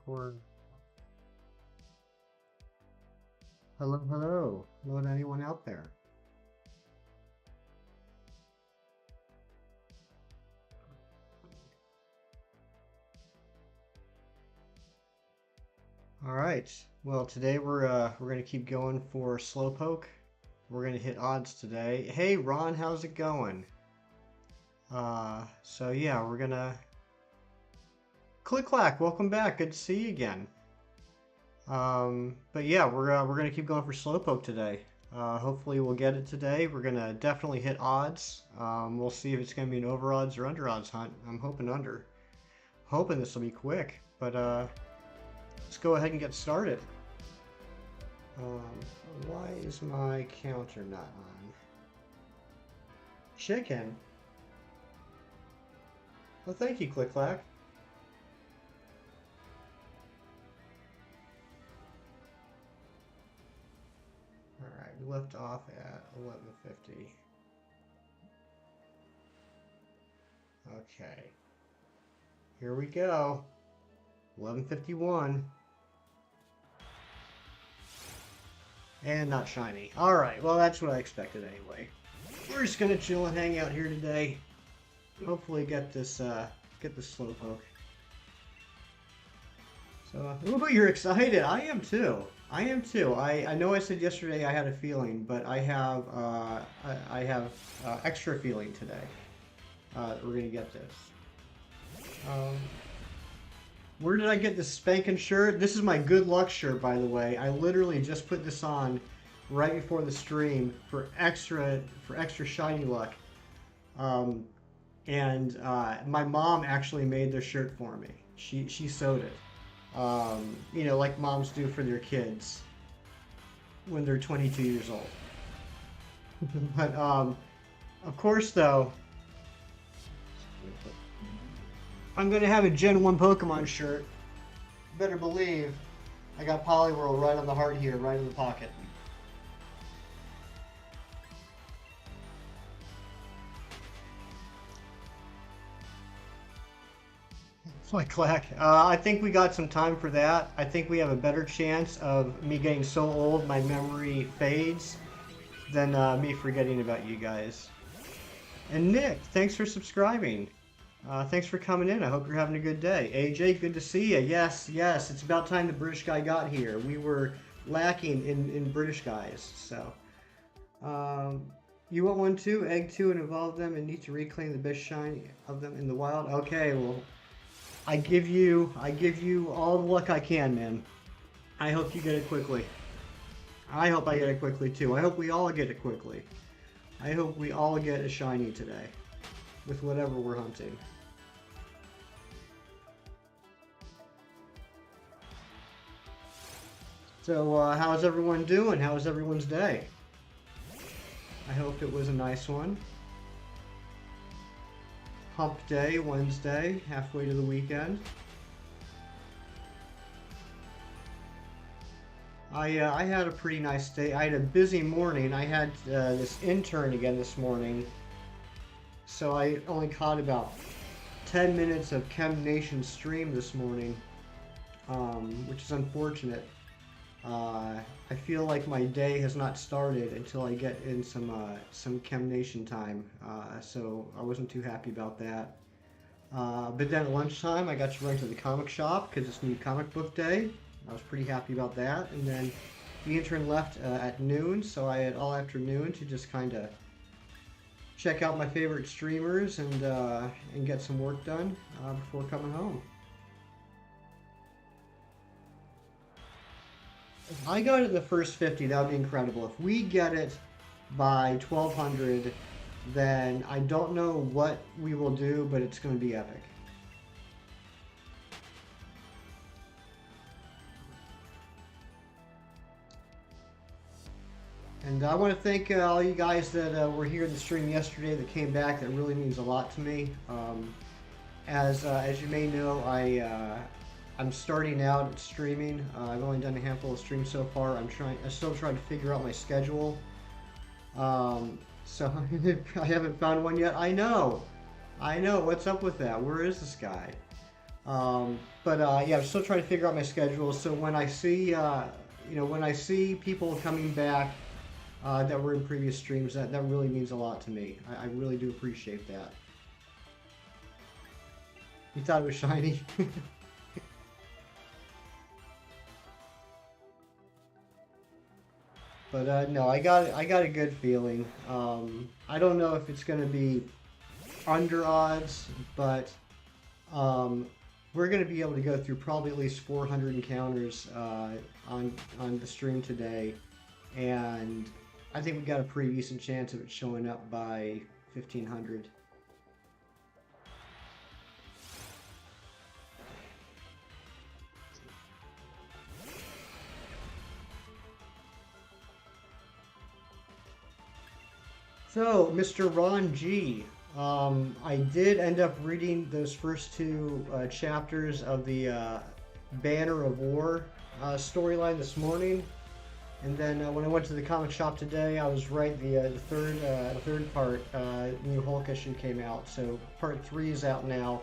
Or hello, hello, hello to anyone out there. All right. Well, today we're gonna keep going for Slowpoke. We're gonna hit odds today. Hey, Ron, how's it going? So yeah, we're gonna click clack. Welcome back. Good to see you again. But yeah, we're gonna keep going for Slowpoke today. Hopefully we'll get it today. We're gonna definitely hit odds. We'll see if it's gonna be an over odds or under odds hunt. I'm hoping under. Hoping this will be quick, but let's go ahead and get started. Why is my counter not on? Chicken. Well, thank you, Click Clack. Alright, we left off at 11:50. Okay. Here we go. 11:51. And not shiny. Alright, well that's what I expected anyway. We're just gonna chill and hang out here today. Hopefully get this Slowpoke. So, ooh, you're excited. I am too. I am too. I know I said yesterday I had a feeling, but I have extra feeling today. We're gonna get this. Where did I get this spanking shirt? This is my good luck shirt, by the way. I literally just put this on right before the stream for extra shiny luck. My mom actually made this shirt for me. She sewed it. You know, like moms do for their kids when they're 22 years old. But of course, though, I'm gonna have a Gen 1 Pokemon shirt. Better believe I got Poliwhirl right on the heart here, right in the pocket. Like clack. I think we got some time for that. I think we have a better chance of me getting so old my memory fades than me forgetting about you guys. And Nick, thanks for subscribing. Thanks for coming in. I hope you're having a good day. AJ, good to see you. Yes, yes. It's about time the British guy got here. We were lacking in British guys. So, you want one too? Egg 2 and evolve them and need to reclaim the best shine of them in the wild. Okay, well, I give you all the luck I can, man. I hope you get it quickly. I hope I get it quickly too. I hope we all get it quickly. I hope we all get a shiny today with whatever we're hunting. So, how's everyone doing? How was everyone's day? I hope it was a nice one. Hump day, Wednesday, halfway to the weekend. I had a pretty nice day. I had a busy morning. I had this intern again this morning, so I only caught about 10 minutes of Chem Nation stream this morning, which is unfortunate. I feel like my day has not started until I get in some Chem Nation time, so I wasn't too happy about that. But then at lunchtime, I got to run to the comic shop because it's new comic book day. I was pretty happy about that. And then the intern left at noon, so I had all afternoon to just kind of check out my favorite streamers and get some work done before coming home. If I go to the first 50, that would be incredible. If we get it by 1200, then I don't know what we will do, but it's going to be epic. And I want to thank all you guys that were here in the stream yesterday that came back. That really means a lot to me. As you may know, I'm starting out at streaming. I've only done a handful of streams so far. I'm still trying to figure out my schedule. So I haven't found one yet. I know. What's up with that? Where is this guy? Yeah, I'm still trying to figure out my schedule. So when I see, when I see people coming back that were in previous streams, that really means a lot to me. I really do appreciate that. You thought it was shiny? But no, I got a good feeling. I don't know if it's going to be under odds, but um, we're going to be able to go through probably at least 400 encounters on the stream today, and I think we got a pretty decent chance of it showing up by 1500. So, Mr. Ron G, I did end up reading those first two chapters of the Banner of War storyline this morning, and then when I went to the comic shop today, I was right. The third part, new Hulk issue came out, so part 3 is out now,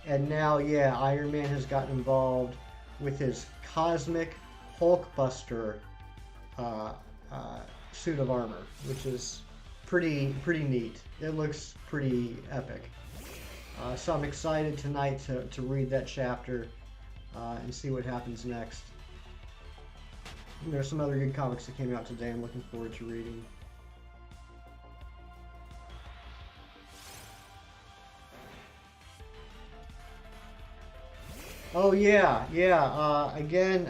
and now yeah, Iron Man has gotten involved with his Cosmic Hulkbuster uh, suit of armor, which is pretty neat. It looks pretty epic. So I'm excited tonight to read that chapter and see what happens next. And there's some other good comics that came out today I'm looking forward to reading. Oh yeah, yeah. Again,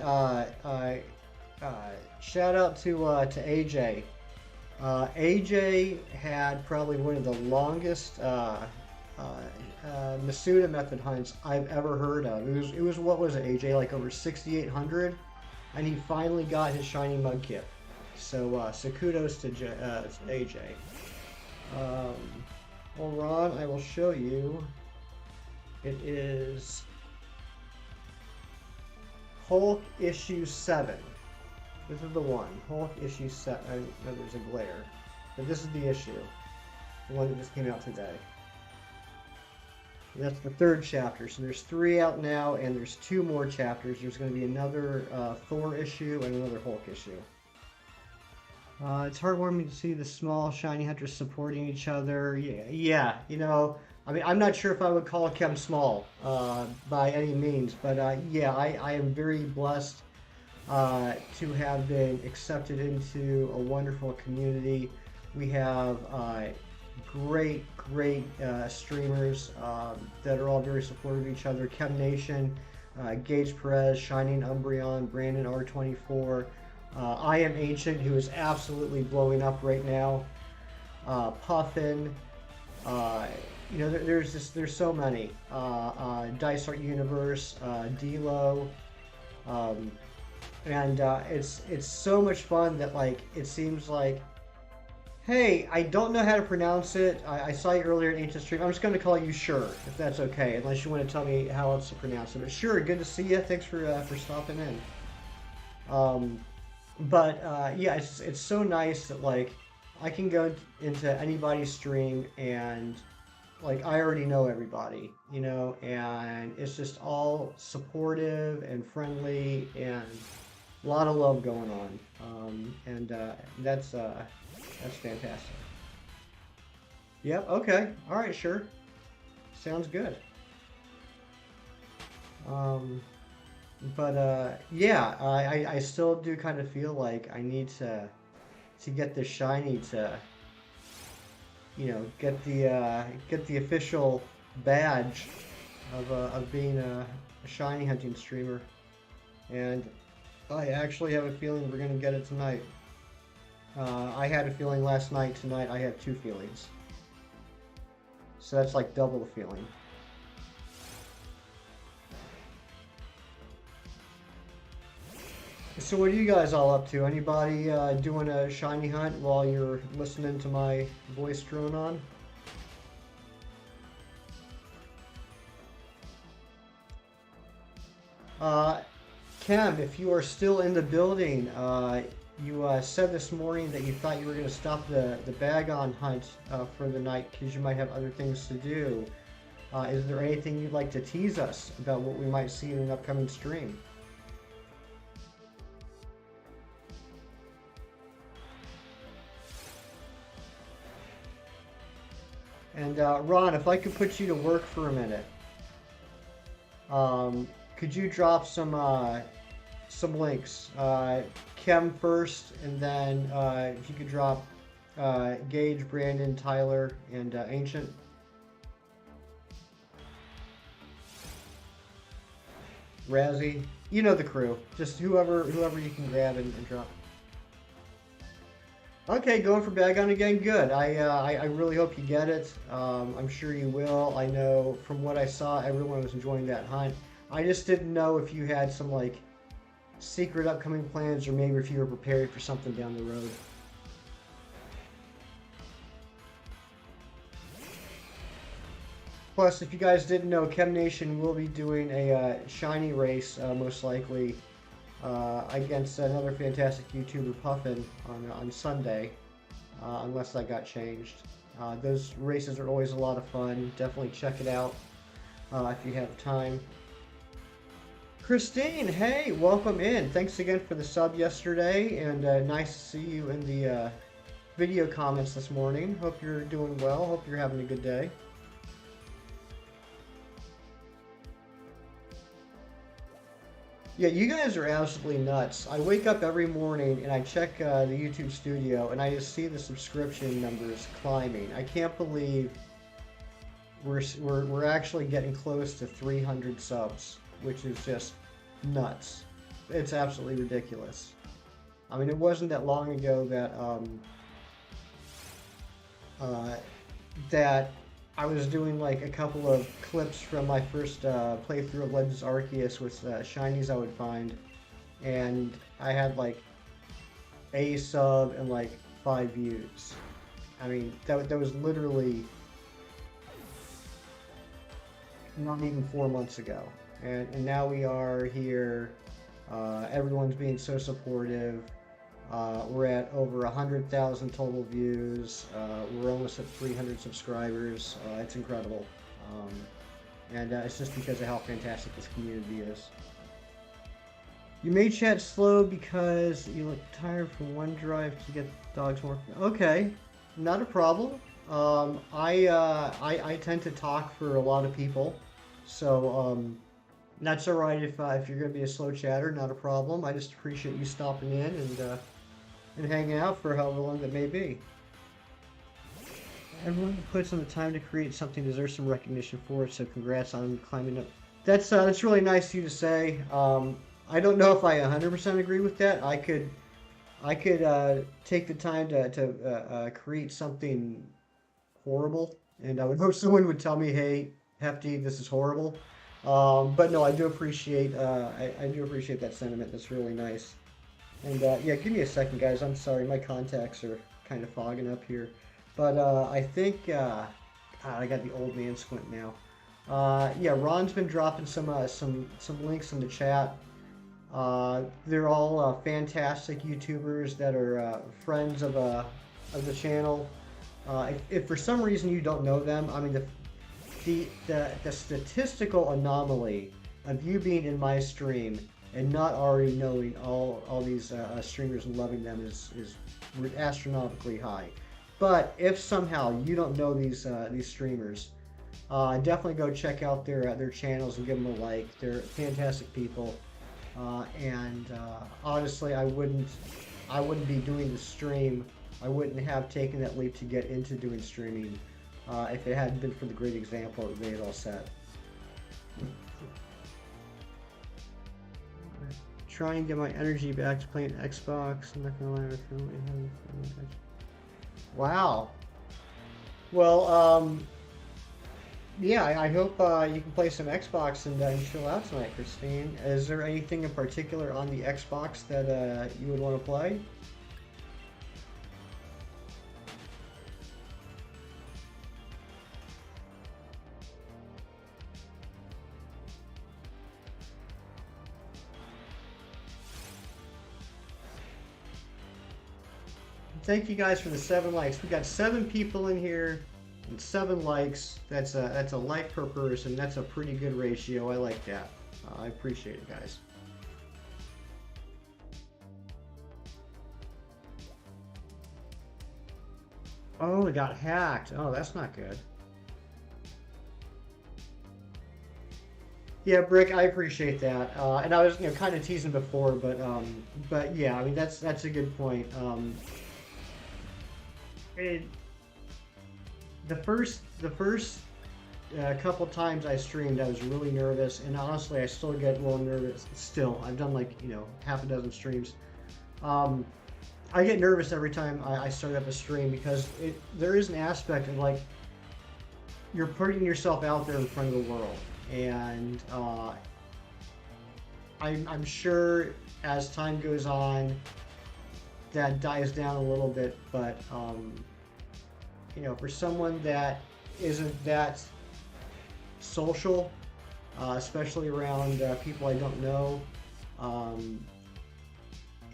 shout out to AJ. AJ had probably one of the longest Masuda method hunts I've ever heard of. It was what was it, AJ? Like over 6,800, and he finally got his shiny Mudkip. So kudos to AJ. Well, Ron, I will show you. It is Hulk issue 7. This is the one. Hulk issue 7. I know there's a glare. But this is the issue. The one that just came out today. And that's the 3rd chapter. So there's 3 out now, and there's 2 more chapters. There's going to be another Thor issue and another Hulk issue. It's heartwarming to see the small shiny hunters supporting each other. Yeah, you know, I mean, I'm not sure if I would call Chem small by any means, but yeah, I am very blessed to have been accepted into a wonderful community. We have great streamers that are all very supportive of each other. Chem Nation, Gage Perez, Shining Umbreon, Brandon R24, I Am Ancient, who is absolutely blowing up right now, Puffin, you know, there's so many, Dice Art Universe, Delo, and it's so much fun that, like, it seems like, hey, I don't know how to pronounce it. I saw you earlier in Ancient Stream. I'm just going to call you Sure, if that's okay, unless you want to tell me how else to pronounce it. But sure, good to see you. Thanks for stopping in. Yeah, it's so nice that, like, I can go into anybody's stream and, like, I already know everybody, you know, and it's just all supportive and friendly and a lot of love going on. That's fantastic. Yep, okay. Alright, sure. Sounds good. Yeah, I still do kind of feel like I need to get the shiny to, you know, get the official badge of being a shiny hunting streamer. And I actually have a feeling we're gonna get it tonight. I had a feeling last night. Tonight I have 2 feelings. So that's like double the feeling. So what are you guys all up to? Anybody doing a shiny hunt while you're listening to my voice drone on? Cam, if you are still in the building, you said this morning that you thought you were going to stop the bag-on hunt for the night because you might have other things to do. Is there anything you'd like to tease us about what we might see in an upcoming stream? And Ron, if I could put you to work for a minute, could you drop some links? Chem first, and then if you could drop Gage, Brandon, Tyler, and Ancient. Razzie, you know the crew. Just whoever you can grab and drop. Okay, going for Bagon again. Good. I really hope you get it. I'm sure you will. I know from what I saw, everyone was enjoying that hunt. I just didn't know if you had some like secret upcoming plans, or maybe if you were prepared for something down the road. Plus, if you guys didn't know, Chem Nation will be doing a shiny race, most likely, against another fantastic YouTuber, Puffin, on Sunday, unless that got changed. Those races are always a lot of fun. Definitely check it out if you have time. Christine, hey, welcome in. Thanks again for the sub yesterday, and nice to see you in the video comments this morning. Hope you're doing well. Hope you're having a good day. Yeah, you guys are absolutely nuts. I wake up every morning and I check the YouTube studio and I just see the subscription numbers climbing. I can't believe we're actually getting close to 300 subs, which is just nuts. It's absolutely ridiculous. I mean, it wasn't that long ago that I was doing like a couple of clips from my first playthrough of Legends Arceus with shinies I would find, and I had like a sub and like 5 views. I mean, that was literally not even 4 months ago, and now we are here. Everyone's being so supportive. We're at over 100,000 total views. We're almost at 300 subscribers. It's incredible. And it's just because of how fantastic this community is. You made chat slow because you look tired from one drive to get dogs more. Okay, not a problem. I tend to talk for a lot of people, so that's all right if you're going to be a slow chatter. Not a problem. I just appreciate you stopping in and hanging out for however long that may be. Everyone who puts in the time to create something deserves some recognition for it, so congrats on climbing up. That's really nice of you to say. I don't know if I 100% agree with that. I could take the time to create something horrible, and I would hope someone would tell me, "Hey, Hefty, this is horrible." But no, I do appreciate that sentiment. That's really nice. And yeah, give me a second, guys. I'm sorry, my contacts are kind of fogging up here. But I think I got the old man squint now. Yeah, Ron's been dropping some links in the chat. They're all fantastic YouTubers that are friends of the channel. If for some reason you don't know them, I mean the statistical anomaly of you being in my stream and not already knowing all these streamers and loving them is astronomically high. But if somehow you don't know these streamers, definitely go check out their channels and give them a like. They're fantastic people, and honestly, I wouldn't be doing the stream. I wouldn't have taken that leap to get into doing streaming if it hadn't been for the great example that they had all set. Try and get my energy back to playing Xbox. I'm not gonna lie, I feel like wow. Well, yeah, I hope you can play some Xbox and chill out tonight, Christine. Is there anything in particular on the Xbox that you would want to play? Thank you guys for the 7 likes. We got 7 people in here. And 7 likes, that's a like per person. That's a pretty good ratio. I like that. I appreciate it, guys. Oh, it got hacked. Oh, that's not good. Yeah, Brick, I appreciate that. And I was, kind of teasing before, but yeah, I mean that's a good point. It, the first couple times I streamed, I was really nervous, and honestly, I still get a little nervous. Still, I've done like half a dozen streams. Um, I get nervous every time I start up a stream because there is an aspect of like you're putting yourself out there in front of the world, and I'm sure as time goes on that dies down a little bit, but for someone that isn't that social, especially around people I don't know,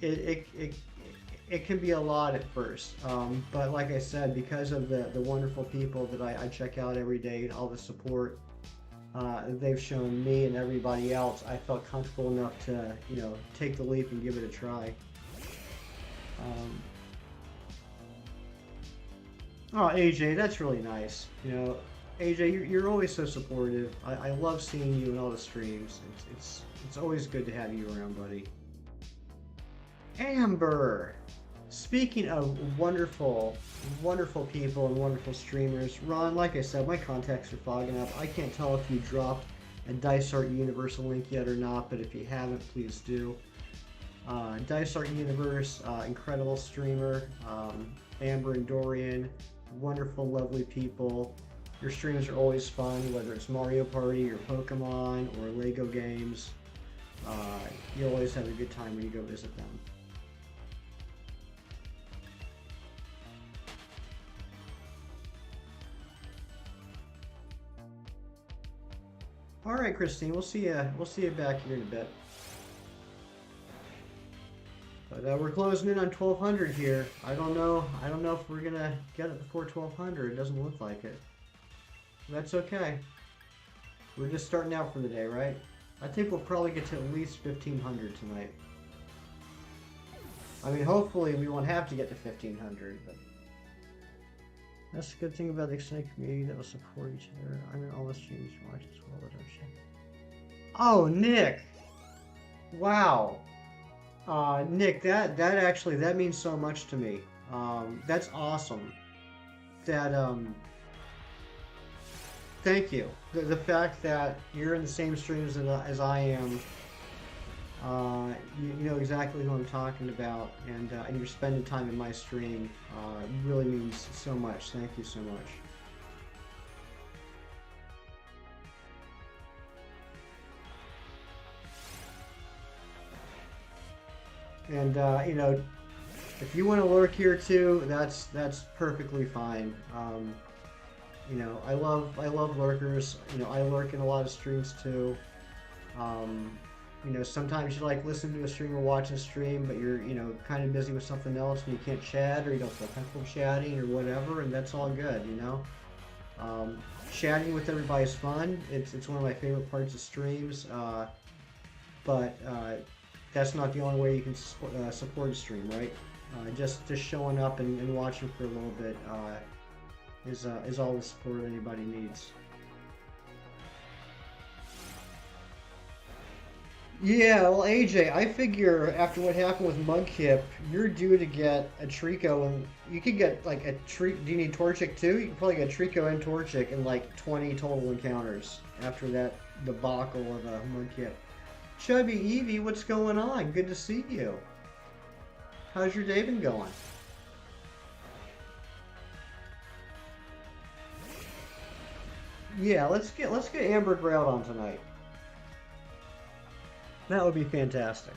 it, it, it can be a lot at first. But like I said, because of the wonderful people that I check out every day and all the support they've shown me and everybody else, I felt comfortable enough to, take the leap and give it a try. Oh, AJ, that's really nice. AJ, you're always so supportive. I love seeing you in all the streams. It's always good to have you around, buddy. Amber! Speaking of wonderful, wonderful people and wonderful streamers, Ron, like I said, my contacts are fogging up. I can't tell if you dropped a Dice Art Universal link yet or not, but if you haven't, please do. Dice Art Universe, incredible streamer. Amber and Dorian, wonderful, lovely people. Your streams are always fun, whether it's Mario Party or Pokemon or Lego games. You always have a good time when you go visit them. All right, Christine, we'll see you. We'll see you back here in a bit. But we're closing in on 1200 here. I don't know if we're gonna get it before 1200. It doesn't look like it. That's okay. We're just starting out for the day, right? I think we'll probably get to at least 1500 tonight. I mean, hopefully we won't have to get to 1500, but that's a good thing about the extended community that will support each other. I'm in all the streams you watch as well. Oh, Nick! Wow. Nick, that means so much to me. That's awesome. Thank you. The fact that you're in the same streams as I am, you know exactly who I'm talking about, and you're spending time in my stream, really means so much. Thank you so much. And if you want to lurk here too, that's perfectly fine. I love lurkers. I lurk in a lot of streams too. Sometimes you like listen to a stream or watch a stream, but you're kind of busy with something else and you can't chat, or you don't feel comfortable chatting or whatever, and that's all good. Chatting with everybody is fun. It's one of my favorite parts of streams. But that's not the only way you can support a stream, right? Just showing up and watching for a little bit is all the support anybody needs. Yeah, well, AJ, I figure after what happened with Mudkip, you're due to get a Trico, and you could get like a Do you need Torchic too? You can probably get Trico and Torchic in like 20 total encounters after that debacle of Mudkip. Chubby Evie, what's going on? Good to see you. How's your day been going? Yeah, let's get Amber Grout on tonight. That would be fantastic.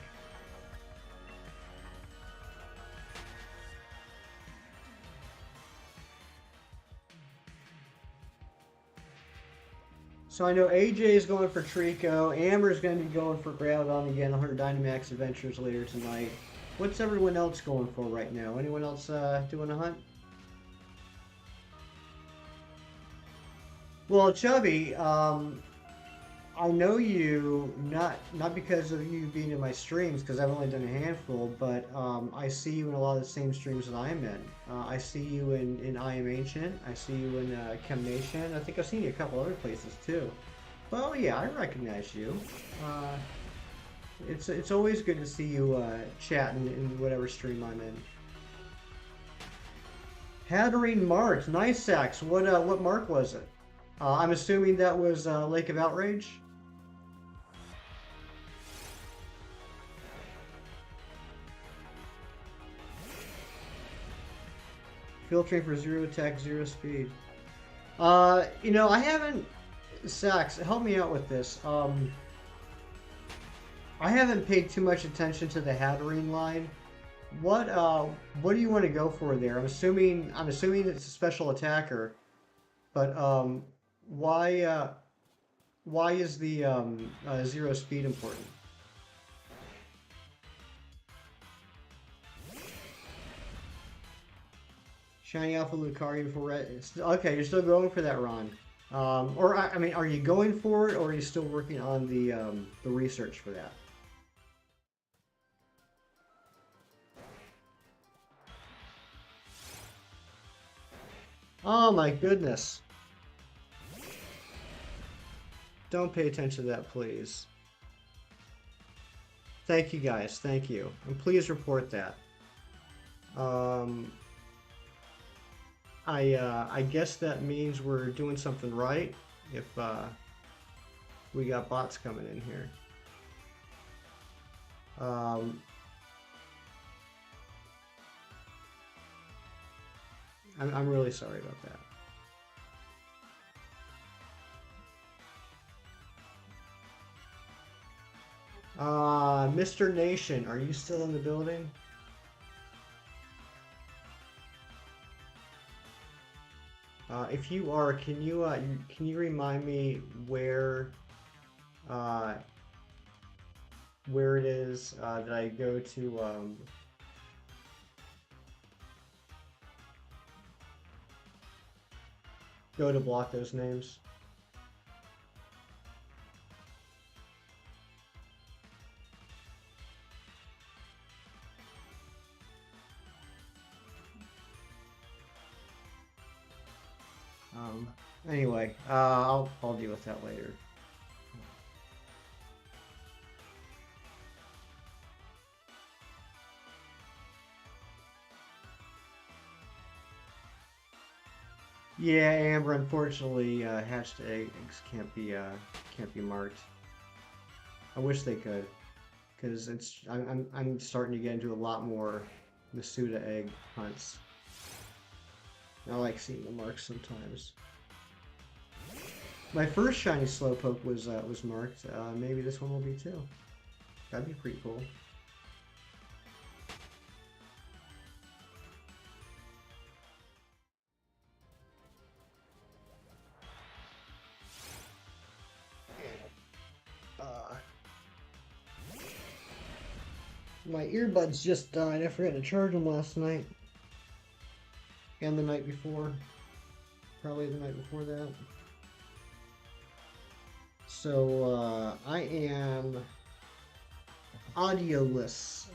So I know AJ is going for Trico, Amber's going to be going for Groudon again on her Dynamax Adventures later tonight. What's everyone else going for right now? Anyone else doing a hunt? Well, Chubby, I know you not because of you being in my streams, because I've only done a handful, but I see you in a lot of the same streams that I'm in. I see you in I Am Ancient. I see you in Chem Nation. I think I've seen you a couple other places too. Well, yeah, I recognize you. Uh, it's always good to see you chatting in whatever stream I'm in. Hattering Mark, nice Sax. What mark was it? I'm assuming that was Lake of Outrage. Filtering for zero attack, zero speed. I haven't. Sax, help me out with this. I haven't paid too much attention to the Hatterene line. What do you want to go for there? I'm assuming it's a special attacker, but why why is the zero speed important? Shiny Alpha Lucario for red. Okay, you're still going for that, Ron. Or I mean, are you going for it, or are you still working on the research for that? Oh my goodness! Don't pay attention to that, please. Thank you guys. Thank you, and please report that. Um, I guess that means we're doing something right if we got bots coming in here. I'm really sorry about that. Mr. Nation, are you still in the building? If you are, can you remind me uh, where it is that I go to block those names? Anyway, I'll deal with that later. Yeah, Amber. Unfortunately, hatched eggs can't be marked. I wish they could, because I'm starting to get into a lot more Masuda egg hunts. I like seeing the marks sometimes. My first shiny Slowpoke was marked. Maybe this one will be too. That'd be pretty cool. My earbuds just died. I forgot to charge them last night. And the night before. Probably the night before that. So, I am audioless.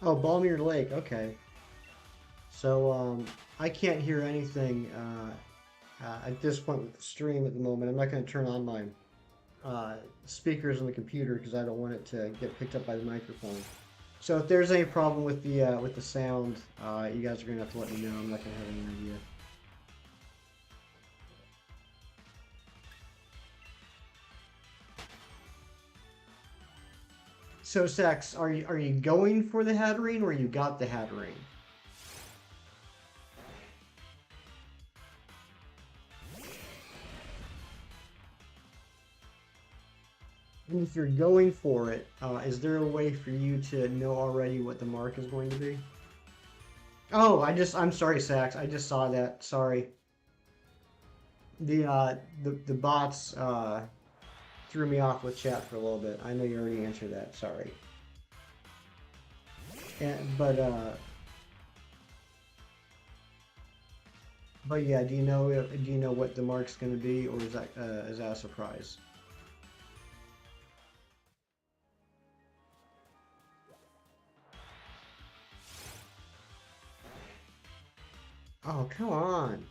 Oh, Balmier Lake, okay. So, I can't hear anything at this point with the stream at the moment. I'm not going to turn on my speakers on the computer because I don't want it to get picked up by the microphone. So if there's any problem with the sound, you guys are gonna have to let me know. I'm not gonna have any idea. So Sax, are you going for the Hatterene, or you got the Hatterene? And if you're going for it, is there a way for you to know already what the mark is going to be? Oh, I'm sorry, Sax. I just saw that. Sorry. The bots threw me off with chat for a little bit. I know you already answered that. Sorry. And, but But yeah, do you know what the mark's going to be, or is that a surprise? Oh, come on.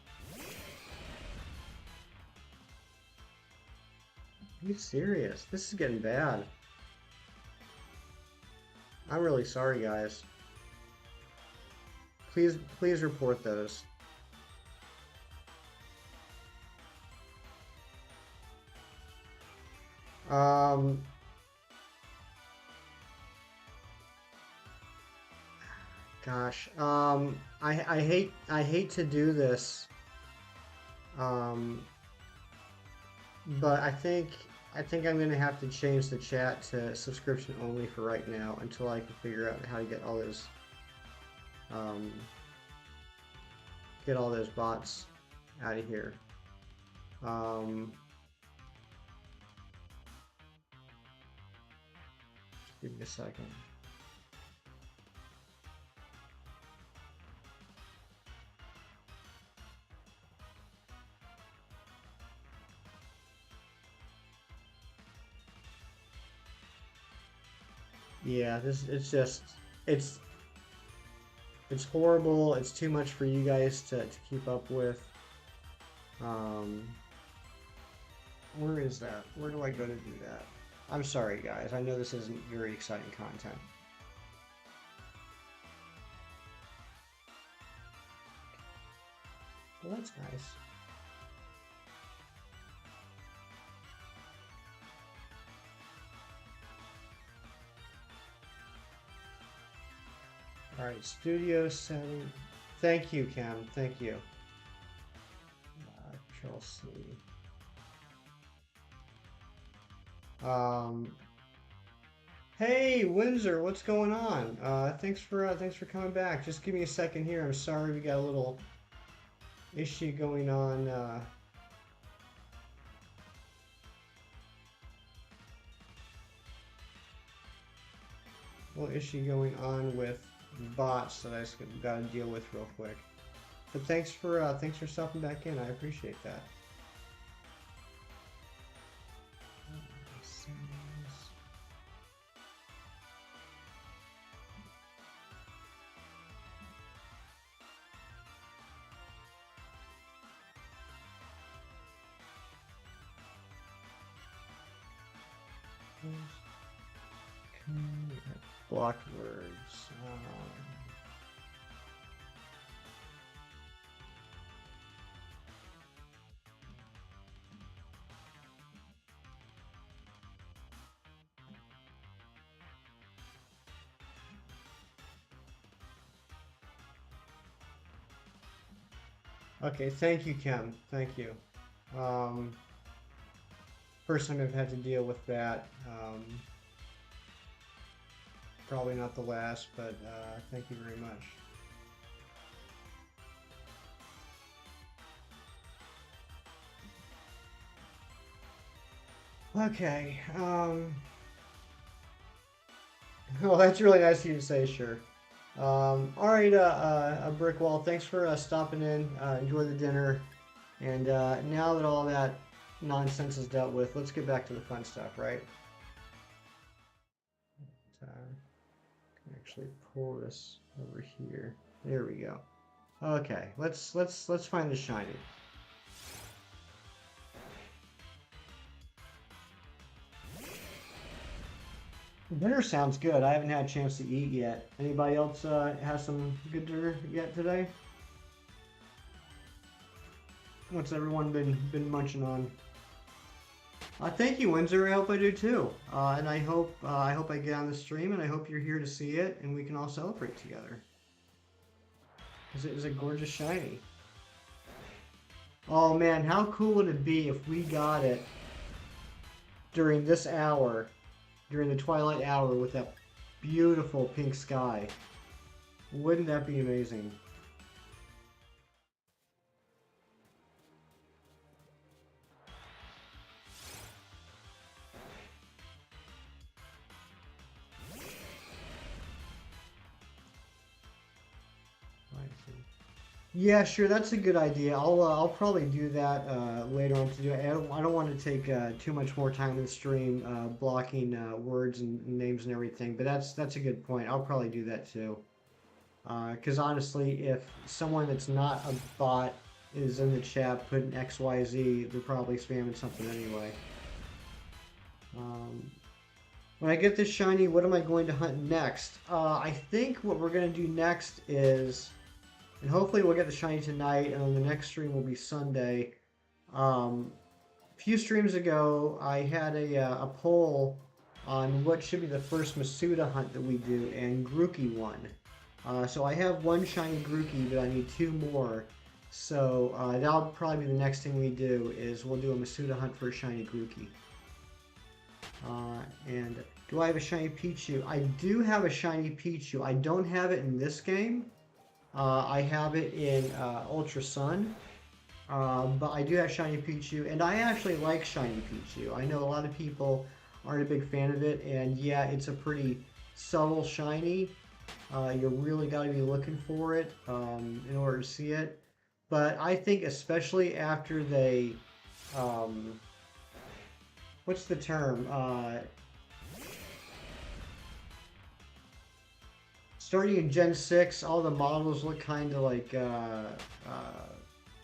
Are you serious? This is getting bad. I'm really sorry, guys. Please report those. Um, gosh. I hate to do this. Um, but I think I'm gonna have to change the chat to subscription only for right now until I can figure out how to um, get all those bots out of here. Um, give me a second. Yeah, this it's it's horrible. It's too much for you guys to keep up with. Um, where is that? Where do I go to do that? I'm sorry, guys. I know this isn't very exciting content. Well, that's nice. All right, studio setting. Thank you, Cam. Thank you. Control C. Um, hey, Windsor, what's going on? Thanks for coming back. Just give me a second here. I'm sorry we got a little issue going on. Little issue going on with bots that I just got to deal with real quick. But thanks for stopping back in. I appreciate that. Blocked words. Okay, thank you, Kim. Thank you. Um, First time I've had to deal with that. Probably not the last, but thank you very much. Okay. Well, that's really nice of you to say, sure. All right, Brickwall, thanks for stopping in. Enjoy the dinner. And now that all that nonsense is dealt with, let's get back to the fun stuff, right? Can actually pull this over here. There we go. Okay, let's find the shiny. Dinner sounds good. I haven't had a chance to eat yet. Anybody else have some good dinner yet today? What's everyone been munching on? Thank you, Windsor. I hope I do too. And I hope I get on the stream, and I hope you're here to see it, and we can all celebrate together. Because it is a gorgeous shiny. Oh man, how cool would it be if we got it during this hour, during the twilight hour, with that beautiful pink sky? Wouldn't that be amazing? Yeah, sure, that's a good idea. I'll probably do that later on to do it. I don't want to take too much more time in the stream blocking words and names and everything, but that's a good point. I'll probably do that too. Because honestly, if someone that's not a bot is in the chat putting XYZ, they're probably spamming something anyway. Um, when I get this shiny, what am I going to hunt next? I think what we're going to do next is, and hopefully we'll get the shiny tonight, and then the next stream will be Sunday. A few streams ago, I had a poll on what should be the first Masuda hunt that we do, and Grookey won. So I have one shiny Grookey, but I need two more. So that'll probably be the next thing we do, is we'll do a Masuda hunt for a shiny Grookey. And do I have a shiny Pichu? I do have a shiny Pichu. I don't have it in this game. I have it in Ultra Sun. But I do have shiny Pichu, and I actually like shiny Pichu. I know a lot of people aren't a big fan of it, and yeah, it's a pretty subtle shiny. You really got to be looking for it in order to see it. But I think especially after they, what's the term? Starting in Gen 6, all the models look kind of like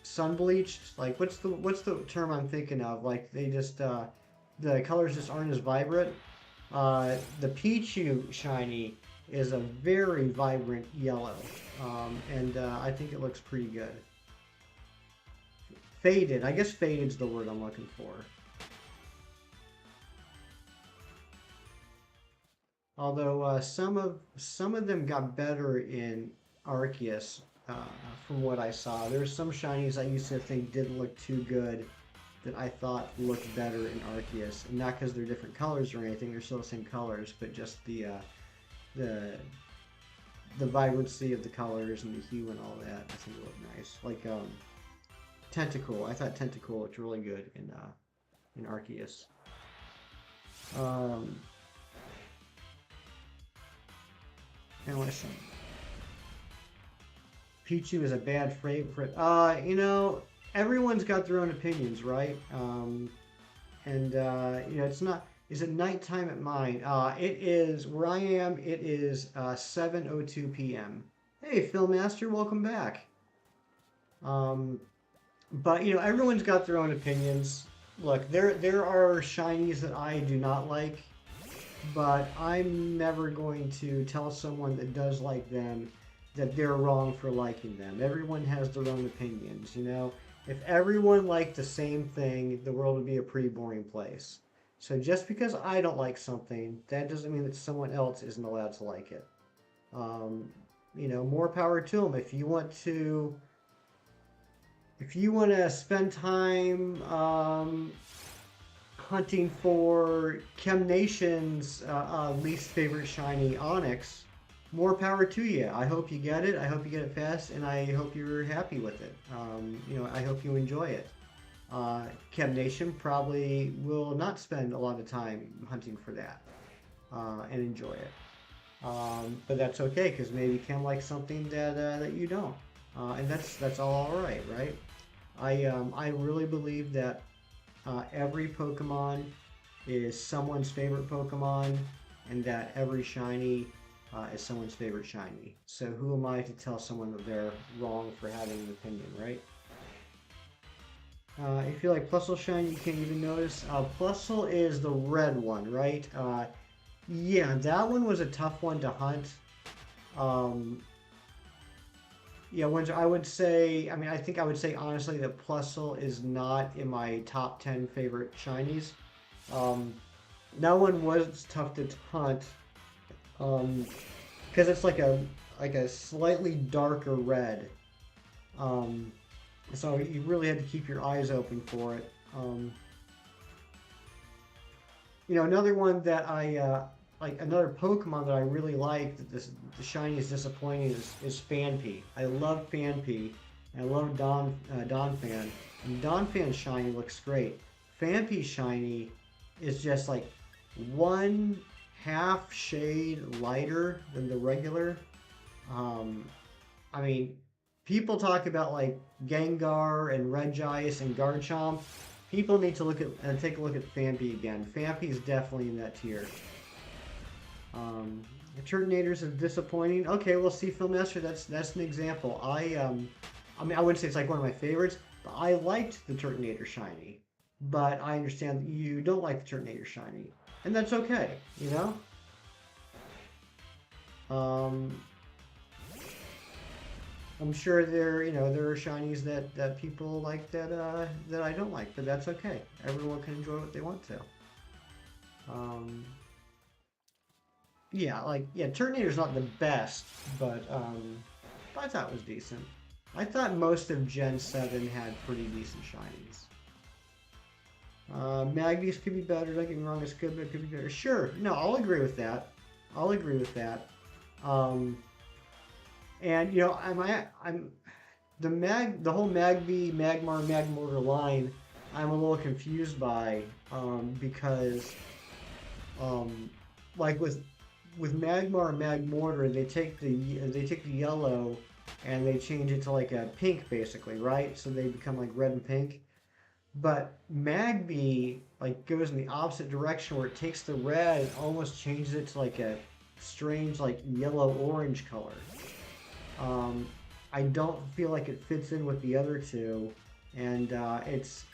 sun bleached. Like what's the term I'm thinking of? Like they just the colors just aren't as vibrant. The Pichu shiny is a very vibrant yellow, and I think it looks pretty good. Faded, I guess faded's the word I'm looking for. Although some of them got better in Arceus, from what I saw. There's some shinies I used to think didn't look too good that I thought looked better in Arceus, and not because they're different colors or anything. They're still the same colors, but just the vibrancy of the colors and the hue and all that. I think it looked nice. Like Tentacool. I thought Tentacool looked really good in Arceus. And listen, Pichu is a bad favorite. You know, everyone's got their own opinions, right? You know, it's not. Is it nighttime at mine? It is where I am. It is 7:02 p.m. Hey, Philmaster, welcome back. But you know, everyone's got their own opinions. Look, there are shinies that I do not like, but I'm never going to tell someone that does like them that they're wrong for liking them. Everyone has their own opinions, you know? If everyone liked the same thing, the world would be a pretty boring place. So just because I don't like something, that doesn't mean that someone else isn't allowed to like it. You know, more power to them. If you want to spend time hunting for Chemnation's least favorite shiny Onyx, more power to you. I hope you get it. I hope you get it fast, and I hope you're happy with it. You know, I hope you enjoy it. Chemnation probably will not spend a lot of time hunting for that and enjoy it. But that's okay, because maybe Chem likes something that you don't, and that's all right, right? I really believe that every Pokemon is someone's favorite Pokemon, and that every shiny is someone's favorite shiny. So who am I to tell someone that they're wrong for having an opinion, right? If you like Plusle shiny, you can't even notice. Plusle is the red one, right? Yeah, that one was a tough one to hunt. Yeah, I would say, I mean, I think I would say honestly that Plusle is not in my top 10 favorite shinies. That one was tough to hunt, because it's like a slightly darker red. So you really had to keep your eyes open for it. You know, another one that like another Pokemon that I really like that the shiny is disappointing is Phanpy. I love Phanpy, and I love Donphan. And Donphan's shiny looks great. Phanpy's shiny is just like 1/2 shade lighter than the regular. I mean, people talk about like Gengar and Regice and Garchomp. People need to look at and take a look at Phanpy again. Phanpy is definitely in that tier. The Turtonators is disappointing. Okay, well, see, Philmaster, that's an example. I mean, I wouldn't say it's like one of my favorites, but I liked the Turtonator shiny. But I understand that you don't like the Turtonator shiny, and that's okay, you know. Um, I'm sure there are shinies that people like that I don't like, but that's okay. Everyone can enjoy what they want to. Um, yeah, like yeah, Terminator's not the best, but I thought it was decent. I thought most of Gen 7 had pretty decent shinies. Magnies could be better, don't get me wrong, it's good, but it could be better. Sure, no, I'll agree with that. I'll agree with that. Um, and you know, I'm the whole Magby, Magmar, Magmortar line, I'm a little confused by, because um, like with Magmar and Magmortar, they take the yellow and they change it to like a pink basically, right? So they become like red and pink. But Magby like goes in the opposite direction where it takes the red and almost changes it to like a strange like yellow orange color. Um, I don't feel like it fits in with the other two, and it's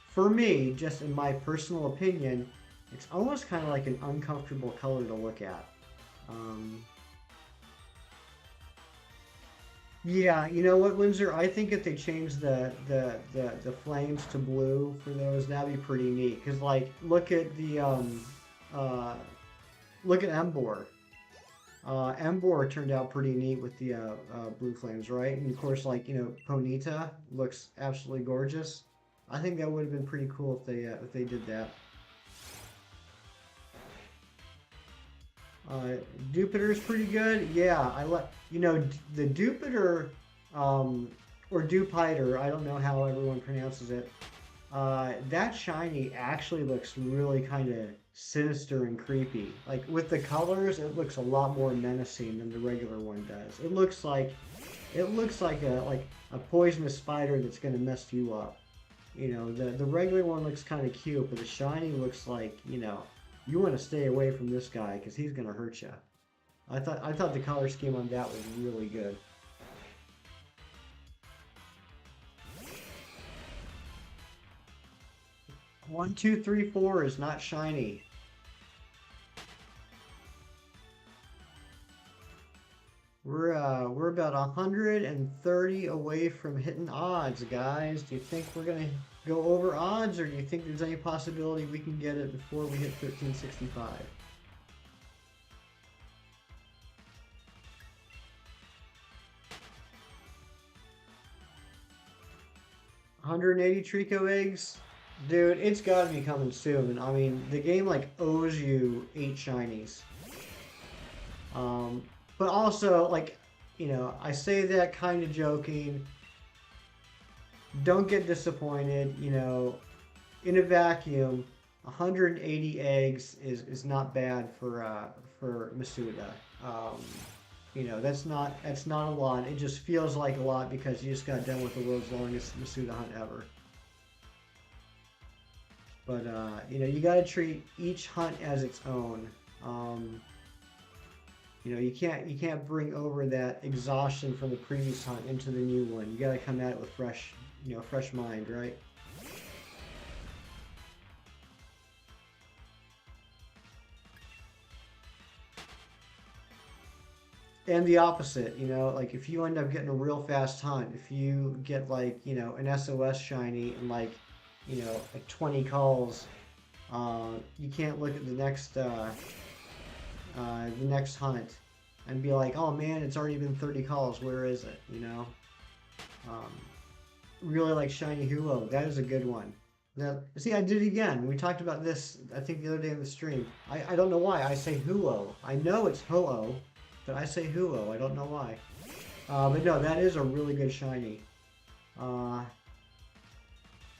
for me, just in my personal opinion, it's almost kind of like an uncomfortable color to look at. Um, yeah, you know what, Windsor? I think if they change the flames to blue for those, that'd be pretty neat. Cause like, uh, look at Embor. Embor turned out pretty neat with the blue flames, right? And of course, like Ponyta looks absolutely gorgeous. I think that would have been pretty cool if they did that. Uh, Jupiter's pretty good. Yeah, I like the Jupiter, um, or Dupiter. I don't know how everyone pronounces it. That shiny actually looks really kind of sinister and creepy. Like with the colors, it looks a lot more menacing than the regular one does. It looks like a poisonous spider that's gonna mess you up. The regular one looks kind of cute, but the shiny looks like you want to stay away from this guy because he's gonna hurt you. I thought the color scheme on that was really good. 1, 2, 3, 4 is not shiny. We're about 130 away from hitting odds, guys. Do you think we're gonna go over odds, or do you think there's any possibility we can get it before we hit 1365? 180 Trico eggs? Dude, it's gotta be coming soon. I mean, the game like owes you 8 shinies. But also, like, I say that kind of joking. Don't get disappointed. In a vacuum, 180 eggs is not bad for Masuda. That's not a lot. It just feels like a lot because you just got done with the world's longest Masuda hunt ever. But you gotta treat each hunt as its own. Um, you can't bring over that exhaustion from the previous hunt into the new one. You gotta come at it with fresh mind, right? And the opposite, like if you end up getting a real fast hunt, if you get like, an SOS shiny and like 20 calls, you can't look at the next hunt and be like, oh man, it's already been 30 calls. Where is it? Um, really like shiny Huo. That is a good one. See, I did it again. We talked about this, I think, the other day in the stream. I don't know why I say Huo. I know it's Ho-Oh, but I say Huo. I don't know why. But no, that is a really good shiny. Uh,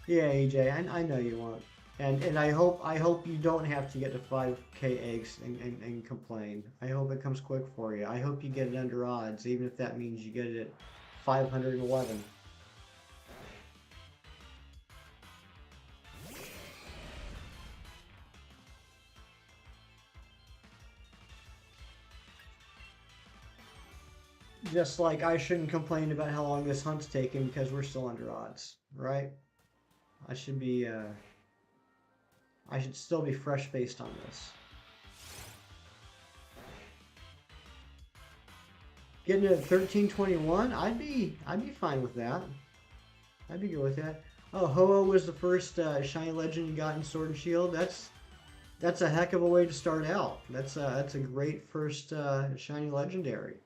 yeah, AJ, I know you won't. And I hope you don't have to get to 5k eggs and complain. I hope it comes quick for you. I hope you get it under odds, even if that means you get it at 511. Just like I shouldn't complain about how long this hunt's taken because we're still under odds, right? I should be, I should still be fresh faced on this. Getting to 1321, I'd be fine with that. I'd be good with that. Oh, Ho-Oh was the first shiny legend you got in Sword and Shield. That's a heck of a way to start out. That's a great first shiny legendary.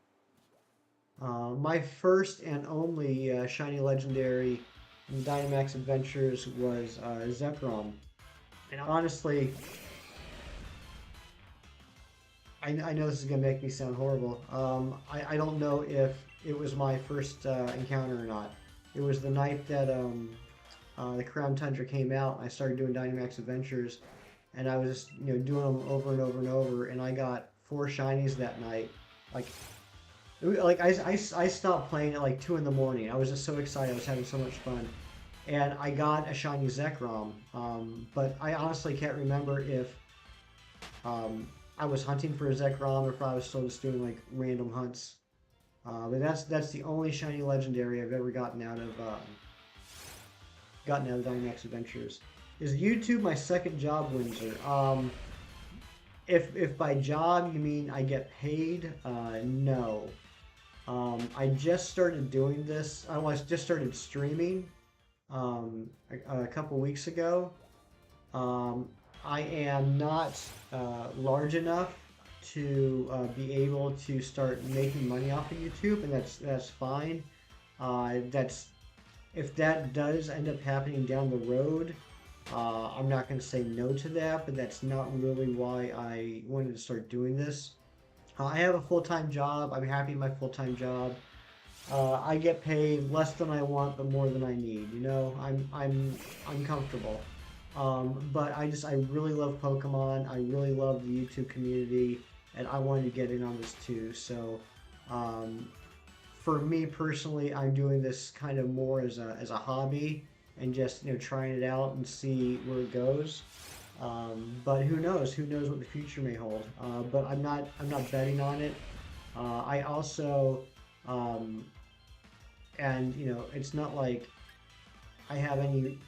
My first and only shiny legendary in Dynamax Adventures was Zekrom. And honestly, I know this is going to make me sound horrible. I don't know if it was my first encounter or not. It was the night that the Crown Tundra came out. I started doing Dynamax Adventures, and I was doing them over and over and over, and I got 4 shinies that night. I stopped playing at like 2 in the morning. I was just so excited. I was having so much fun. And I got a shiny Zekrom. But I honestly can't remember if I was hunting for a Zekrom or if I was still just doing like random hunts. But that's the only shiny legendary I've ever gotten out of Dynamax Adventures. Is YouTube my second job, Windsor? If by job you mean I get paid, no. I just started doing this. I just started streaming a couple weeks ago. I am not large enough to be able to start making money off of YouTube, and that's fine. If that does end up happening down the road, I'm not going to say no to that, but that's not really why I wanted to start doing this. I have a full-time job. I'm happy in my full-time job. I get paid less than I want, but more than I need. I'm comfortable. But I really love Pokemon. I really love the YouTube community, and I wanted to get in on this too. So, for me personally, I'm doing this kind of more as a hobby and just trying it out and see where it goes. But who knows? Who knows what the future may hold? But I'm not betting on it. I also, and it's not like I have any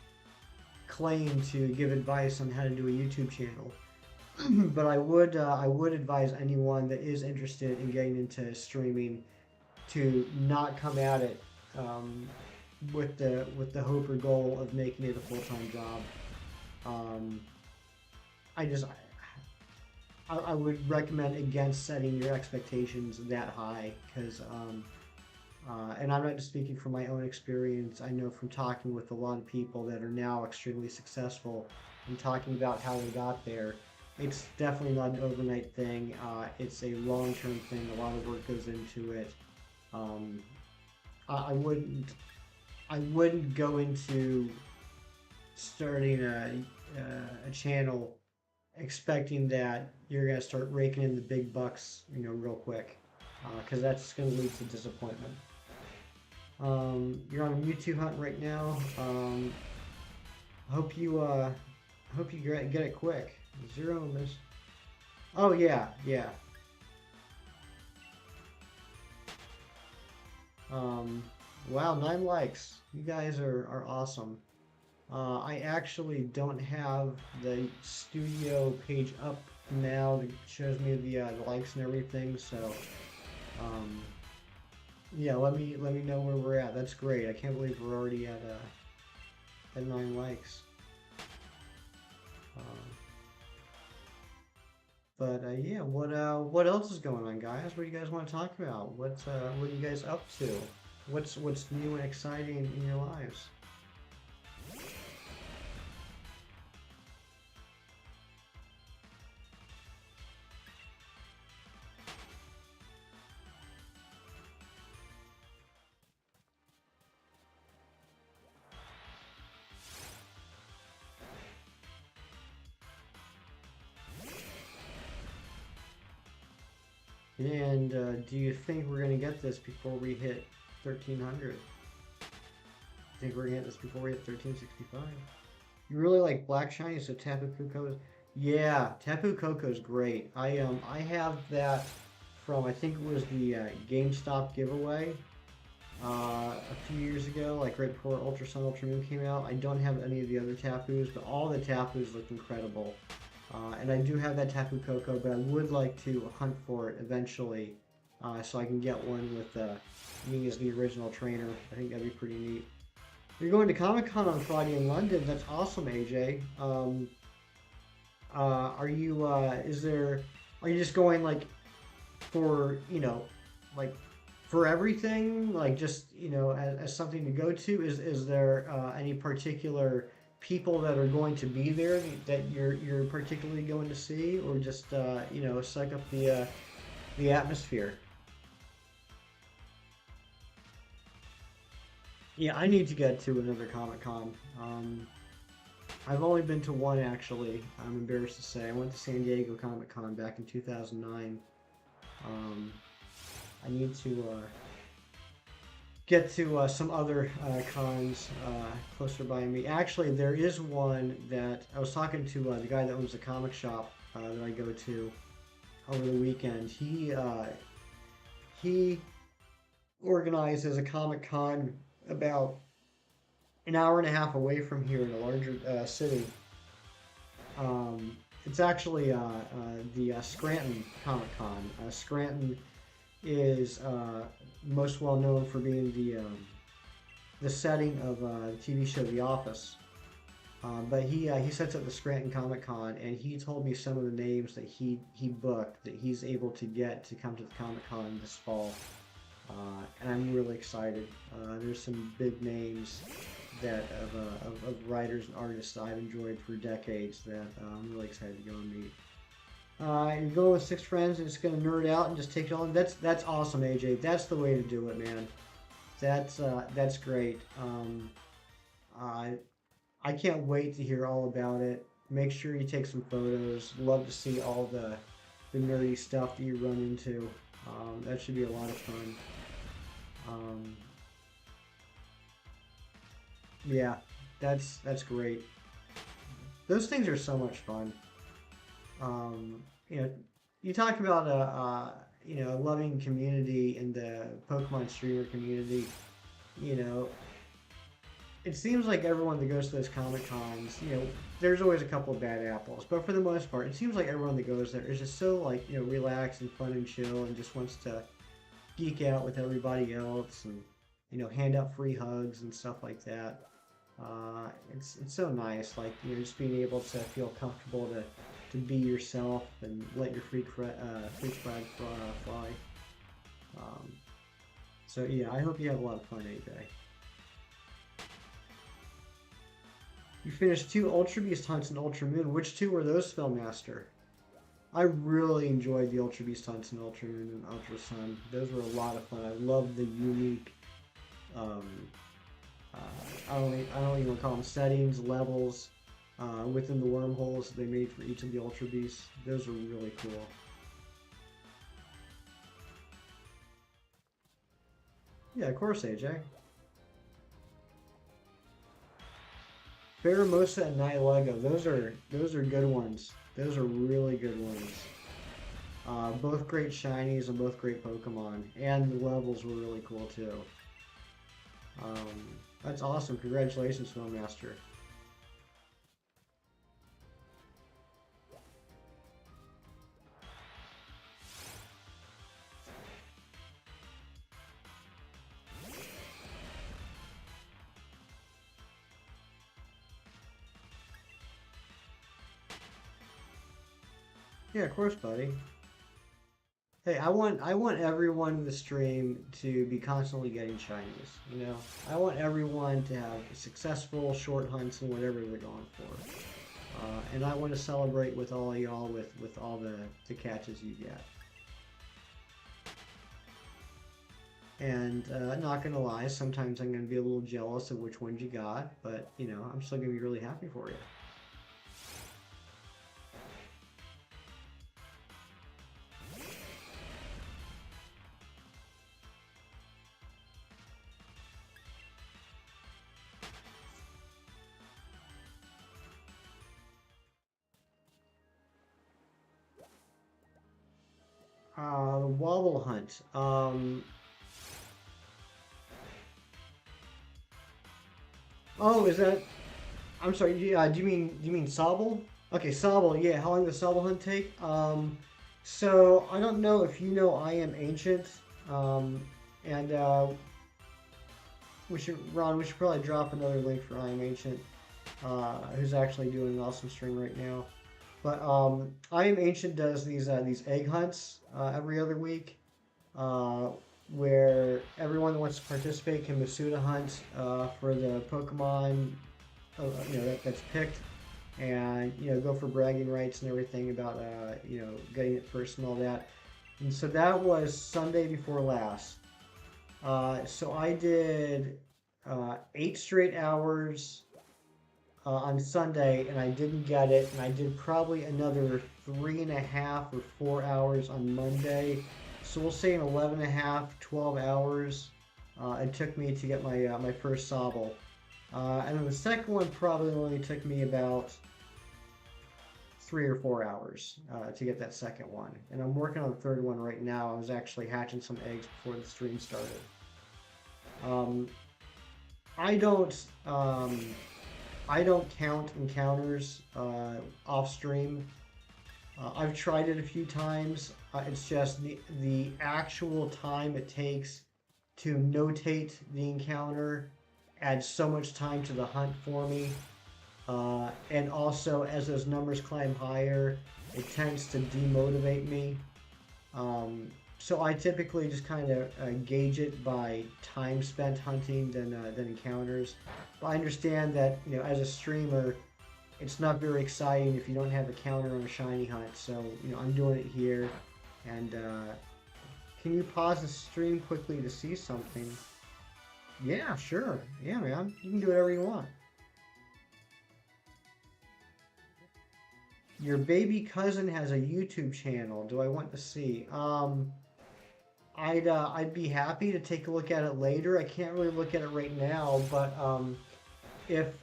claim to give advice on how to do a YouTube channel. But I would advise anyone that is interested in getting into streaming to not come at it with the hope or goal of making it a full-time job. I would recommend against setting your expectations that high, because and I'm not just speaking from my own experience. I know from talking with a lot of people that are now extremely successful and talking about how they got there. It's definitely not an overnight thing. It's a long-term thing. A lot of work goes into it. I wouldn't go into starting a channel expecting that you're gonna start raking in the big bucks, real quick, because that's gonna lead to disappointment. You're on a Mewtwo hunt right now. Hope you get it quick. 0 miss. Oh yeah. Wow, 9 likes. You guys are awesome. I actually don't have the studio page up now that shows me the likes and everything, so yeah, let me know where we're at. That's great. I can't believe we're already at 9 likes. But yeah, what else is going on, guys? What do you guys want to talk about? What are you guys up to? What's new and exciting in your lives? And do you think we're gonna get this before we hit 1300. I think we're gonna get this before we hit 1365. You really like Black Shiny, so Tapu Koko is... Yeah, Tapu Koko is great. I have that from, I think it was the GameStop giveaway a few years ago, like right before Ultra Sun, Ultra Moon came out. I don't have any of the other Tapus, but all the Tapus look incredible. And I do have that Tapu Koko, but I would like to hunt for it eventually, so I can get one with me as the original trainer. I think that'd be pretty neat. You're going to Comic-Con on Friday in London. That's awesome, AJ. Are you are you just going like for, like for everything, like just, as something to go to? Is there any particular people that are going to be there that you're particularly going to see, or just suck up the atmosphere? Yeah, I need to get to another Comic Con. I've only been to one, actually. I'm embarrassed to say. I went to San Diego Comic Con back in 2009. I need to get to some other cons closer by me. Actually, there is one that I was talking to the guy that owns the comic shop that I go to over the weekend. He organizes a Comic Con about an hour and a half away from here in a larger city. It's actually the Scranton Comic Con. Scranton is most well known for being the setting of the TV show The Office. But he sets up the Scranton Comic Con, and he told me some of the names that he booked that he's able to get to come to the Comic Con this fall. And I'm really excited. There's some big names that of writers and artists that I've enjoyed for decades that I'm really excited to go and meet. You're going with 6 friends and just gonna nerd out and just take it all. That's awesome, AJ. That's the way to do it, man. That's great. I can't wait to hear all about it. Make sure you take some photos. Love to see all the nerdy stuff that you run into. That should be a lot of fun. Yeah, that's great. Those things are so much fun. You talk about a loving community in the Pokemon streamer community. You know, it seems like everyone that goes to those Comic Cons, there's always a couple of bad apples, but for the most part, it seems like everyone that goes there is just so like, relaxed and fun and chill, and just wants to geek out with everybody else, and hand out free hugs and stuff like that. It's so nice, like just being able to feel comfortable to be yourself and let your freak flag fly. So yeah, I hope you have a lot of fun, AJ. You finished 2 Ultra Beast hunts in Ultra Moon. Which 2 were those, Spellmaster? I really enjoyed the Ultra Beast hunts in Ultra Moon and Ultra Sun. Those were a lot of fun. I love the unique, I don't even want to call them settings, levels, within the wormholes they made for each of the Ultra Beasts. Those are really cool. Yeah, of course, AJ. Pheromosa and Nihilego, those are good ones. Those are really good ones. Both great shinies and both great Pokemon, and the levels were really cool too. That's awesome. Congratulations, Snowmaster. Yeah, of course, buddy. Hey, I want everyone in the stream to be constantly getting shinies. I want everyone to have successful short hunts and whatever they're going for. And I want to celebrate with all of y'all with all the catches you get. And not gonna lie, sometimes I'm gonna be a little jealous of which ones you got, but I'm still gonna be really happy for you. Wobble Hunt. Oh, is that? I'm sorry. Do you mean Sobble? Okay, Sobble. Yeah. How long does Sobble Hunt take? So I don't know if you know I Am Ancient. And we should probably drop another link for I Am Ancient, who's actually doing an awesome stream right now. But I Am Ancient does these egg hunts every other week, uh, where everyone that wants to participate can Masuda hunt for the Pokemon that's picked, and go for bragging rights and everything about getting it first and all that. And so that was Sunday before last. So I did 8 straight hours on Sunday, and I didn't get it. And I did probably another 3.5 or 4 hours on Monday. So we'll say an 11 and a half, 12 hours it took me to get my first Sobble. And then the second one probably only took me about 3 or 4 hours to get that second one. And I'm working on the third one right now. I was actually hatching some eggs before the stream started. Um, I don't I don't count encounters off stream. I've tried it a few times. It's just the actual time it takes to notate the encounter adds so much time to the hunt for me. And also, as those numbers climb higher, it tends to demotivate me. So I typically just kind of gauge it by time spent hunting than encounters. But I understand that as a streamer, it's not very exciting if you don't have a counter on a shiny hunt. So I'm doing it here. And can you pause the stream quickly to see something? Yeah, sure. Yeah, man. You can do whatever you want. Your baby cousin has a YouTube channel. Do I want to see? I'd be happy to take a look at it later. I can't really look at it right now, but if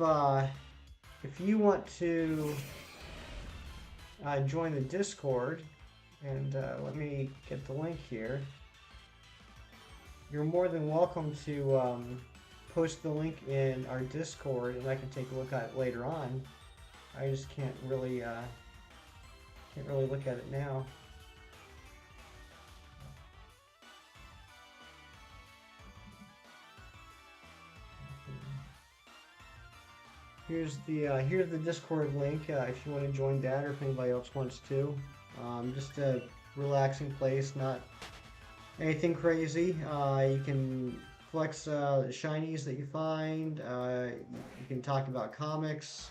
if you want to join the Discord, and let me get the link here. You're more than welcome to post the link in our Discord, and I can take a look at it later on. I just can't really look at it now. Here's the Discord link if you want to join that, or if anybody else wants to. Just a relaxing place, not anything crazy. You can flex shinies that you find. You can talk about comics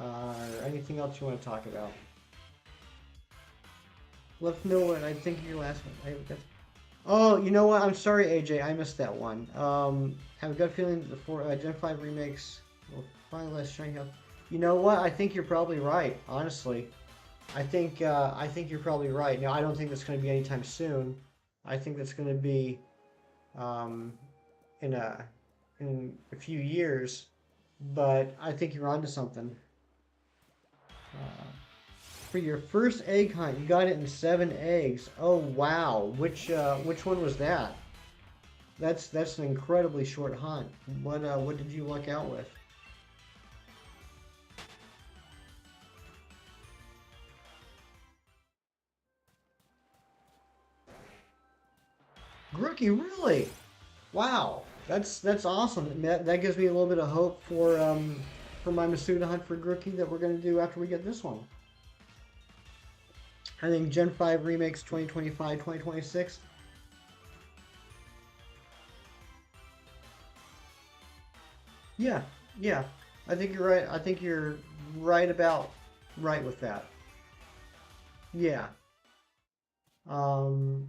or anything else you want to talk about. Let us know what I think your last one. Oh, you know what? I'm sorry, AJ. I missed that one. Have a gut feeling that the Gen 5 remakes will find less shiny health. You know what? I think you're probably right. Honestly, I think you're probably right. Now, I don't think that's going to be anytime soon. I think that's going to be in a few years. But I think you're onto something. For your first egg hunt, you got it in 7 eggs. Oh wow! Which one was that? That's an incredibly short hunt. What did you luck out with? Rookie, really? Wow, that's awesome. That gives me a little bit of hope for my Masuda hunt for Rookie that we're gonna do after we get this one. I think Gen 5 remakes 2025, 2026. Yeah, yeah. I think you're right. I think you're about right with that. Yeah. Um,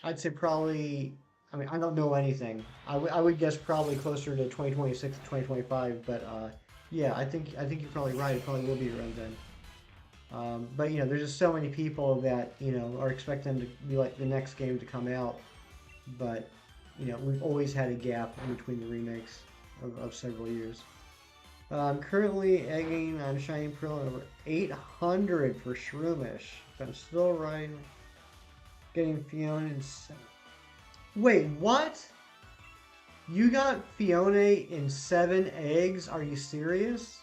I'd say probably. I mean, I don't know anything. I would guess probably closer to 2026 to 2025. But yeah, I think you're probably right. It probably will be around then. But there's just so many people that are expecting them to be like the next game to come out. But we've always had a gap in between the remakes of several years. I'm currently egging on Shining Pearl at over 800 for Shroomish. I'm still riding. Getting Fiona in 7. Wait, what? You got Fiona in 7 eggs? Are you serious?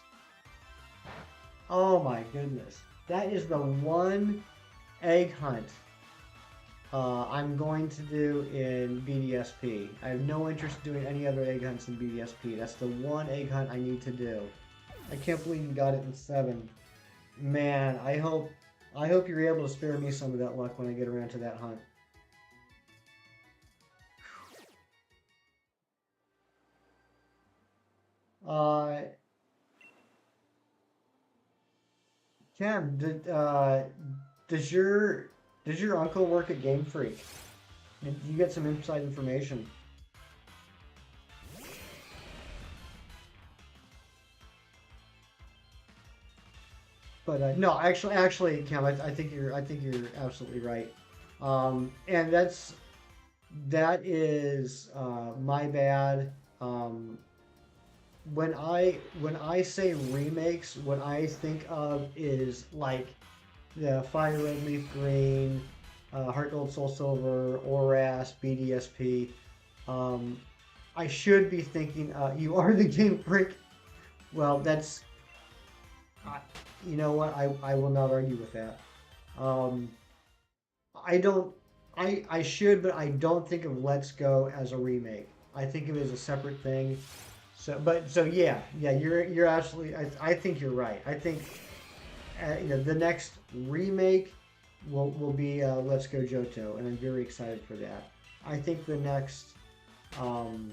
Oh my goodness. That is the one egg hunt I'm going to do in BDSP. I have no interest in doing any other egg hunts in BDSP. That's the one egg hunt I need to do. I can't believe you got it in 7. Man, I hope you're able to spare me some of that luck when I get around to that hunt. Uh, Cam, does your uncle work at Game Freak? Did you get some inside information? But no, actually, Cam, I think you're absolutely right. And that is my bad. When I say remakes, what I think of is like the Fire Red Leaf Green, Heart Gold Soul Silver, ORAS, BDSP. Um, I should be thinking you are the Game Freak. Well, that's I, you know what, I will not argue with that. Um, I don't I should, but I don't think of Let's Go as a remake. I think of it as a separate thing. So yeah, you're absolutely. I think you're right. I think the next remake will be Let's Go Johto, and I'm very excited for that. I think the next um,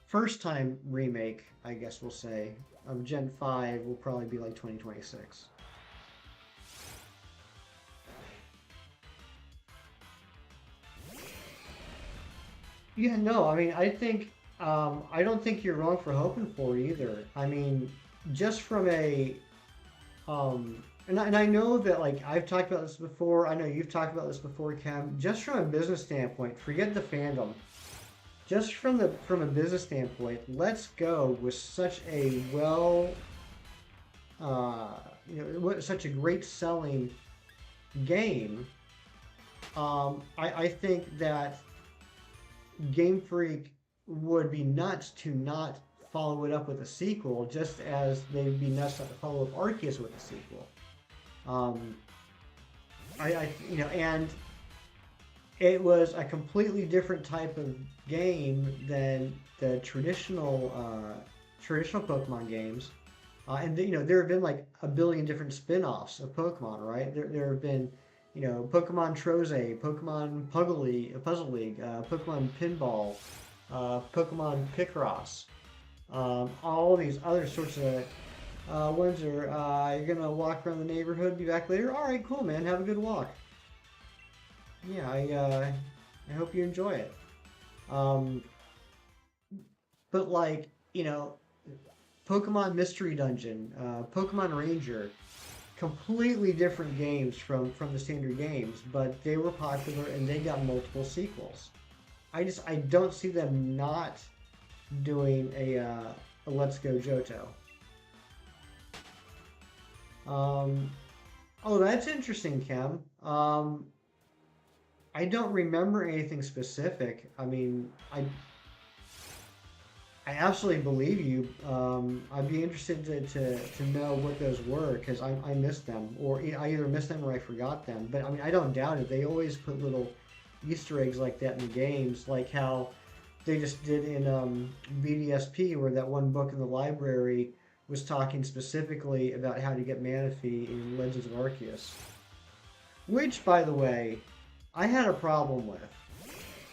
first time remake, I guess we'll say, of Gen 5 will probably be like 2026. Yeah, no, I mean, I don't think you're wrong for hoping for it either. I mean, just from and I know that like I've talked about this before. I know you've talked about this before, Cam. Just from a business standpoint, forget the fandom. Just from a business standpoint, Let's Go was such a uh, such a great selling game. I think that Game Freak would be nuts to not follow it up with a sequel, just as they'd be nuts not to follow up Arceus with a sequel. Um, and it was a completely different type of game than the traditional Pokemon games. And there have been like a billion different spin-offs of Pokemon, right? There have been, Pokemon Troze, Pokemon Puzzle League, Pokemon Pinball, Pokemon Picross, all these other sorts of ones are, you're gonna walk around the neighborhood, be back later. All right, cool, man. Have a good walk. Yeah, I hope you enjoy it. Um, but like, Pokemon Mystery Dungeon, Pokemon Ranger, completely different games from the standard games, but they were popular and they got multiple sequels. I don't see them not doing a Let's Go Johto. Oh, that's interesting, Cam. I don't remember anything specific. I mean, I absolutely believe you. I'd be interested to know what those were because I missed them, or I either missed them or I forgot them. But I mean, I don't doubt it. They always put little Easter eggs like that in games, like how they just did in VDSP, where that one book in the library was talking specifically about how to get Manaphy in Legends of Arceus. Which, by the way, I had a problem with.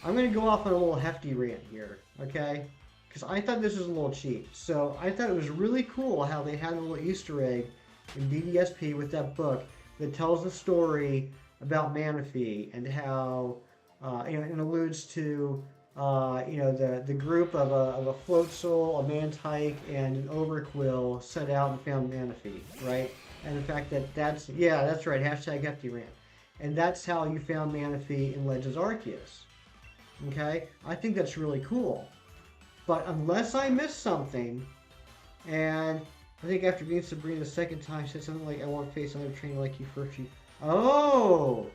I'm going to go off on a little hefty rant here, okay? Because I thought this was a little cheap. So I thought it was really cool how they had a little Easter egg in BDSP with that book that tells the story about Manaphy and how, and alludes to, the group of a Floatzel, a Mantike, and an Overquill set out and found Manaphy, right? And the fact that's right, hashtag hefty rant. And that's how you found Manaphy in Legends Arceus. Okay? I think that's really cool. But unless I missed something, and I think after being Sabrina the second time, I said something like, I won't face another trainer like you first. Oh!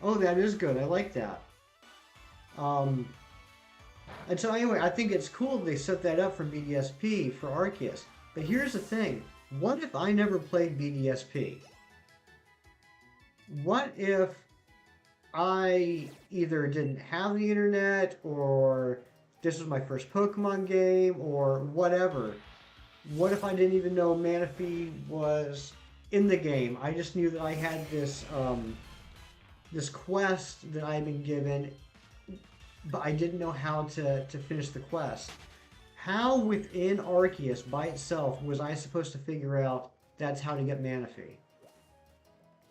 Oh, that is good. I like that. Um, and so anyway, I think it's cool they set that up for BDSP for Arceus. But here's the thing. What if I never played BDSP? What if I either didn't have the internet or this was my first Pokemon game or whatever? What if I didn't even know Manaphy was in the game? I just knew that I had this quest that I had been given, but I didn't know how to finish the quest. How within Arceus by itself was I supposed to figure out that's how to get Manaphy?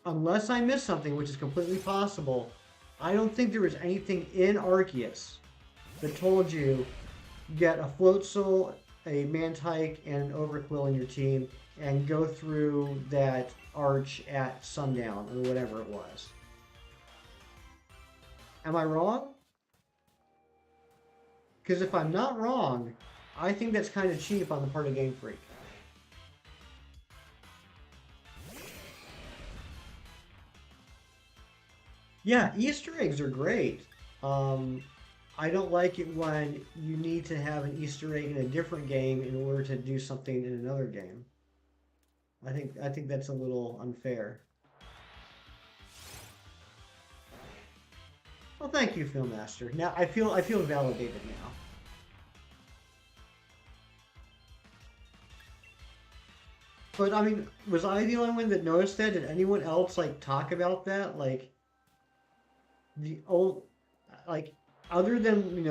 Unless I missed something, which is completely possible, I don't think there was anything in Arceus that told you get a Floatzel, a Mantike, and an Overqwil in your team, and go through that arch at sundown, or whatever it was. Am I wrong? Because if I'm not wrong, I think that's kind of cheap on the part of Game Freak. Yeah, Easter eggs are great. Um, I don't like it when you need to have an Easter egg in a different game in order to do something in another game. I think that's a little unfair. Well, thank you, Filmmaster. Now I feel validated now. But I mean, was I the only one that noticed that? Did anyone else like talk about that? Like the old, like other than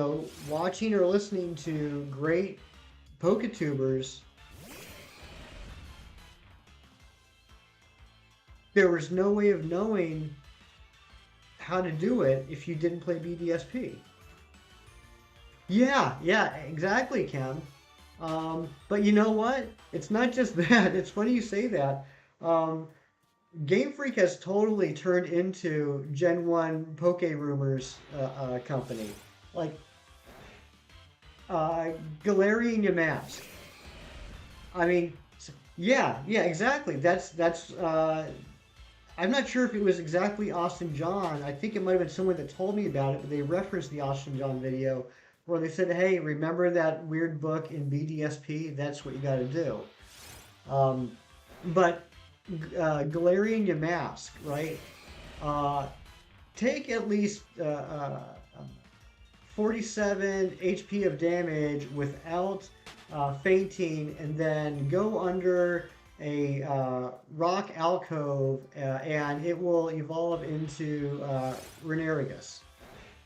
watching or listening to great Poketubers, there was no way of knowing how to do it if you didn't play BDSP. Yeah, yeah, exactly, Ken. But you know what? It's not just that. It's funny you say that. Um, Game Freak has totally turned into Gen 1 Poke Rumors company. Like, Galarian Yamask. I mean, yeah, yeah, exactly. I'm not sure if it was exactly Austin John. I think it might have been someone that told me about it, but they referenced the Austin John video where they said, "Hey, remember that weird book in BDSP? That's what you got to do." Um, but Galarian Yamask, right? Uh, take at least 47 HP of damage without fainting, and then go under a rock alcove, and it will evolve into Renerigus.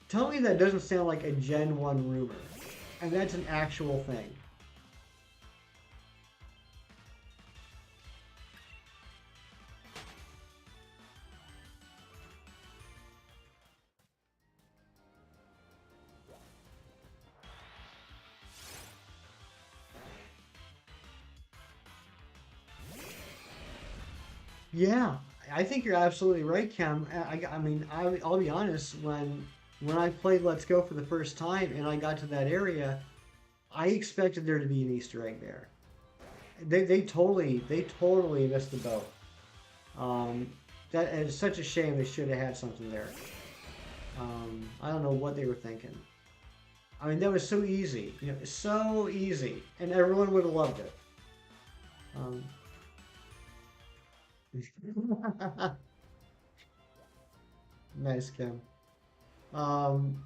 Tell me that doesn't sound like a Gen 1 rumor. And that's an actual thing. Yeah, I think you're absolutely right, Cam. I mean, I'll be honest. When I played Let's Go for the first time and I got to that area, I expected there to be an Easter egg there. They totally missed the boat. Um, that is such a shame. They should have had something there. I don't know what they were thinking. I mean, that was so easy. So easy, and everyone would have loved it. Um, nice, Kim. Um,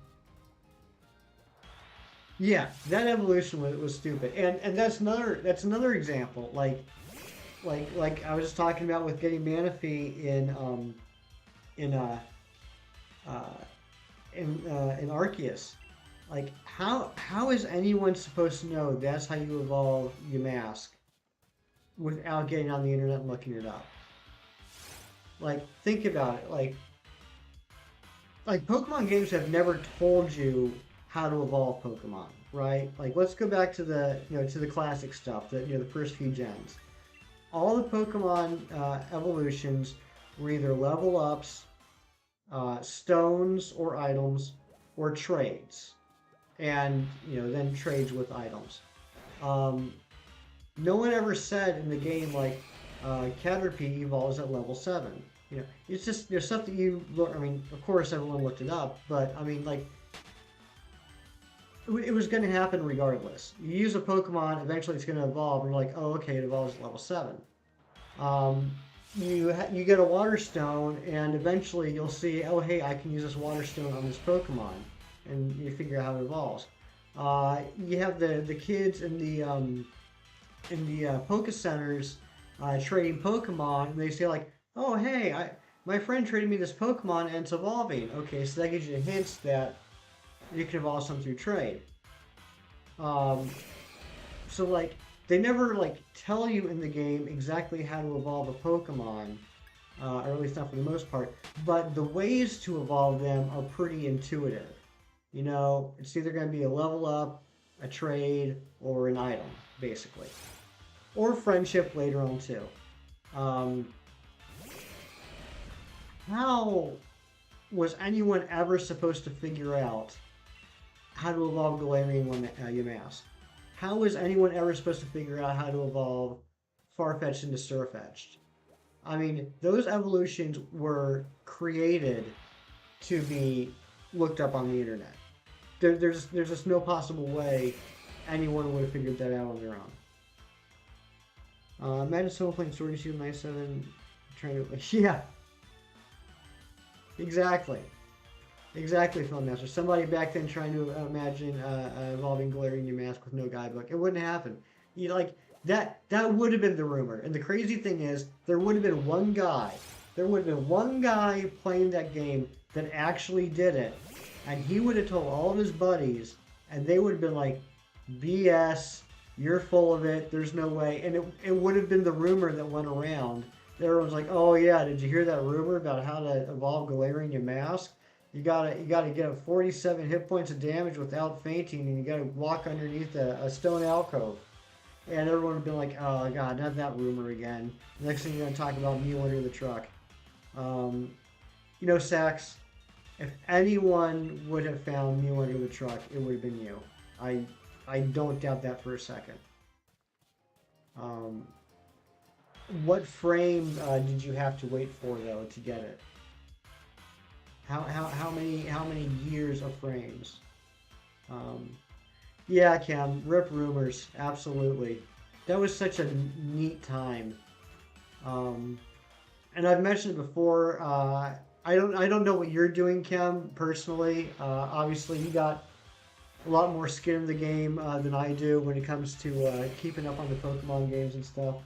yeah, that evolution was stupid, and that's another example. Like I was just talking about with getting Manaphy in uh, in Arceus. Like how is anyone supposed to know that's how you evolve your mask without getting on the internet and looking it up? Like think about it. Like Pokemon games have never told you how to evolve Pokemon, right? Like let's go back to the classic stuff, the first few gens. All the Pokemon evolutions were either level ups, stones or items, or trades, and then trades with items. Um, no one ever said in the game like Caterpie evolves at level 7. You know, it's just there's stuff that you look. I mean, of course, everyone looked it up, but I mean, like, it was going to happen regardless. You use a Pokemon, eventually it's going to evolve, and you're like, oh, okay, it evolves at level 7. Um, you get a Water Stone, and eventually you'll see, oh, hey, I can use this Water Stone on this Pokemon, and you figure out how it evolves. You have the kids in the Poke Centers trading Pokemon, and they say like, "Oh, hey, my friend traded me this Pokemon, and it's evolving." Okay, so that gives you hints that you can evolve some through trade. Um, so like, they never like tell you in the game exactly how to evolve a Pokemon, or at least not for the most part. But the ways to evolve them are pretty intuitive. You know, it's either going to be a level up, a trade, or an item, basically, or friendship later on too. Um, how was anyone ever supposed to figure out how to evolve Galarian Yamask? How was anyone ever supposed to figure out how to evolve Farfetch'd into Surfetch'd? I mean, those evolutions were created to be looked up on the internet. There's just no possible way anyone would have figured that out on their own. Imagine someone playing Sword and Shield 97 trying to... Yeah, exactly. Exactly, Filmmaster. Somebody back then trying to imagine evolving Galarian Mask with no guidebook. It wouldn't happen. You like that would have been the rumor. And the crazy thing is, there would have been one guy. There would have been one guy playing that game that actually did it, and he would have told all of his buddies, and they would have been like, "BS. You're full of it. There's no way." And it would have been the rumor that went around. Everyone's like, "Oh yeah, did you hear that rumor about how to evolve Galarian Mask? You gotta get 47 hit points of damage without fainting, and you gotta walk underneath a stone alcove." And everyone would be like, "Oh god, not that rumor again." Next thing you're gonna talk about Mew under the truck. You know, Sax, if anyone would have found Mew under the truck, it would have been you. I don't doubt that for a second. What frame did you have to wait for though to get it? How many years of frames? Um, yeah, Cam, rip rumors, absolutely. That was such a neat time. And I've mentioned it before. I don't know what you're doing, Cam, personally. Obviously, you got a lot more skin in the game than I do when it comes to keeping up on the Pokemon games and stuff.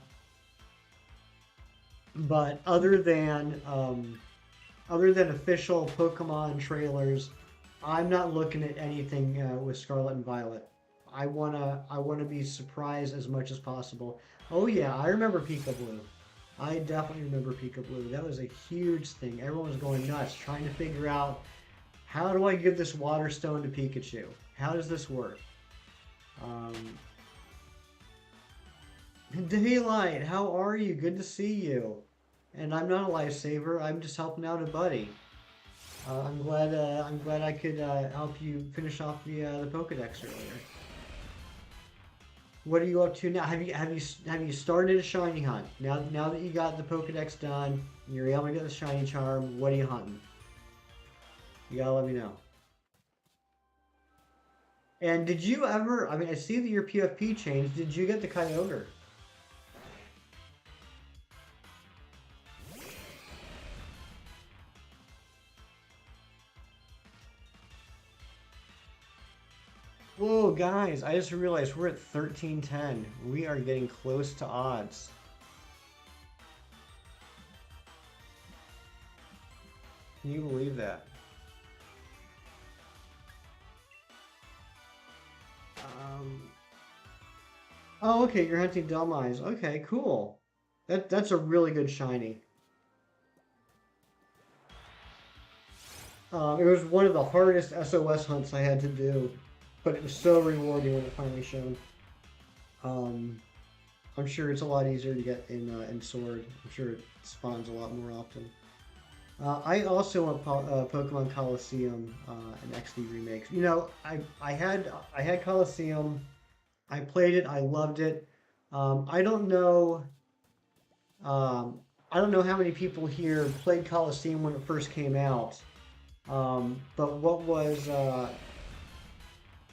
But other than official Pokemon trailers, I'm not looking at anything with Scarlet and Violet. I wanna be surprised as much as possible. Oh yeah, I remember Pika Blue. I definitely remember Pika Blue. That was a huge thing. Everyone was going nuts trying to figure out, how do I give this Water Stone to Pikachu? How does this work? Um, Daylight, how are you? Good to see you. And I'm not a lifesaver. I'm just helping out a buddy. I'm glad I could help you finish off the Pokedex earlier. What are you up to now? Have you started a shiny hunt? Now that you got the Pokedex done, and you're able to get the shiny charm, what are you hunting? You gotta let me know. And did you ever? I mean, I see that your PFP changed. Did you get the Kyogre? Whoa, guys! I just realized we're at 1310. We are getting close to odds. Can you believe that? Um, oh, okay, you're hunting Delmise. Okay, cool. That's a really good shiny. It was one of the hardest SOS hunts I had to do, but it was so rewarding when it finally showed. Um, I'm sure it's a lot easier to get in Sword. I'm sure it spawns a lot more often. I also want Pokemon Coliseum and XD remakes. You know, I had Coliseum. I played it. I loved it. I don't know. I don't know how many people here played Coliseum when it first came out. But what was oh,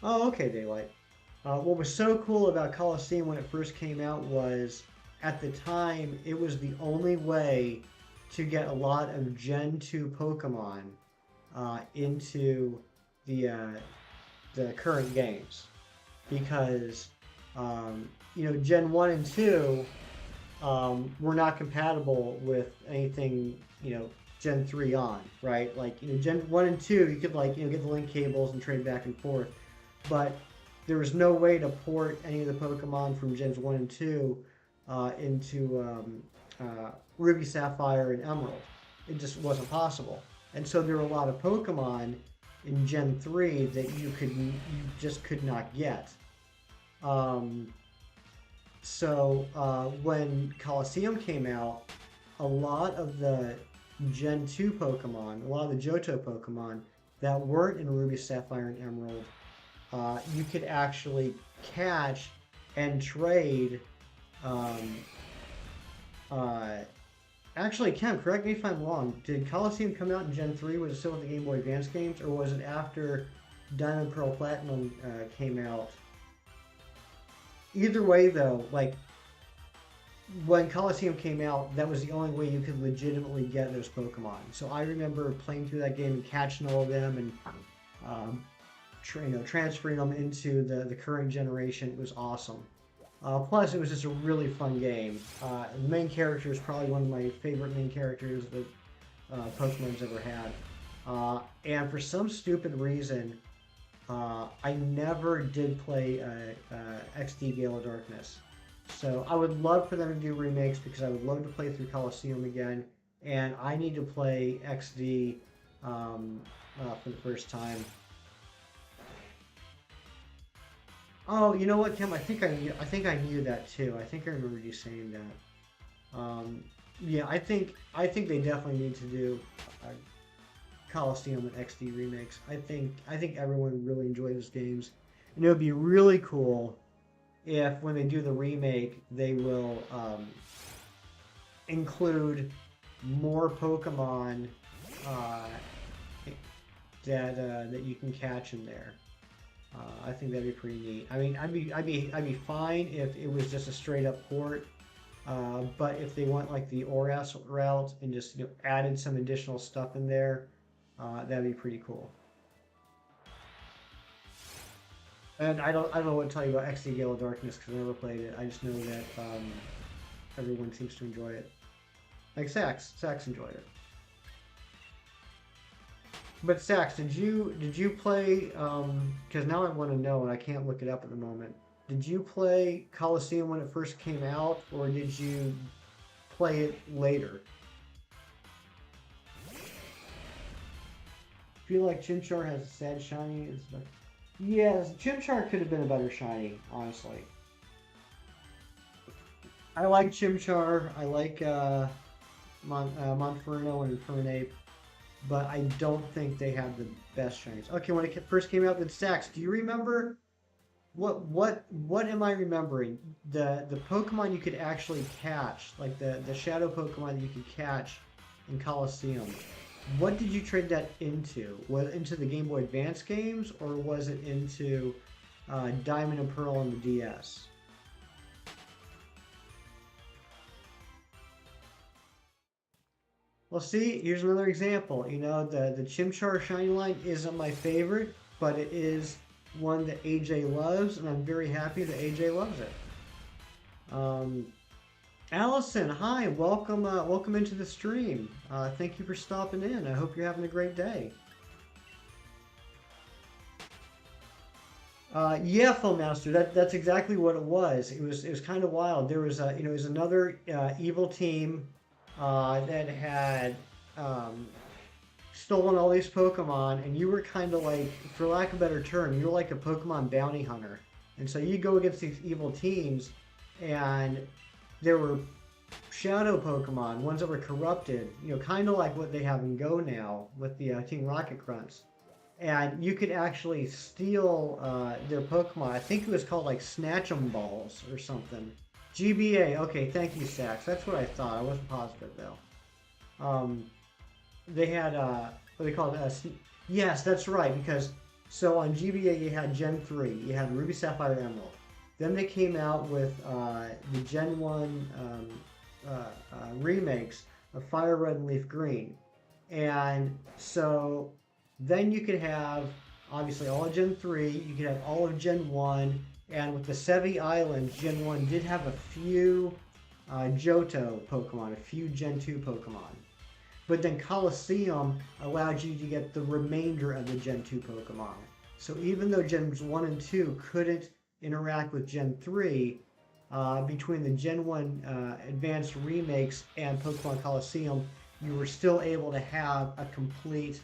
okay, Daylight. What was so cool about Coliseum when it first came out was at the time it was the only way to get a lot of Gen 2 Pokemon into the uh, the current games because Gen 1 and 2 were not compatible with anything Gen 3 on, right? Like Gen 1 and 2 you could get the link cables and trade back and forth, but there was no way to port any of the Pokemon from Gens 1 and 2 into Ruby, Sapphire, and Emerald. It just wasn't possible. And so there were a lot of Pokemon in Gen 3 that you just could not get. When Coliseum came out, a lot of the Gen 2 Pokemon, a lot of the Johto Pokemon that weren't in Ruby, Sapphire, and Emerald, you could actually catch and trade. Actually, Ken, correct me if I'm wrong. Did Coliseum come out in Gen 3? Was it still with the Game Boy Advance games, or was it after Diamond, Pearl, Platinum came out? Either way, though, like when Coliseum came out, that was the only way you could legitimately get those Pokemon. So I remember playing through that game and catching all of them and transferring them into the current generation. It was awesome. Plus, it was just a really fun game. The main character is probably one of my favorite main characters that Pokemon's ever had. And for some stupid reason, I never did play XD Gale of Darkness. So I would love for them to do remakes because I would love to play through Coliseum again. And I need to play XD for the first time. Oh, you know what, Kim? I think I knew that too. I think I remember you saying that. Yeah, I think they definitely need to do Coliseum and XD remakes. I think everyone really enjoys those games, and it would be really cool if when they do the remake, they will include more Pokemon that you can catch in there. I think that'd be pretty neat. I mean, I'd be fine if it was just a straight up port. But if they went like the ORAS route and just added some additional stuff in there, that'd be pretty cool. And I don't know what to tell you about XD Gale of Darkness because I never played it. I just know that everyone seems to enjoy it. Like Sax enjoyed it. But Sax, did you play? Because now I want to know, and I can't look it up at the moment. Did you play Coliseum when it first came out, or did you play it later? I feel like Chimchar has a sad shiny. Yes, Chimchar could have been a better shiny, honestly. I like Chimchar. I like Monferno and Infernape. But I don't think they have the best shinies. Okay, when it first came out with Sax, do you remember what am I remembering? The Pokemon you could actually catch, like the Shadow Pokemon that you could catch in Coliseum. What did you trade that into? Was it into the Game Boy Advance games, or was it into Diamond and Pearl on the DS? Well, see, here's another example. The Chimchar Shiny line isn't my favorite, but it is one that AJ loves, and I'm very happy that AJ loves it. Allison, hi, welcome into the stream. Thank you for stopping in. I hope you're having a great day. Yeah, Master, that's exactly what it was. It was kind of wild. There was it was another evil team that had stolen all these Pokemon, and you were kind of like, for lack of a better term, you were like a Pokemon bounty hunter. And so you go against these evil teams, and there were shadow Pokemon, ones that were corrupted, kind of like what they have in Go now with the Team Rocket Grunts. And you could actually steal their Pokemon. I think it was called like Snatch 'em Balls or something. GBA. Okay, thank you, Sax. That's what I thought. I wasn't positive though. They had what they call it. Yes, that's right. Because so on GBA you had Gen 3, you had Ruby, Sapphire, Emerald. Then they came out with the Gen 1 remakes of Fire Red and Leaf Green. And so then you could have obviously all of Gen 3, you could have all of Gen 1, and with the Sevi Islands, Gen 1 did have a few Johto Pokemon, a few Gen 2 Pokemon. But then Colosseum allowed you to get the remainder of the Gen 2 Pokemon. So even though Gens 1 and 2 couldn't interact with Gen 3, between the Gen 1 advanced remakes and Pokemon Colosseum, you were still able to have a complete,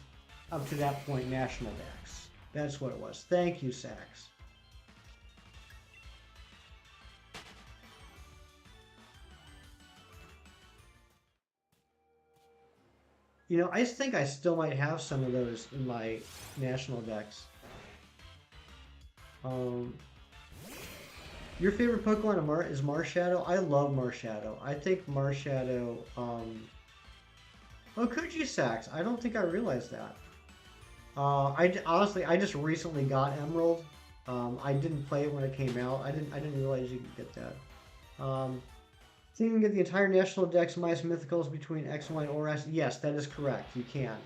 up to that point, National Dex. That's what it was. Thank you, Sax. You know, I think I still might have some of those in my National Dex. Your favorite Pokemon is Marshadow? I love Marshadow. I think Marshadow, oh, Kuji Sax. I don't think I realized that. Honestly, I just recently got Emerald. I didn't play it when it came out. I didn't realize you could get that. So you can get the entire National Dex minus Mythicals between X and Y and ORAS. Yes, that is correct. You can.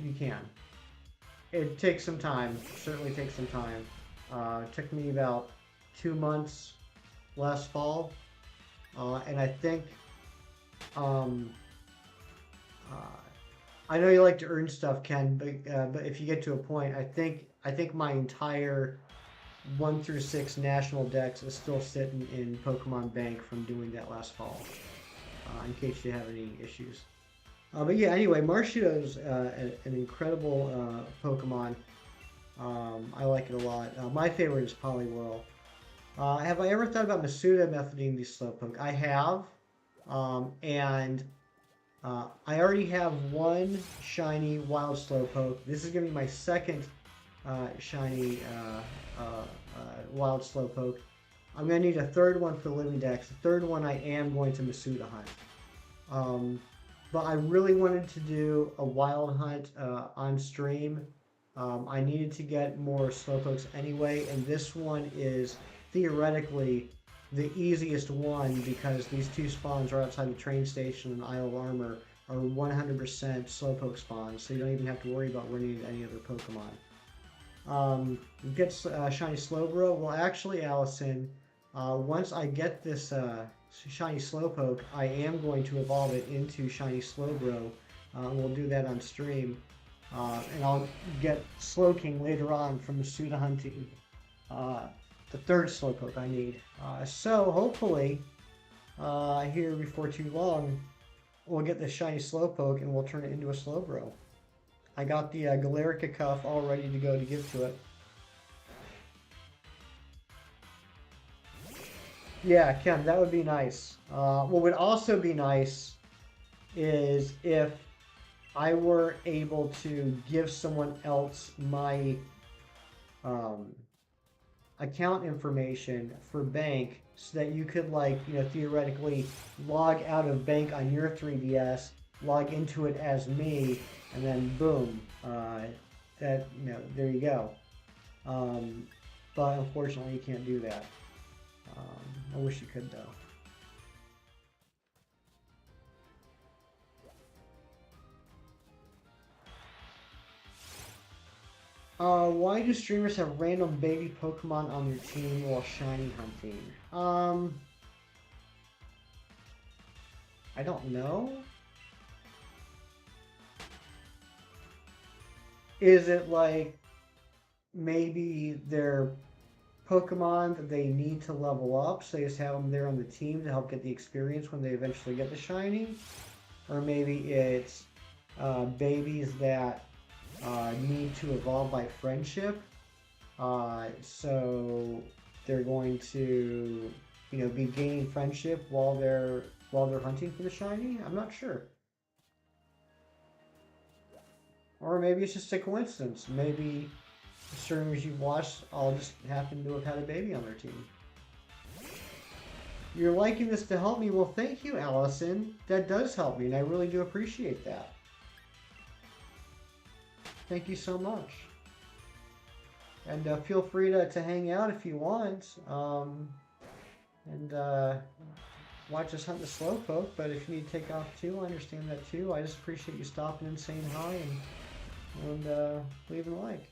You can. It takes some time. Certainly takes some time. It took me about 2 months last fall, and I think I know you like to earn stuff, Ken, but if you get to a point, I think my entire 1 through 6 national Dex is still sitting in Pokemon Bank from doing that last fall. In case you have any issues. But yeah, anyway, Marshallow's an incredible Pokemon. I like it a lot. My favorite is Poliwhirl. Have I ever thought about Masuda methoding the Slowpoke? I have. And I already have one shiny wild Slowpoke. This is going to be my second shiny wild Slowpoke. I'm going to need a third one for Living Dex. The third one I am going to Masuda hunt. But I really wanted to do a wild hunt on stream. I needed to get more Slowpokes anyway, and this one is theoretically the easiest one because these two spawns are outside the train station and Isle of Armor are 100% Slowpoke spawns, so you don't even have to worry about running into any other Pokemon. Get shiny Slowbro. Well, actually, Allison, once I get this shiny Slowpoke, I am going to evolve it into shiny Slowbro. We'll do that on stream. And I'll get Slowking later on from the Masuda hunting. The third Slowpoke I need. So hopefully, here before too long, we'll get the shiny Slowpoke and we'll turn it into a Slowbro. I got the Galarian cuff all ready to go to give to it. Yeah, Ken, that would be nice. What would also be nice is if I were able to give someone else my account information for Bank so that you could, like, you know, theoretically log out of Bank on your 3DS, log into it as me, and then boom, that, you know, there you go. But unfortunately you can't do that. I wish you could though. Why do streamers have random baby Pokemon on their team while shiny hunting? I don't know. Is it like maybe they're Pokemon that they need to level up, so they just have them there on the team to help get the experience when they eventually get the shiny? Or maybe it's babies that need to evolve by friendship, so they're going to, you know, be gaining friendship while they're hunting for the shiny. I'm not sure. Or maybe it's just a coincidence. Maybe the streamers you've watched all just happen to have had a baby on their team. You're liking this to help me. Well, thank you, Allison. That does help me, and I really do appreciate that. Thank you so much. And feel free to hang out if you want. And watch us hunt the Slowpoke. But if you need to take off too, I understand that too. I just appreciate you stopping and saying hi and leaving a like.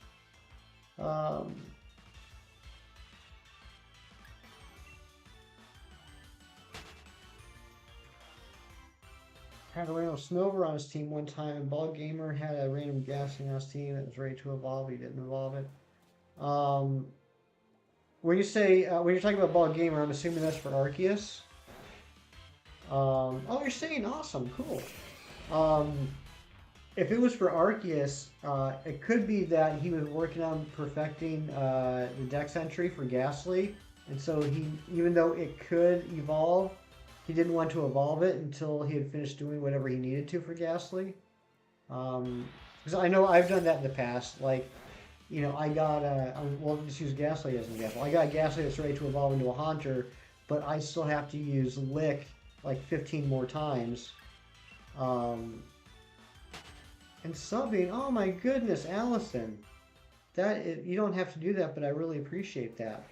Had a random Snover on his team one time, and Ball Gamer had a random Ghastly on his team that was ready to evolve. He didn't evolve it. When you say when you're talking about Ball Gamer, I'm assuming that's for Arceus. Oh, you're saying awesome, cool. If it was for Arceus, it could be that he was working on perfecting the Dex entry for Ghastly, and so he, even though it could evolve, he didn't want to evolve it until he had finished doing whatever he needed to for Ghastly. Because I know I've done that in the past. Like, you know, I got well, just use Ghastly as an example. I got Ghastly that's ready to evolve into a Haunter, but I still have to use Lick like 15 more times. And subbing, oh my goodness, Allison, you don't have to do that, but I really appreciate that.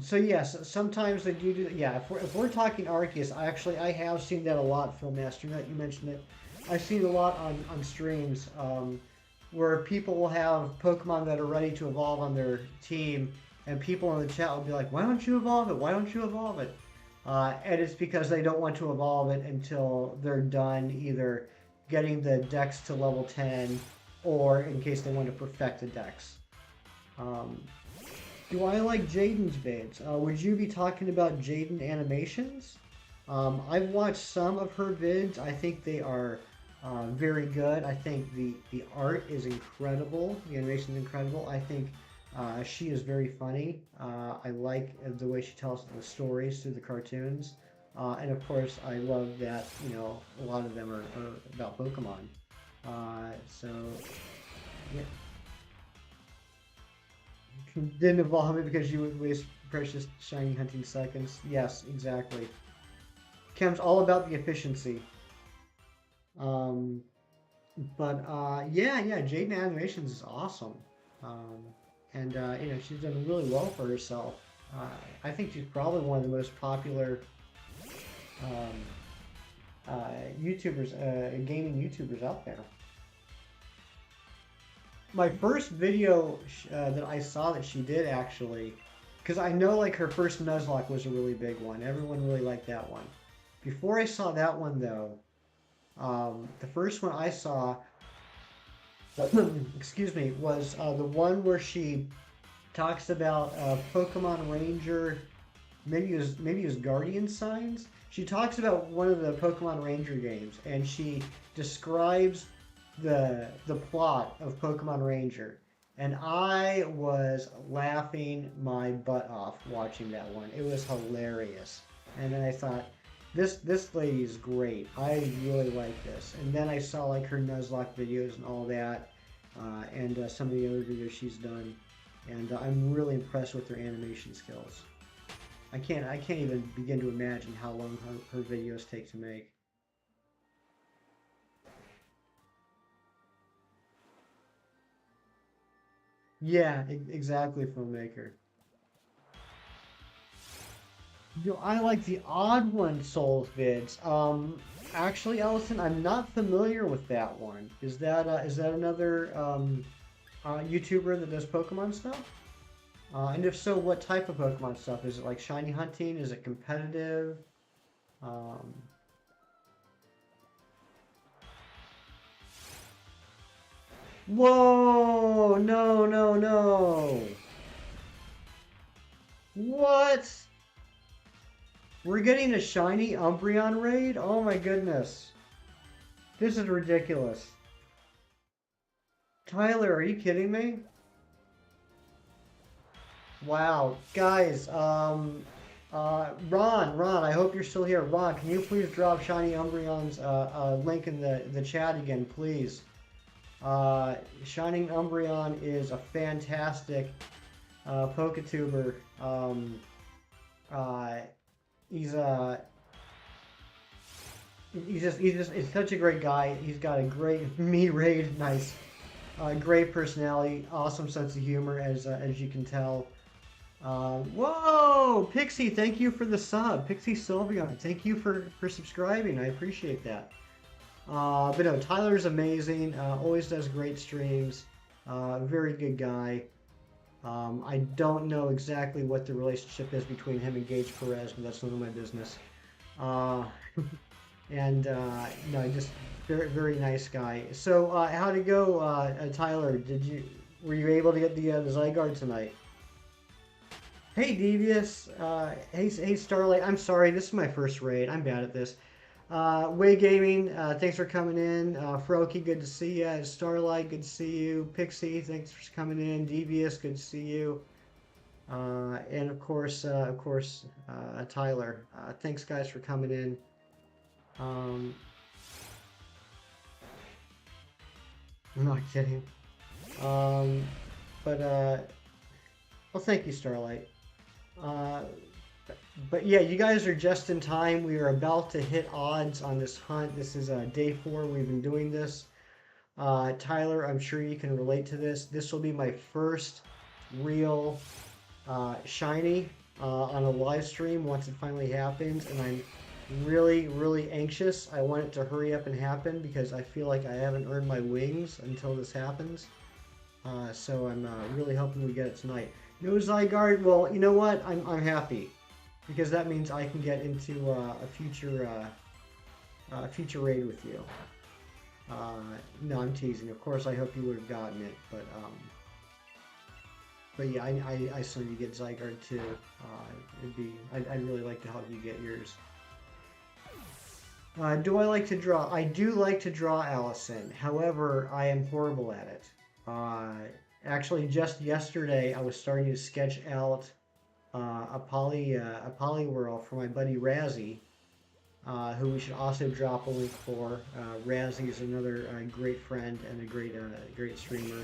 So yes, sometimes they do that. Yeah, if we're talking Arceus, I have seen that a lot, Philmaster. That you mentioned it, I've seen it a lot on streams where people will have Pokemon that are ready to evolve on their team, and people in the chat will be like, "Why don't you evolve it? Why don't you evolve it?" And it's because they don't want to evolve it until they're done either getting the Dex to level 10, or in case they want to perfect the Dex. Do I like Jaden's vids? Would you be talking about Jaden animations? I've watched some of her vids. I think they are very good. I think the art is incredible. The animation is incredible. I think she is very funny. I like the way she tells the stories through the cartoons. And of course, I love that, you know, a lot of them are about Pokemon. So, yeah. Didn't evolve it because you would waste precious shiny hunting seconds. Yes, exactly. Chem's all about the efficiency. Yeah, Jaden Animations is awesome. And you know, she's done really well for herself. I think she's probably one of the most popular YouTubers, gaming YouTubers out there. My first video that I saw that she did, actually, because I know like her first Nuzlocke was a really big one. Everyone really liked that one. Before I saw that one though, the first one I saw, excuse me, was the one where she talks about Pokemon Ranger, maybe it was Guardian Signs. She talks about one of the Pokemon Ranger games, and she describes the plot of Pokemon Ranger, and I was laughing my butt off watching that one. It was hilarious. And then I thought, this lady is great. I really like this. And then I saw like her Nuzlocke videos and all that, and some of the other videos she's done, and I'm really impressed with her animation skills. I can't even begin to imagine how long her videos take to make. Yeah, exactly, filmmaker. Yo, I like the Odd One Souls vids. Actually, Allison, I'm not familiar with that one. Is that another YouTuber that does Pokemon stuff? And if so, what type of Pokemon stuff? Is it like shiny hunting? Is it competitive? Whoa! No, no, no! What? We're getting a shiny Umbreon raid? Oh my goodness. This is ridiculous. Tyler, are you kidding me? Wow. Guys, Ron, I hope you're still here. Ron, can you please drop shiny Umbreon's link in the chat again, please? Shining Umbreon is a fantastic Poketuber. He's he's such a great guy. He's got a great me raid, nice, great personality, awesome sense of humor, as you can tell. Whoa, Pixie, thank you for the sub. Pixie Sylveon, thank you for subscribing. I appreciate that. But no, Tyler's amazing. Always does great streams. Very good guy. I don't know exactly what the relationship is between him and Gage Perez, but that's none of my business. Uh, and no, just very nice guy. So how'd it go, Tyler? Were you able to get the Zygarde tonight? Hey Devious, hey Starlight. I'm sorry, this is my first raid. I'm bad at this. Way Gaming, thanks for coming in. Froky, good to see you. Starlight, good to see you. Pixie, thanks for coming in. Devious, good to see you. And of course, Tyler. Thanks guys for coming in. I'm not kidding. But well, thank you, Starlight. But yeah, you guys are just in time. We are about to hit odds on this hunt. This is day 4. We've been doing this. Tyler, I'm sure you can relate to this. This will be my first real shiny on a live stream once it finally happens, and I'm really anxious. I want it to hurry up and happen because I feel like I haven't earned my wings until this happens. So I'm really hoping we get it tonight. No Zygarde. Well, you know what? I'm happy because that means I can get into a future raid with you. No, I'm teasing. Of course, I hope you would have gotten it, but yeah, I still need to get Zygarde too. I'd really like to help you get yours. Do I like to draw? I do like to draw, Allison. However, I am horrible at it. Actually, just yesterday, I was starting to sketch out a Poliwhirl for my buddy Razzie, who we should also drop a link for. Razzie is another great friend and a great streamer.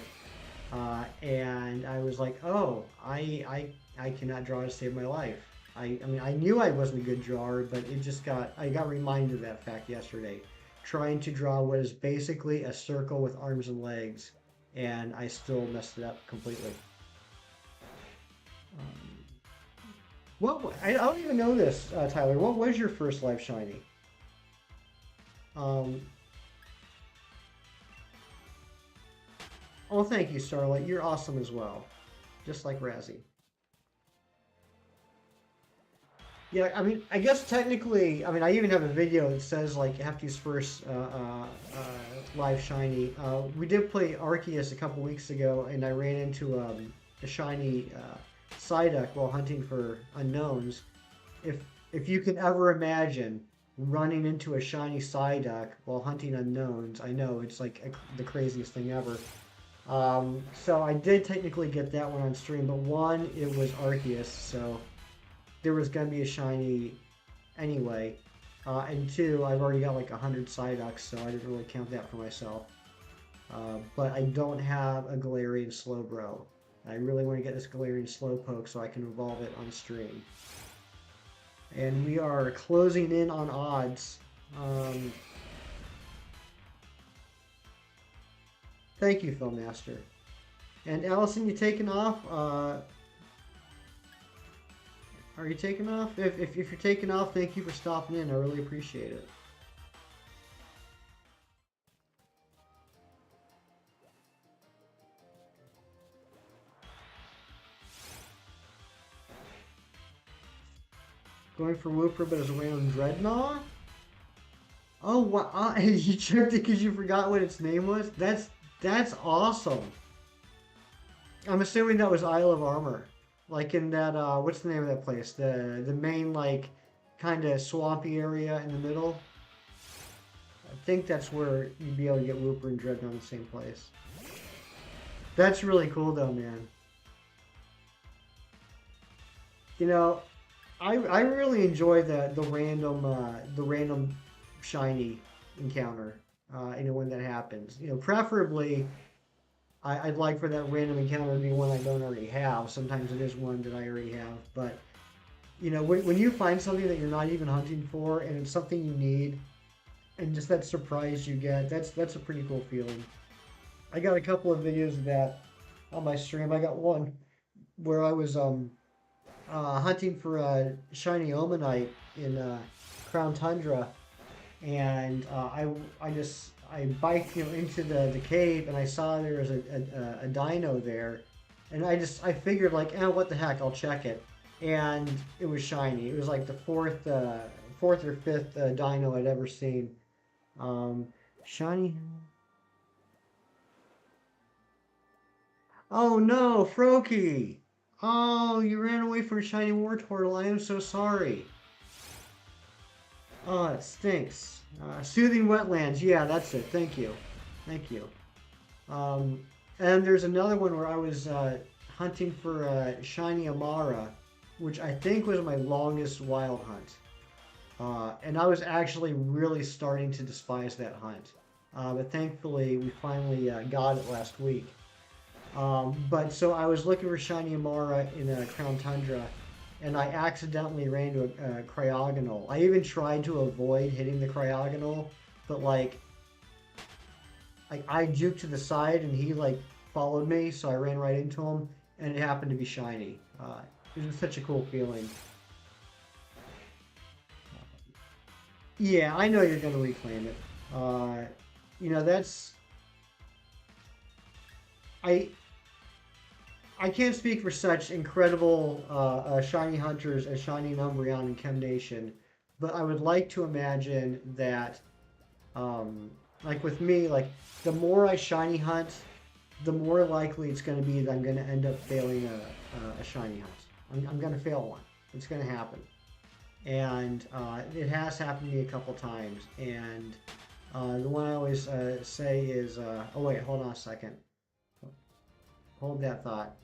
And I was like, oh, I cannot draw to save my life. I mean, I knew I wasn't a good drawer, but I got reminded of that fact yesterday. Trying to draw what is basically a circle with arms and legs, and I still messed it up completely. Well, I don't even know this, Tyler. What was your first life shiny? Oh, thank you, Starlight. You're awesome as well, just like Razzie. Yeah, I mean, I guess technically, I mean, I even have a video that says like Hefty's first live shiny. We did play Arceus a couple weeks ago, and I ran into a shiny Psyduck while hunting for unknowns. If you can ever imagine running into a shiny Psyduck while hunting unknowns, I know it's like the craziest thing ever. So I did technically get that one on stream, but one, it was Arceus, so there was going to be a shiny anyway. And two, I've already got like 100 Psyducks, so I didn't really count that for myself. But I don't have a Galarian Slowbro. I really want to get this Galarian Slowpoke so I can evolve it on stream. And we are closing in on odds. Thank you, Filmmaster. And Allison, you taking off? Are you taking off? If you're taking off, thank you for stopping in. I really appreciate it. Going for Wooper, but as a random Dreadnought? Oh, wow. You tripped it because you forgot what its name was? That's awesome. I'm assuming that was Isle of Armor. Like in that, what's the name of that place? The main, like, kind of swampy area in the middle. I think that's where you'd be able to get Wooper and Dreadnought in the same place. That's really cool, though, man. You know, I really enjoy the random shiny encounter. You know, when that happens. You know, preferably, I'd like for that random encounter to be one I don't already have. Sometimes it is one that I already have, but You know, when you find something that you're not even hunting for and it's something you need, and just that surprise you get, that's a pretty cool feeling. I got a couple of videos of that on my stream. I got one where I was hunting for a shiny Omanite in Crown Tundra, and I biked into the cave, and I saw there was a dino there, and I figured like, what the heck, I'll check it, and it was shiny. It was like the fourth or fifth dino I'd ever seen. Um, Shiny. Oh no, Froakie! Oh, you ran away from a shiny Wartortle. I am so sorry. Oh, it stinks. Soothing Wetlands. Yeah, that's it. Thank you. Thank you. Um, and there's another one where I was hunting for a shiny Amara, which I think was my longest wild hunt. And I was actually really starting to despise that hunt. But thankfully, we finally got it last week. But so I was looking for shiny Amara in a Crown Tundra, and I accidentally ran into a Cryogonal. I even tried to avoid hitting the Cryogonal, but I juked to the side and he like followed me, so I ran right into him, and it happened to be shiny. It was such a cool feeling. Yeah, I know you're gonna reclaim it. You know that's I I can't speak for such incredible shiny hunters as Shiny and Umbreon and Chem Nation, but I would like to imagine that, like with me, like the more I shiny hunt, the more likely it's going to be that I'm going to end up failing a shiny hunt. I'm going to fail one. It's going to happen, and it has happened to me a couple times. And the one I always say is, oh wait, hold on a second. Hold that thought.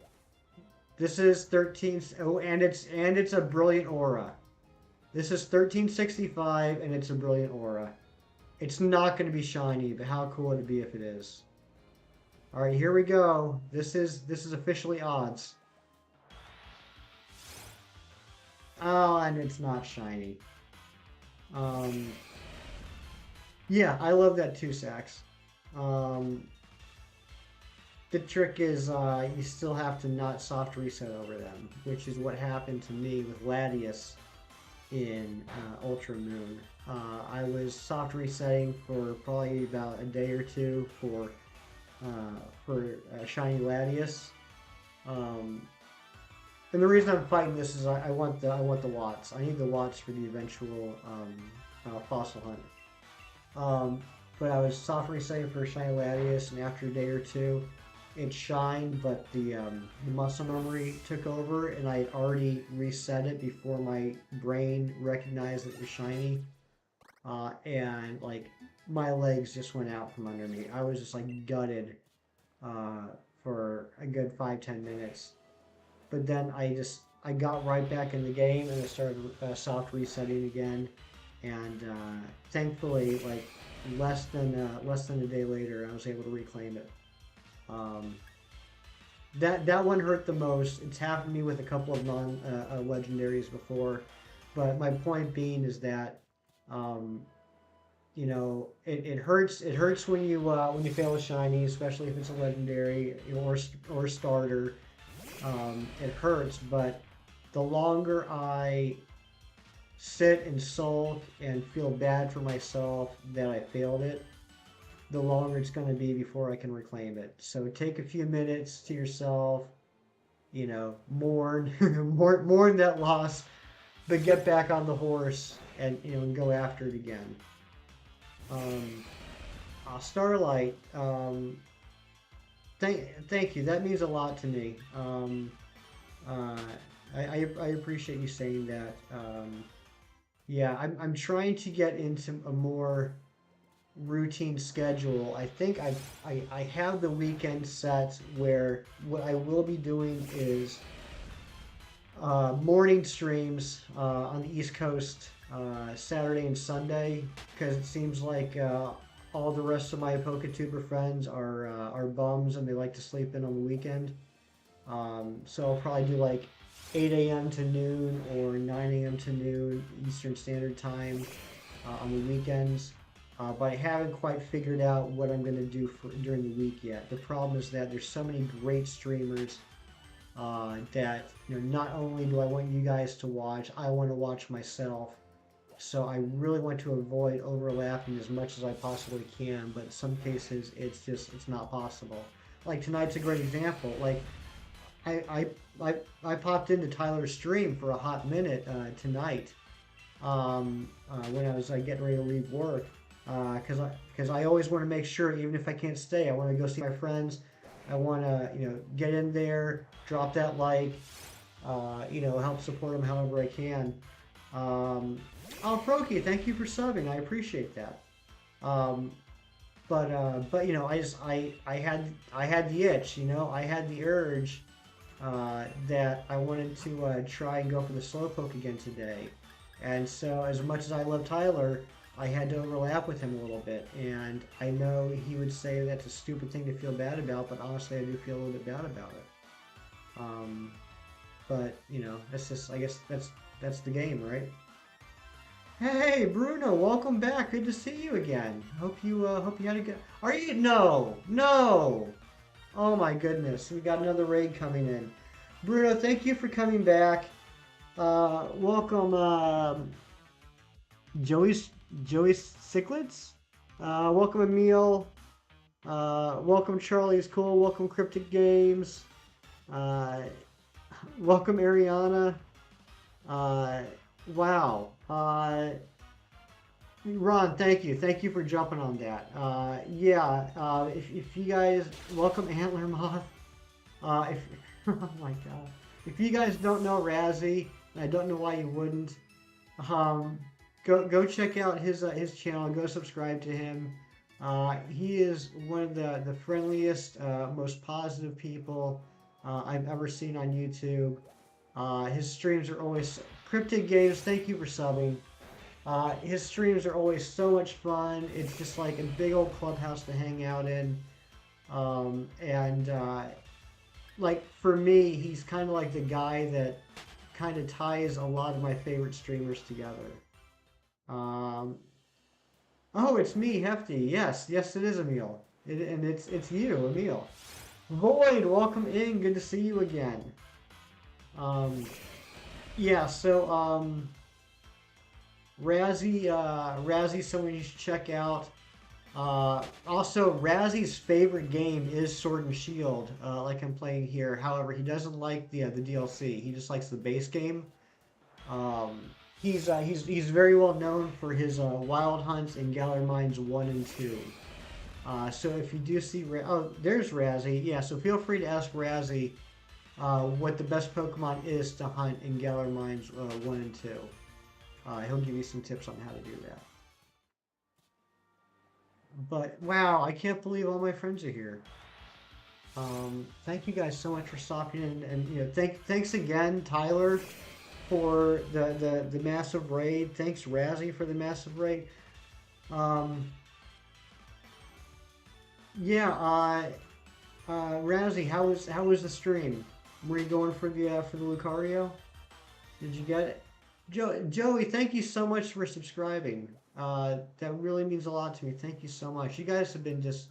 This is 13. Oh, and it's a brilliant aura. This is 1365, and it's a brilliant aura. It's not going to be shiny, but how cool would it be if it is? All right, here we go. This is officially odds. Oh, and it's not shiny. Um, yeah, I love that two sacks. Um, the trick is you still have to not soft reset over them, which is what happened to me with Latias in Ultra Moon. I was soft resetting for probably about a day or two for Shiny Latias. Um, and the reason I'm fighting this is I want the Watts. I need the Watts for the eventual fossil hunt. But I was soft resetting for Shiny Latias, and after a day or two, it shined, but the muscle memory took over, and I had already reset it before my brain recognized it was shiny. And like my legs just went out from under me. I was just like gutted uh, for a good 5-10 minutes. But then I got right back in the game, and I started soft resetting again. And thankfully, like less than a day later, I was able to reclaim it. Um, that one hurt the most. It's happened to me with a couple of non legendaries before, but my point being is that um, it hurts. It hurts when you fail a shiny, especially if it's a legendary or starter. It hurts, but the longer I sit and sulk and feel bad for myself that I failed it, the longer it's going to be before I can reclaim it. So take a few minutes to yourself, mourn, mourn that loss, but get back on the horse and and go after it again. Um, Starlight, thank you. That means a lot to me. Uh, I appreciate you saying that. Yeah, I'm trying to get into a more routine schedule. I think I have the weekend set where what I will be doing is morning streams on the East Coast Saturday and Sunday, because it seems like all the rest of my PokeTuber friends are bums and they like to sleep in on the weekend. So I'll probably do like 8 a.m. to noon or 9 a.m. to noon Eastern Standard Time on the weekends. But I haven't quite figured out what I'm going to do during the week yet. The problem is that there's so many great streamers that, not only do I want you guys to watch, I want to watch myself. So I really want to avoid overlapping as much as I possibly can, but in some cases it's not possible. Like tonight's a great example. Like I popped into Tyler's stream for a hot minute tonight when I was getting ready to leave work because I always want to make sure, even if I can't stay, I want to go see my friends. I want to get in there, drop that like, help support them however I can. Oh, Proki, thank you for subbing. I appreciate that. But I had the itch, I had the urge that I wanted to try and go for the Slowpoke again today. And so as much as I love Tyler, I had to overlap with him a little bit. And I know he would say that's a stupid thing to feel bad about, but honestly I do feel a little bit bad about it. But that's just, I guess that's the game, right? Hey Bruno, welcome back. Good to see you again. Hope you had a good. Are you? No. Oh my goodness, we got another raid coming in. Bruno, thank you for coming back. Welcome, Joey Sicklets. Welcome Emil. Welcome Charlie's Cool. Welcome Cryptic Games. Welcome Ariana. Wow. Ron, thank you. Thank you for jumping on that. If you guys... Welcome Antler Moth. Oh my god. If you guys don't know Razzie, and I don't know why you wouldn't, go check out his channel. Go subscribe to him. He is one of the friendliest, most positive people I've ever seen on YouTube. His streams are always... Cryptic Games, thank you for subbing. His streams are always so much fun. It's just like a big old clubhouse to hang out in. Like for me, he's kind of like the guy that kind of ties a lot of my favorite streamers together. Oh, it's me, Hefty. Yes, it is Emil. And it's you, Emil. Void, welcome in. Good to see you again. Yeah, so, Razzie, someone you should check out. Also, Razzie's favorite game is Sword and Shield, like I'm playing here. However, he doesn't like the DLC. He just likes the base game. He's very well known for his Wild Hunts in Galarian Mines 1 and 2. So if you do see... Oh, there's Razzie. Yeah, so feel free to ask Razzie what the best Pokemon is to hunt in Galarian Mines 1 and 2. He'll give you some tips on how to do that. But wow, I can't believe all my friends are here. Thank you guys so much for stopping in, and thanks again, Tyler, for the massive raid. Thanks, Razzie, for the massive raid. Razzie, how was the stream? Were you going for the Lucario? Did you get it? Joey, thank you so much for subscribing. That really means a lot to me. Thank you so much. You guys have been just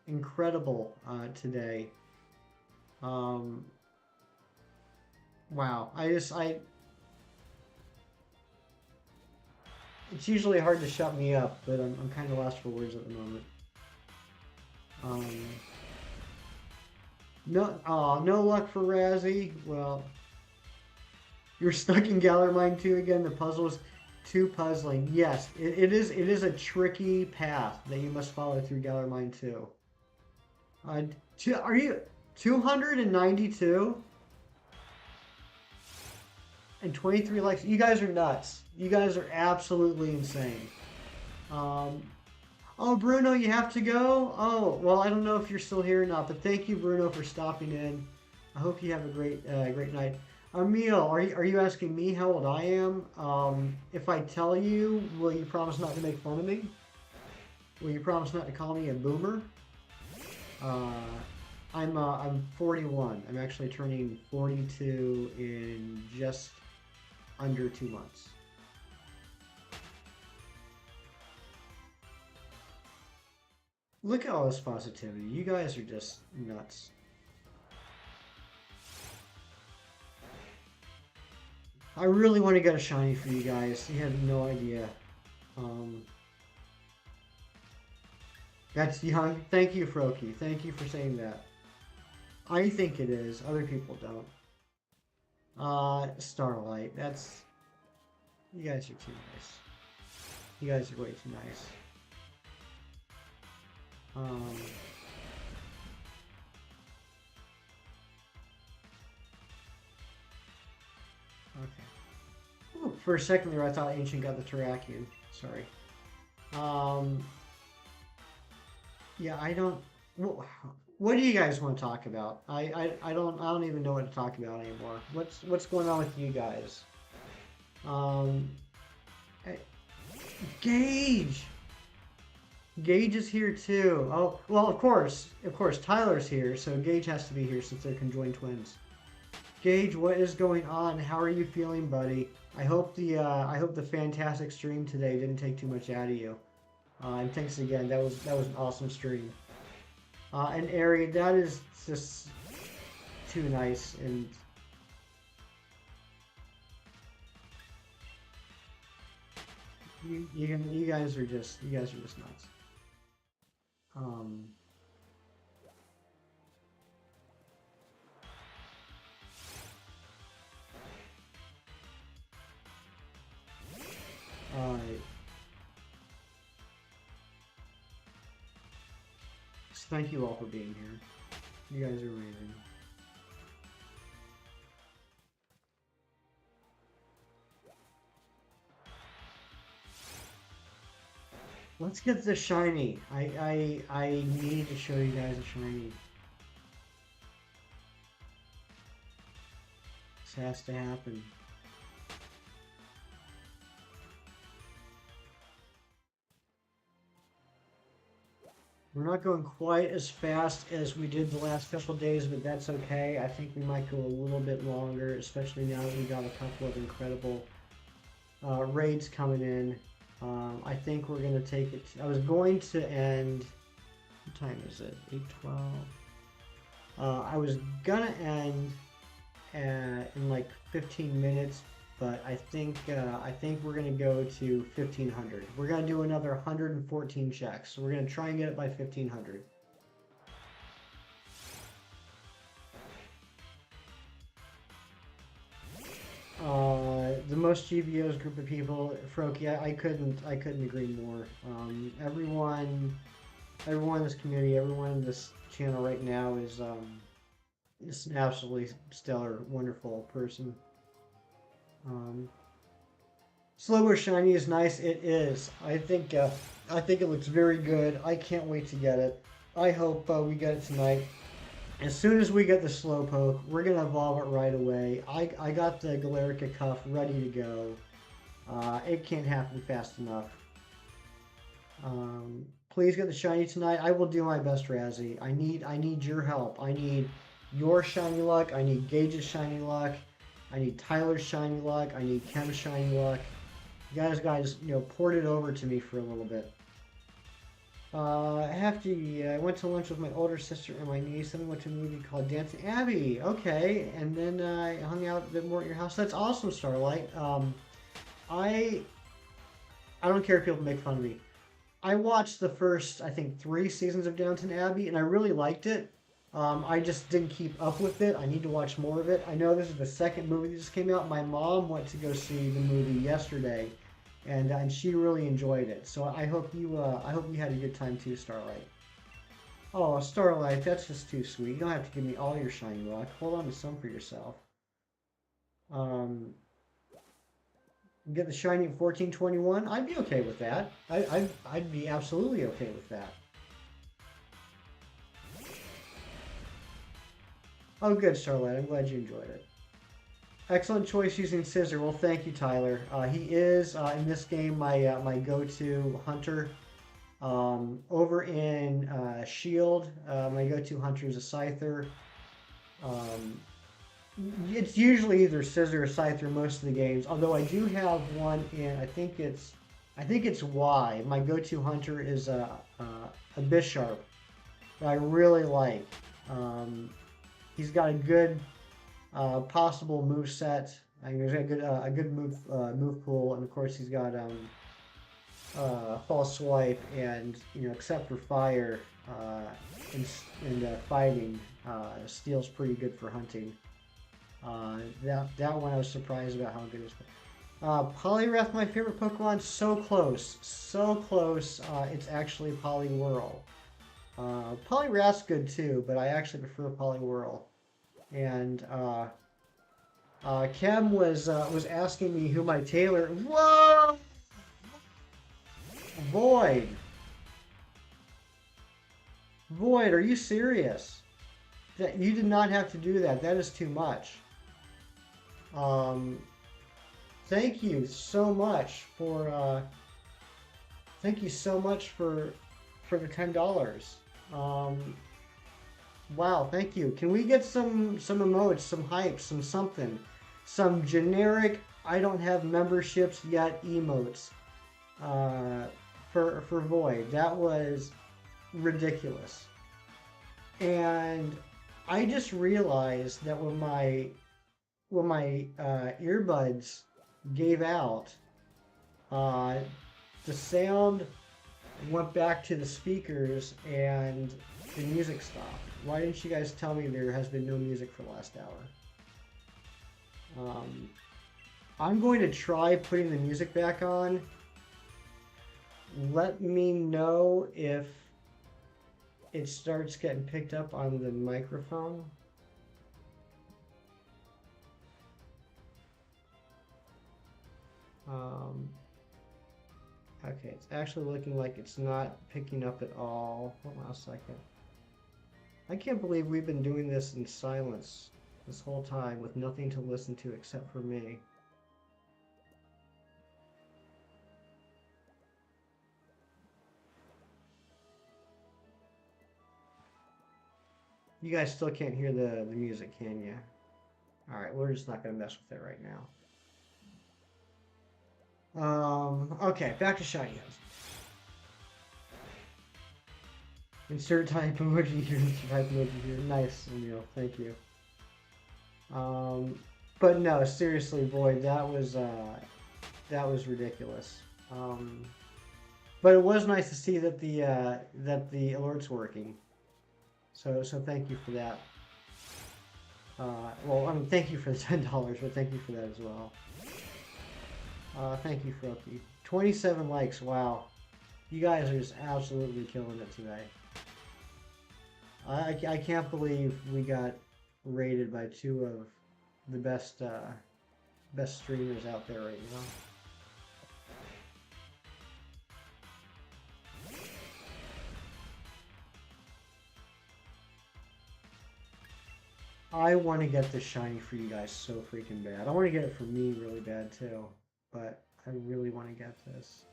incredible today. Wow. It's usually hard to shut me up, but I'm kind of lost for words at the moment. No luck for Razzie. Well, you're stuck in Galarian Mine 2 again. The puzzle is too puzzling. Yes, it is a tricky path that you must follow through Galarian Mine 2. Are you 292? And 23 likes. You guys are nuts. You guys are absolutely insane. Oh, Bruno, you have to go? Oh, well, I don't know if you're still here or not, but thank you, Bruno, for stopping in. I hope you have a great night. Emil, are you asking me how old I am? If I tell you, will you promise not to make fun of me? Will you promise not to call me a boomer? I'm 41. I'm actually turning 42 in just under 2 months. Look at all this positivity. You guys are just nuts. I really want to get a shiny for you guys. You have no idea. Um, that's young. Thank you, Froki. Thank you for saying that. I think it is. Other people don't. Starlight. That's... You guys are too nice. You guys are way too nice. Um... Okay. Ooh, for a second there, I thought Ancient got the Terrakion. Sorry. Um... Yeah, I don't... What do you guys want to talk about? I don't even know what to talk about anymore. What's going on with you guys? Um, eh, Gage. Gage is here too. Oh, well, of course, Tyler's here, so Gage has to be here since they're conjoined twins. Gage, what is going on? How are you feeling, buddy? I hope the fantastic stream today didn't take too much out of you. And thanks again. That was an awesome stream. And Ari, that is just too nice. And you guys are just nuts. Um, uh, Thank you all for being here. You guys are amazing. Let's get the shiny. I need to show you guys a shiny. This has to happen. We're not going quite as fast as we did the last couple days, but that's okay. I think we might go a little bit longer, especially now that we got a couple of incredible raids coming in. I think we're going to take it. I was going to end. What time is it? 8:12. I was going to end in like 15 minutes, but I think we're going to go to 1500. We're going to do another 114 checks. So we're going to try and get it by 1500. The most GBO's group of people, Froki, I couldn't agree more. Everyone in this community, everyone in this channel right now is an absolutely stellar, wonderful person. Slowpoke shiny is nice. It is. I think it looks very good. I can't wait to get it. I hope we get it tonight. As soon as we get the Slowpoke, we're gonna evolve it right away. I got the Galarian cuff ready to go. It can't happen fast enough. Please get the shiny tonight. I will do my best, Razzie. I need your help. I need your shiny luck. I need Gage's shiny luck. I need Tyler's shiny luck. I need Kem's shiny luck. You guys, poured it over to me for a little bit. I went to lunch with my older sister and my niece, and we went to a movie called Dancing Abbey. Okay, and then I hung out a bit more at your house. That's awesome, Starlight. I don't care if people make fun of me. I watched the first, I think, 3 seasons of Downton Abbey, and I really liked it. I just didn't keep up with it. I need to watch more of it. I know this is the second movie that just came out. My mom went to go see the movie yesterday, and she really enjoyed it. So I hope you had a good time too, Starlight. Oh, Starlight, that's just too sweet. You don't have to give me all your shiny luck. Hold on to some for yourself. Get the shiny at 1421. I'd be okay with that. I'd be absolutely okay with that. Oh, good, Starlight. I'm glad you enjoyed it. Excellent choice using Scissor. Well, thank you, Tyler. He is, in this game, my go-to hunter. Over in Shield, my go-to hunter is a Scyther. Um, it's usually either Scissor or Scyther most of the games. Although I do have one in, I think it's Y. My go-to hunter is a Bisharp that I really like. Um, he's got a good possible move set. I mean, he's got a good move pool, and of course he's got false swipe, and except for fire and fighting, steel's pretty good for hunting. That one I was surprised about how good it was. Poliwrath, my favorite Pokemon, so close, so close. It's actually Poliwhirl. Poliwrath's good too, but I actually prefer Poliwhirl. And Cam was asking me who my tailor. Whoa, Void, Void, are you serious? That you did not have to do that. That is too much. Um, thank you so much for the $10. Wow, thank you. Can we get some emotes, some hype, some something, some generic I don't have memberships yet emotes for Void? That was ridiculous. And I just realized that when my earbuds gave out, the sound went back to the speakers and the music stopped. Why didn't you guys tell me there has been no music for the last hour? I'm going to try putting the music back on. Let me know if it starts getting picked up on the microphone. Okay, it's actually looking like it's not picking up at all. Hold on a second. I can't believe we've been doing this in silence this whole time with nothing to listen to except for me. You guys still can't hear the music, can you? Alright, we're just not going to mess with it right now. Okay, back to Shiny House. Insert type emoji here, insert type emoji here. Nice, Emil, thank you. But no, seriously, Void, that was ridiculous. But it was nice to see that the alert's working. So thank you for that. Well, I mean, thank you for the $10, but thank you for that as well. Thank you, Froki. 27 likes, wow. You guys are just absolutely killing it today. I can't believe we got rated by two of the best streamers out there right now. I want to get this shiny for you guys so freaking bad. I want to get it for me really bad too, but I really want to get this.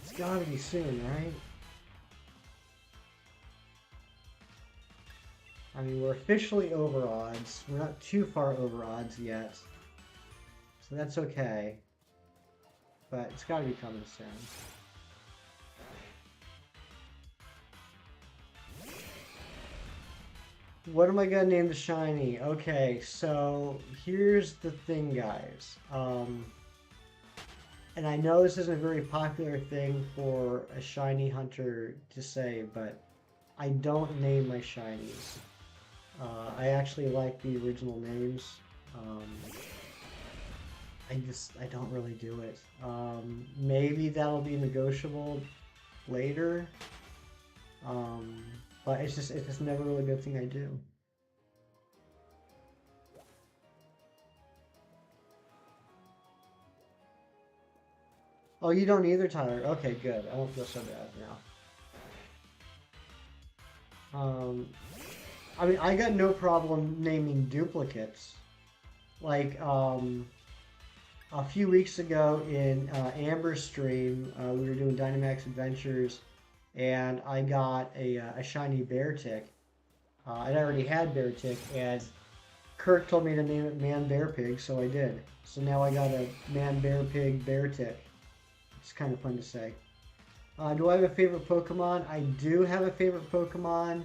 It's gotta be soon, right? I mean, we're officially over odds. We're not too far over odds yet, so that's okay. But it's gotta be coming soon. What am I gonna name the shiny? Okay, so here's the thing, guys. And I know this isn't a very popular thing for a shiny hunter to say, but I don't name my shinies. I actually like the original names. I don't really do it. Maybe that'll be negotiable later. But it's just never really a good thing I do. Oh, you don't either, Tyler? Okay, good. I won't feel so bad now. I mean, I got no problem naming duplicates. Like a few weeks ago in Amber's stream, we were doing Dynamax Adventures, and I got a shiny Beartic. I'd already had Beartic, and Kirk told me to name it Man Bear Pig, so I did. So now I got a Man Bear Pig Beartic. It's kind of fun to say. Do I have a favorite Pokemon? I do have a favorite Pokemon.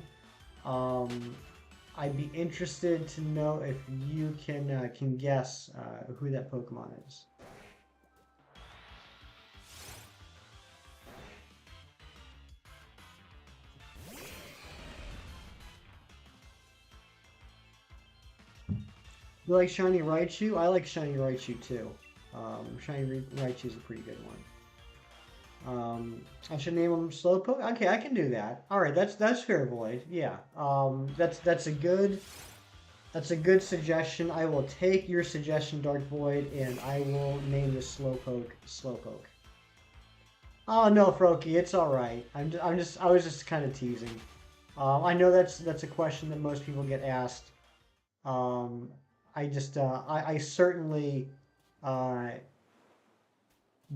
Um, I'd be interested to know if you can guess who that Pokemon is. You like Shiny Raichu? I like Shiny Raichu too. Shiny Raichu is a pretty good one. I should name him Slowpoke. Okay, I can do that. All right, that's fair, Void. Yeah. That's a good suggestion. I will take your suggestion, Dark Void, and I will name this Slowpoke Slowpoke. Oh no, Froakie, it's all right. I was just kind of teasing. I know that's a question that most people get asked. Um, I certainly uh,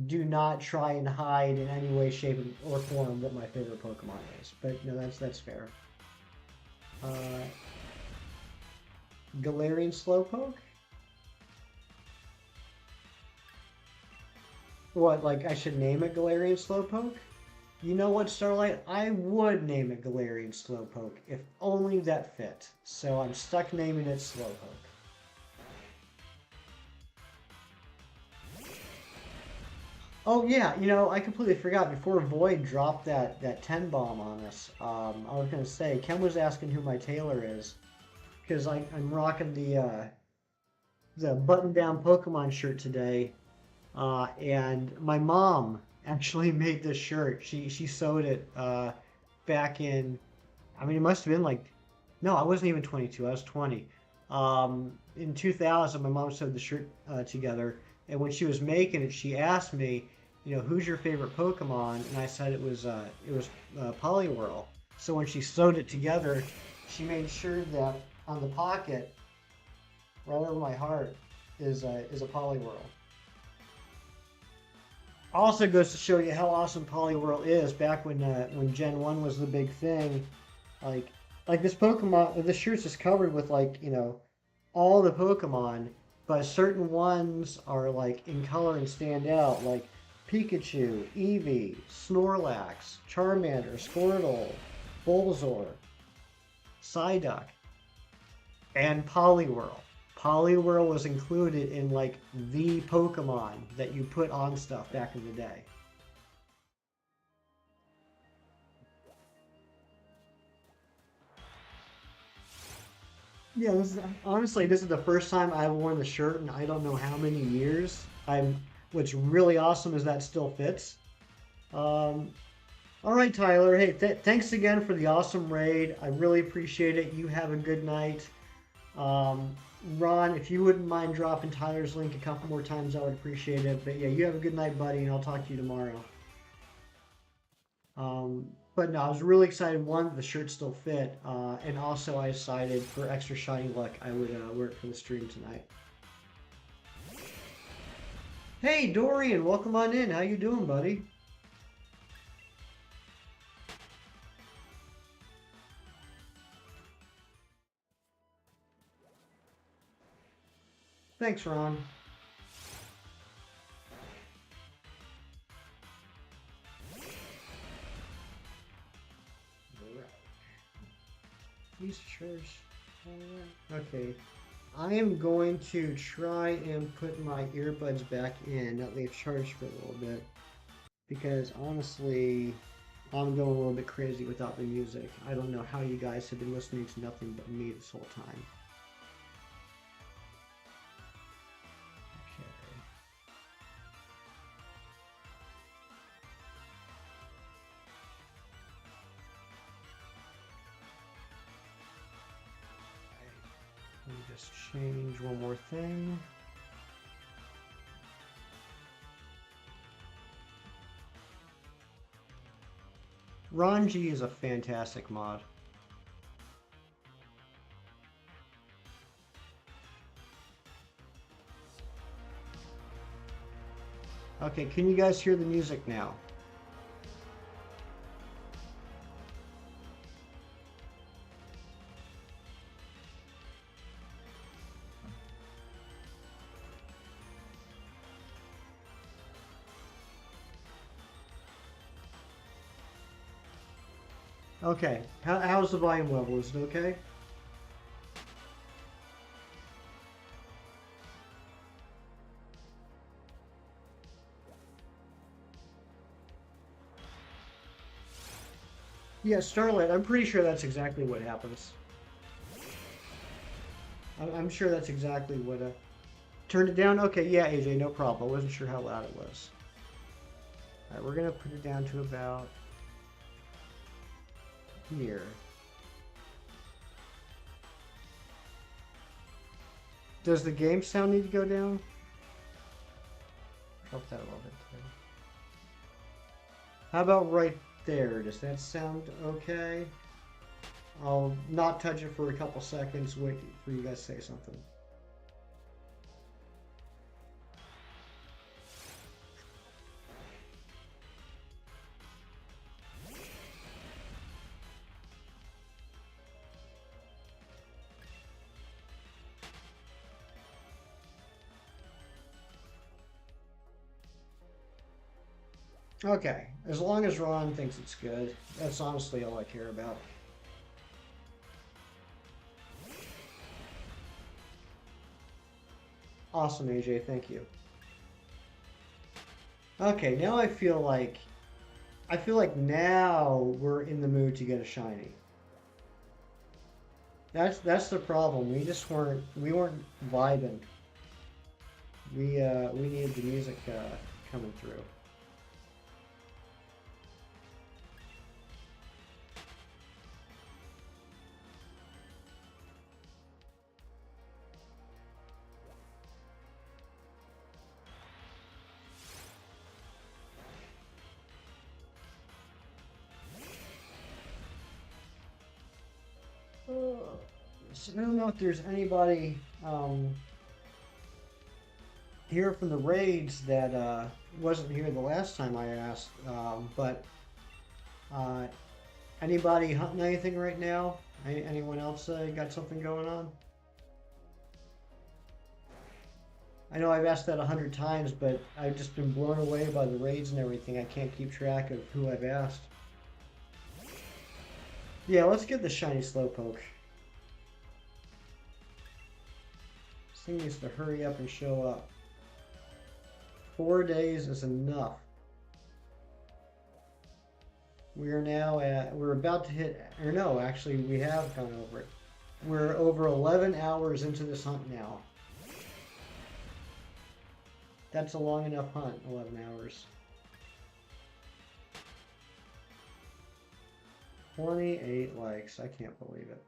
do not try and hide in any way, shape, or form what my favorite Pokemon is. But no, that's fair. Uh, Galarian Slowpoke? What, like I should name it Galarian Slowpoke? You know what, Starlight? I would name it Galarian Slowpoke if only that fit. So I'm stuck naming it Slowpoke. Oh yeah, I completely forgot before Void dropped that 10 bomb on us. I was gonna say Ken was asking who my tailor is because I'm rocking the button down Pokemon shirt today, and my mom actually made this shirt. She sewed it back in. I mean, it must have been like, no, I wasn't even 22. I was 20. In 2000, my mom sewed the shirt together, and when she was making it, she asked me, who's your favorite Pokemon? And I said it was Poliwhirl. So when she sewed it together, she made sure that on the pocket, right over my heart, is a Poliwhirl. Also goes to show you how awesome Poliwhirl is. Back when Gen 1 was the big thing, like like this Pokemon, this shirt's just covered with all the Pokemon, but certain ones are like in color and stand out, like Pikachu, Eevee, Snorlax, Charmander, Squirtle, Bulbasaur, Psyduck, and Poliwhirl. Poliwhirl was included in like the Pokemon that you put on stuff back in the day. Yeah, honestly, this is the first time I've worn the shirt in I don't know how many years. What's really awesome is that still fits. Um, all right, Tyler. Hey, thanks again for the awesome raid. I really appreciate it. You have a good night. Um, Ron, if you wouldn't mind dropping Tyler's link a couple more times, I would appreciate it. But yeah, you have a good night, buddy, and I'll talk to you tomorrow. But no, I was really excited. One, the shirt still fit, and also I decided for extra shiny luck, I would wear it for the stream tonight. Hey, Dorian, welcome on in. How you doing, buddy? Thanks, Ron. Please church. Okay. I am going to try and put my earbuds back in that they've charged for a little bit. Because honestly, I'm going a little bit crazy without the music. I don't know how you guys have been listening to nothing but me this whole time. Let me just change one more thing. Ranji is a fantastic mod. Okay, can you guys hear the music now? Okay, how's the volume level? Is it okay? Yeah, Starlight, I'm pretty sure that's exactly what happens. I'm sure that's exactly what... Turned it down? Okay, yeah, AJ, no problem. I wasn't sure how loud it was. Alright, we're gonna put it down to about... here. Does the game sound need to go down? Drop that a little bit too. How about right there? Does that sound okay? I'll not touch it for a couple seconds, wait for you guys to say something. Okay, as long as Ron thinks it's good, that's honestly all I care about. Awesome, AJ, thank you. Okay, now I feel like now we're in the mood to get a shiny. That's the problem. We weren't vibing. We needed the music coming through. So I don't know if there's anybody here from the raids that wasn't here the last time I asked, but uh, anybody hunting anything right now? Anyone else got something going on? I know I've asked that 100 times, but I've just been blown away by the raids and everything. I can't keep track of who I've asked. Yeah, let's get the shiny Slowpoke. This thing needs to hurry up and show up. 4 days is enough. We're about to hit, or no, actually we have gone over it. We're over 11 hours into this hunt now. That's a long enough hunt, 11 hours. 28 likes, I can't believe it.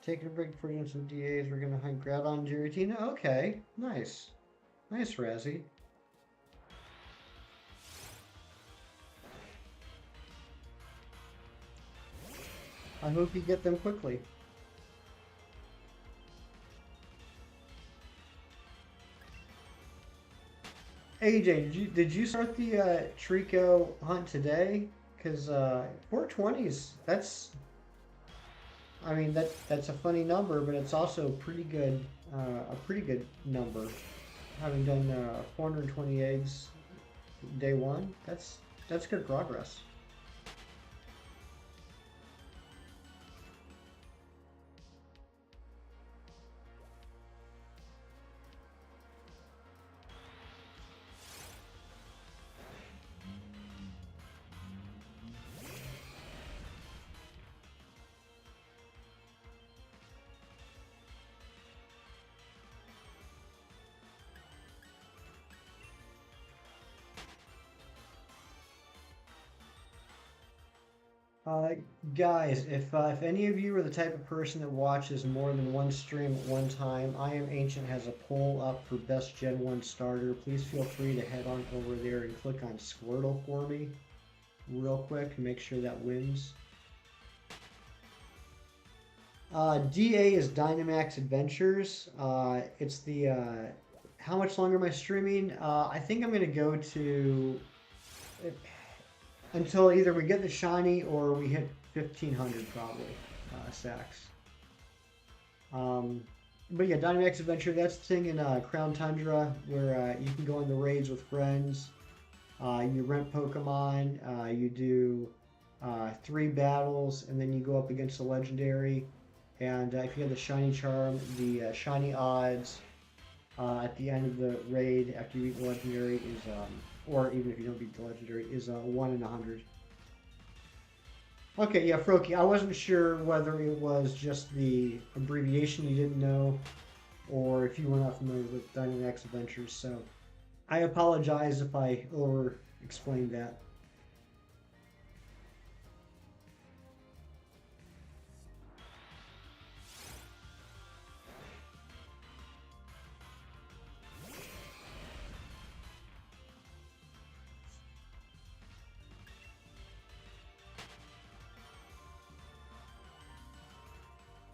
Taking a break for doing some DAs, we're gonna hunt Groudon Giratina. Okay, nice. Nice, Razzie. I hope you get them quickly. AJ, did you start the Trico hunt today? Because 420s, I mean that's a funny number, but it's also pretty good, a pretty good number. Having done 420 eggs day one, that's good progress. Uh, Guys, if any of you are the type of person that watches more than one stream at one time, I Am Ancient has a poll up for best Gen 1 starter. Please feel free to head on over there and click on Squirtle for me real quick and make sure that wins. DA is Dynamax Adventures. It's the how much longer am I streaming? I think I'm gonna go to until either we get the shiny or we hit 1500 probably sacks. But yeah, Dynamax Adventure, that's the thing in Crown Tundra where you can go on the raids with friends. You rent Pokemon, you do 3 battles, and then you go up against the legendary. And if you have the shiny charm, the shiny odds at the end of the raid after you beat the legendary is, or even if you don't beat the legendary, is 1 in 100. Okay, yeah, Froki, I wasn't sure whether it was just the abbreviation you didn't know, or if you were not familiar with Dynamax Adventures, so I apologize if I over-explained that.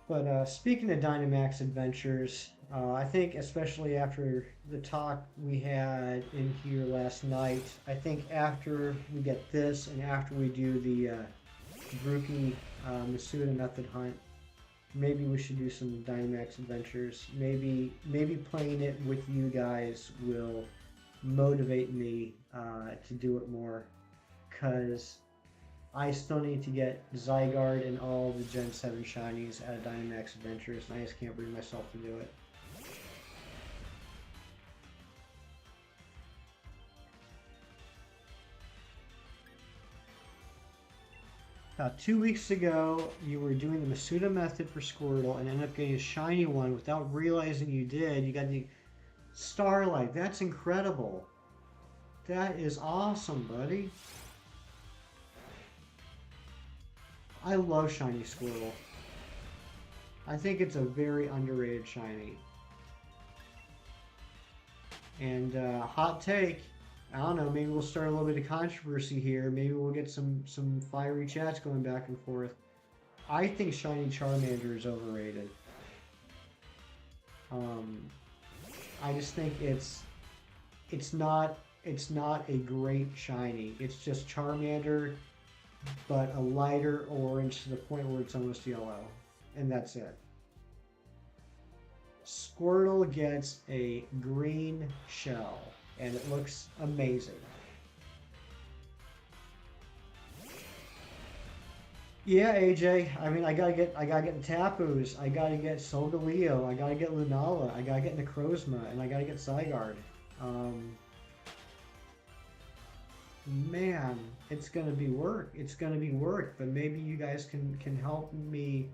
But speaking of Dynamax Adventures, I think especially after the talk we had in here last night, I think after we get this and after we do the Grookey Masuda method hunt, maybe we should do some Dynamax Adventures. Maybe playing it with you guys will motivate me to do it more, because I still need to get Zygarde and all the Gen 7 shinies out of Dynamax Adventures, and I just can't bring myself to do it. About 2 weeks ago, you were doing the Masuda method for Squirtle and ended up getting a shiny one without realizing you did. You got the Starlight. That's incredible. That is awesome, buddy. I love shiny Squirtle. I think it's a very underrated shiny. And hot take, I don't know, maybe we'll start a little bit of controversy here. Maybe we'll get some fiery chats going back and forth. I think shiny Charmander is overrated. I just think it's not a great shiny. It's just Charmander, but a lighter orange to the point where it's almost yellow, and that's it. Squirtle gets a green shell, and it looks amazing. Yeah, AJ. I mean, I gotta get the Tapus. I gotta get Solgaleo. I gotta get Lunala. I gotta get Necrozma, and I gotta get Zygarde. Man, it's gonna be work. It's gonna be work, but maybe you guys can help me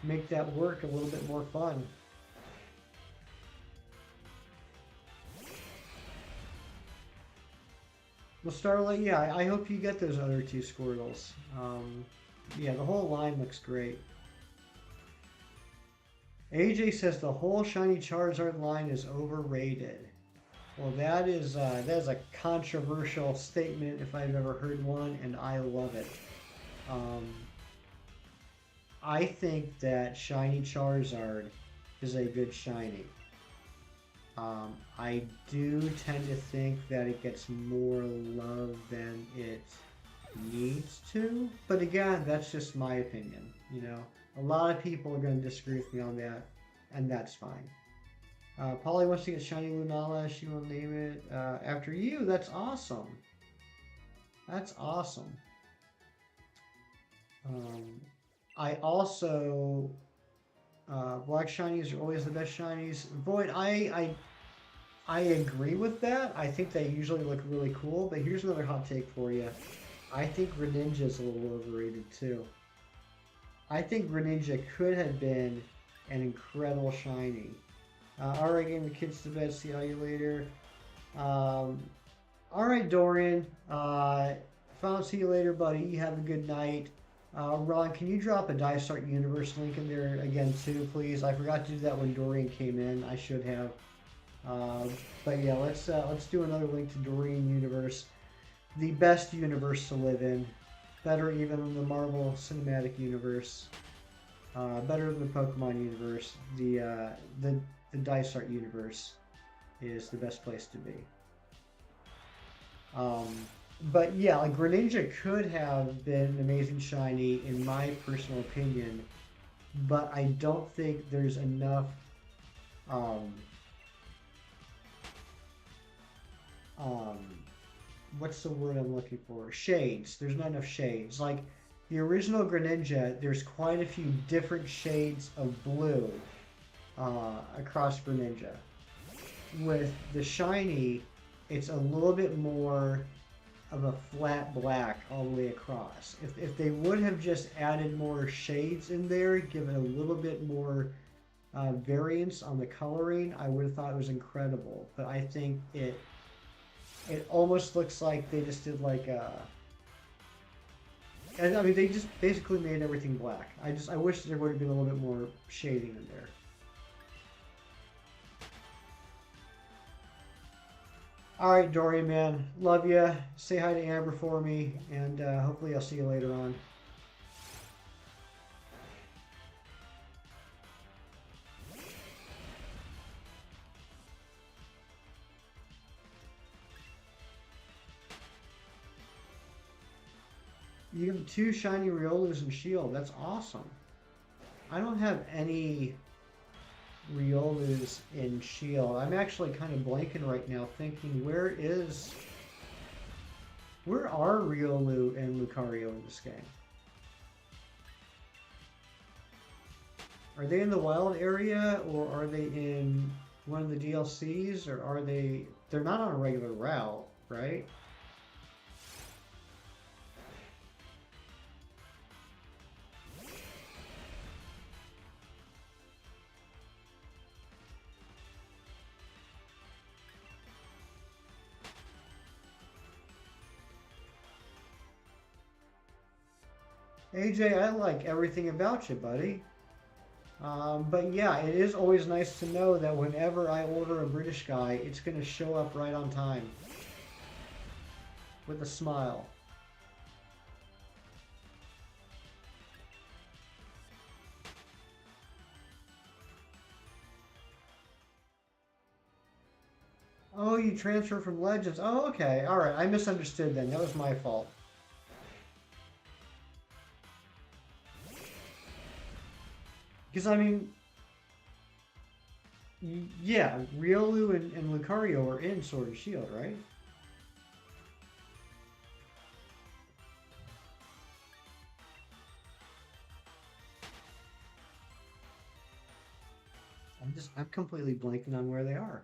make that work a little bit more fun. Well, Starlight, yeah, I hope you get those other 2 Squirtles. Yeah, the whole line looks great. AJ says the whole shiny Charizard line is overrated. Well, that is a controversial statement if I've ever heard one, and I love it. I think that shiny Charizard is a good shiny. I do tend to think that it gets more love than it needs to, but again, that's just my opinion. You know, a lot of people are going to disagree with me on that, and that's fine. Polly wants to get shiny Lunala. She will name it after you. That's awesome. That's awesome. I also black shinies are always the best shinies. Void, I agree with that. I think they usually look really cool, but here's another hot take for you. I think Greninja is a little overrated too. I think Greninja could have been an incredible shiny. Alright, getting the kids to bed. See you later. Alright, Dorian. If I don't see you later, buddy, you have a good night. Ron, can you drop a Dysart Universe link in there again too, please? I forgot to do that when Dorian came in. I should have. But yeah, let's do another link to Dorian Universe, the best universe to live in, better even than the Marvel Cinematic Universe, better than the Pokemon Universe, the Dysart Universe. is the best place to be. But yeah, like Greninja could have been an amazing shiny in my personal opinion, but I don't think there's enough um, um, what's the word I'm looking for? Shades. There's not enough shades. Like the original Greninja, there's quite a few different shades of blue across Greninja. With the shiny, it's a little bit more of a flat black all the way across. If they would have just added more shades in there, given a little bit more variance on the coloring, I would have thought it was incredible. But I think it almost looks like they just did like a. I mean, they just basically made everything black. I wish there would have been a little bit more shading in there. All right, Dorian, man. Love you. Say hi to Amber for me, and hopefully I'll see you later on. You have 2 shiny Riolus and Shield. That's awesome. I don't have any Riolus in Shield. I'm actually kind of blanking right now, thinking where are Riolu and Lucario in this game? Are they in the wild area, or are they in one of the DLCs, or are they? They're not on a regular route, right? AJ, I like everything about you, buddy. But yeah, it is always nice to know that whenever I order a British guy, it's going to show up right on time. With a smile. Oh, you transfer from Legends. Oh, okay. Alright, I misunderstood then. That was my fault. Because, I mean, yeah, Riolu and Lucario are in Sword and Shield, right? I'm completely blanking on where they are.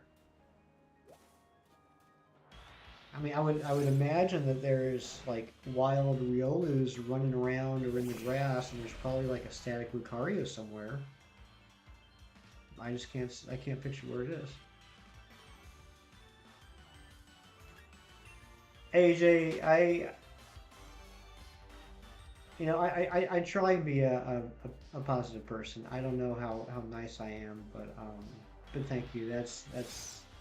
I mean, I would imagine that there's like wild Riolus running around or in the grass, and there's probably like a static Lucario somewhere. I can't picture where it is. AJ, I try and be a positive person. I don't know how nice I am, but thank you.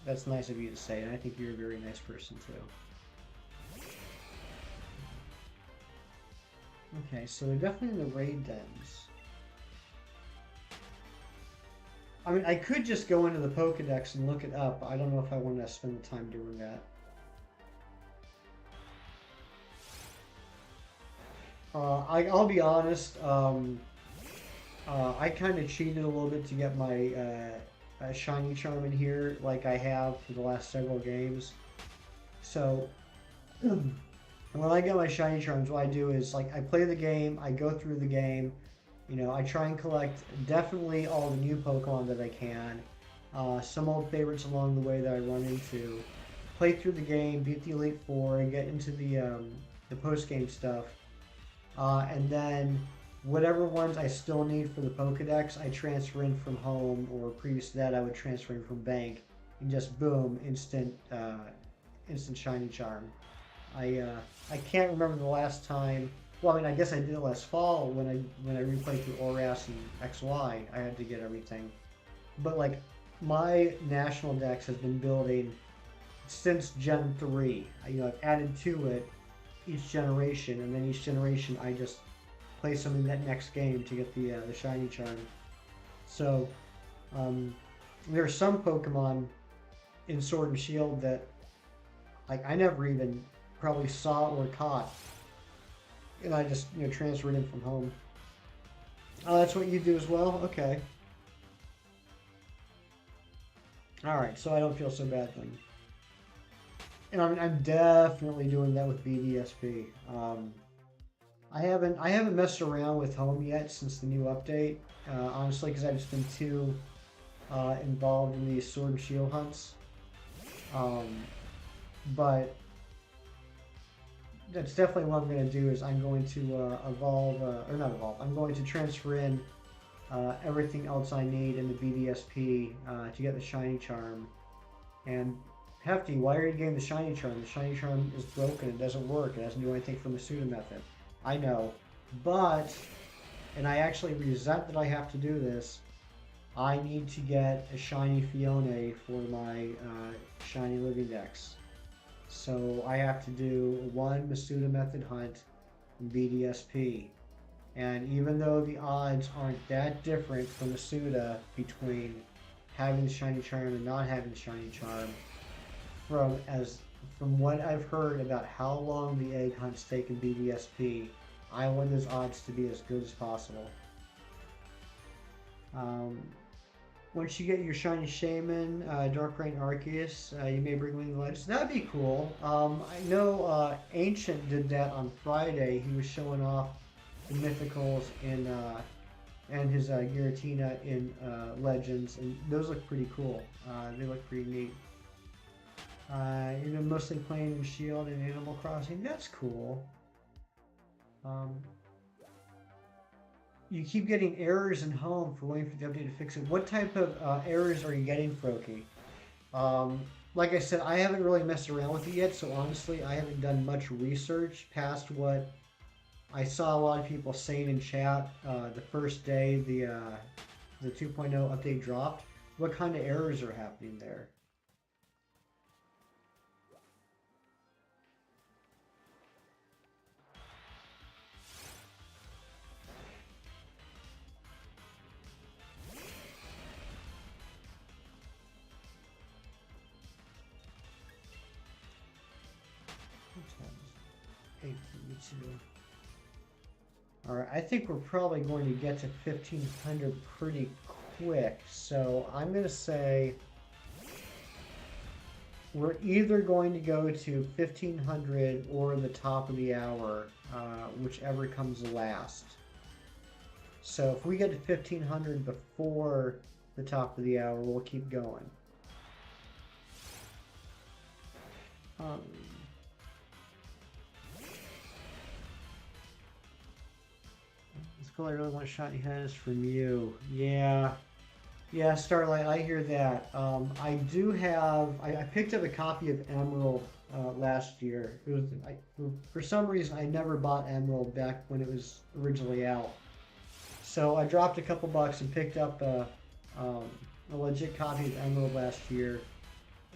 That's nice of you to say, and I think you're a very nice person too. Okay, so they're definitely in the raid dens. I mean, I could just go into the Pokedex and look it up. I don't know if I want to spend the time doing that. I'll be honest. I kind of cheated a little bit to get my shiny charm in here, like I have for the last several games. So when I get my shiny charms, what I do is like I play the game, I go through the game. You know, I try and collect definitely all the new Pokemon that I can. Some old favorites along the way that I run into. Play through the game, beat the Elite Four, and get into the post-game stuff. And then whatever ones I still need for the Pokedex, I transfer in from home, or previous to that I would transfer in from bank, and just boom, instant shiny charm. I can't remember the last time. Well, I mean, I guess I did it last fall when I replayed through ORAS and XY. I had to get everything, but like my national dex has been building since Gen 3. I've added to it each generation, and then each generation I just play some in that next game to get the shiny charm. So there are some Pokemon in Sword and Shield that like I never even probably saw or caught, and I just transferred in from home. Oh, that's what you do as well? Okay. Alright, so I don't feel so bad then. And I'm definitely doing that with BDSP. I haven't messed around with home yet since the new update. Honestly, because I've just been too involved in these Sword and Shield hunts. But that's definitely what I'm going to do. Is I'm going to evolve, or not evolve. I'm going to transfer in everything else I need in the BDSP to get the shiny charm. And Hefty, why are you getting the shiny charm? The shiny charm is broken. It doesn't work. It doesn't do anything from the pseudo method. I know, but, and I actually resent that I have to do this, I need to get a shiny Fiona for my shiny living dex. So I have to do one Masuda method hunt in BDSP. And even though the odds aren't that different for Masuda between having the shiny charm and not having the shiny charm, from what I've heard about how long the egg hunts take in BDSP, I want those odds to be as good as possible. Once you get your shiny Shaman, Dark Rain Arceus, you may bring Winged Legends. That'd be cool. I know Ancient did that on Friday. He was showing off the mythicals and his Giratina in Legends, and those look pretty cool. They look pretty neat. You're mostly playing in Shield and Animal Crossing. That's cool. You keep getting errors in home for waiting for the update to fix it. What type of errors are you getting, Froky? Like I said, I haven't really messed around with it yet, so honestly, I haven't done much research past what I saw a lot of people saying in chat the first day the 2.0 update dropped. What kind of errors are happening there? Alright, I think we're probably going to get to 1500 pretty quick, so I'm going to say we're either going to go to 1500 or the top of the hour, whichever comes last. So if we get to 1500 before the top of the hour, we'll keep going. I really want shiny hands from you. Yeah, Starlight, I hear that. I do have. I picked up a copy of Emerald last year. It was for some reason I never bought Emerald back when it was originally out. So I dropped a couple bucks and picked up a legit copy of Emerald last year,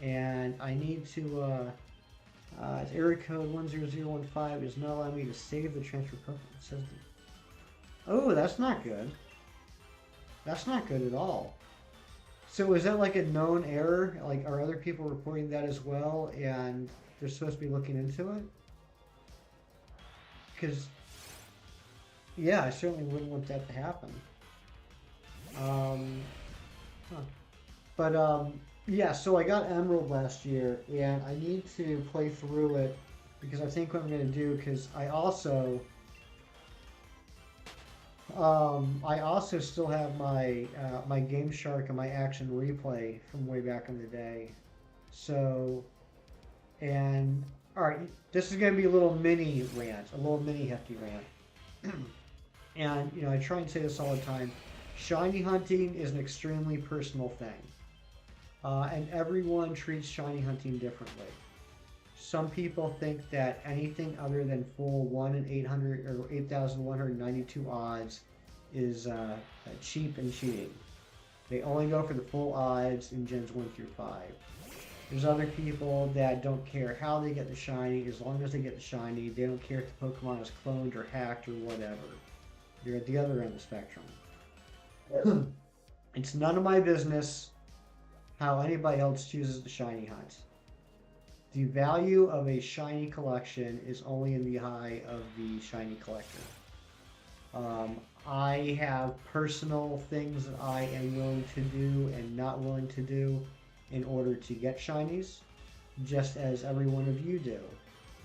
and I need to. It's area code 10015 does not allow me to save the transfer code. It says. Oh, that's not good. That's not good at all. So is that like a known error? Like, are other people reporting that as well, and they're supposed to be looking into it? Because, yeah, I certainly wouldn't want that to happen. Yeah, so I got Emerald last year, and I need to play through it, because I think what I'm going to do, because I also still have my my Game Shark and my Action Replay from way back in the day. So, and alright, this is going to be a little mini rant, a little mini hefty rant. And, I try and say this all the time. Shiny hunting is an extremely personal thing. And everyone treats shiny hunting differently. Some people think that anything other than full 1 in 800 or 8,192 odds is cheap and cheating. They only go for the full odds in gens 1 through 5. There's other people that don't care how they get the shiny, as long as they get the shiny. They don't care if the Pokemon is cloned or hacked or whatever. You're at the other end of the spectrum. It's none of my business. how anybody else chooses to shiny hunt. The value of a shiny collection is only in the eye of the shiny collector. I have personal things that I am willing to do and not willing to do in order to get shinies, just as every one of you do.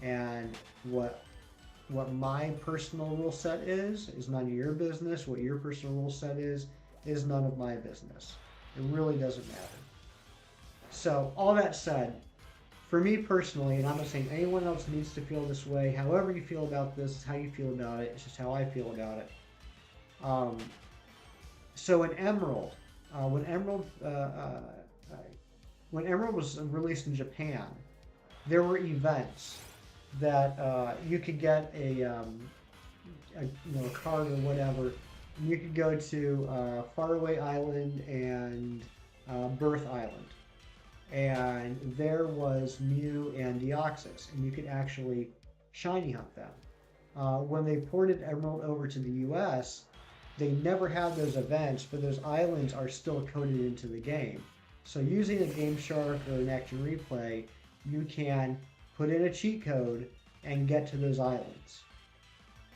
And what my personal rule set is none of your business. What your personal rule set is none of my business. It really doesn't matter. So all that said, for me personally, and I'm not saying anyone else needs to feel this way, however you feel about this is how you feel about it. It's just how I feel about it. So in Emerald, when Emerald was released in Japan, there were events that you could get a card or whatever. And you could go to Faraway Island and Birth Island, and there was Mew and Deoxys, and you could actually shiny hunt them. When they ported Emerald over to the US, they never had those events, but those islands are still coded into the game. So using a Game Shark or an Action Replay, you can put in a cheat code and get to those islands.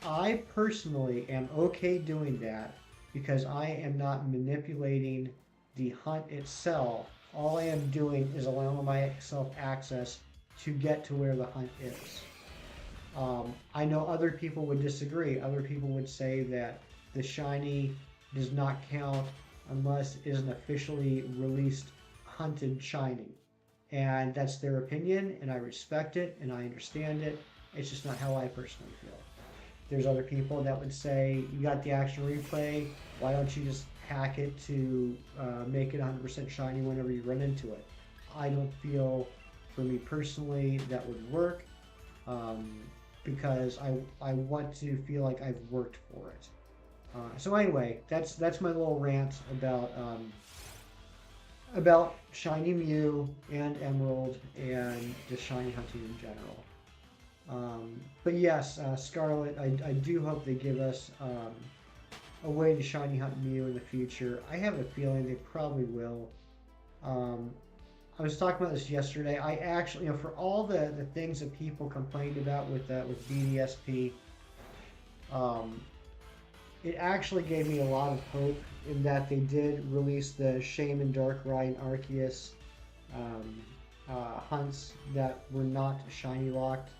I personally am okay doing that because I am not manipulating the hunt itself. All I am doing is allowing myself access to get to where the hunt is. I know other people would disagree. Other people would say that the shiny does not count unless it is an officially released hunted shiny. And that's their opinion, and I respect it, and I understand it. It's just not how I personally feel. There's other people that would say, you got the Action Replay, why don't you just hack it to make it 100% shiny whenever you run into it? I don't feel, for me personally, that would work, because I want to feel like I've worked for it. So anyway, that's my little rant about shiny Mew and Emerald and just shiny hunting in general. But yes, Scarlet, I do hope they give us a way to shiny hunt Mew in the future. I have a feeling they probably will. I was talking about this yesterday. I actually, for all the things that people complained about with BDSP, it actually gave me a lot of hope in that they did release the Shaman, Darkrai, and Arceus hunts that were not shiny locked.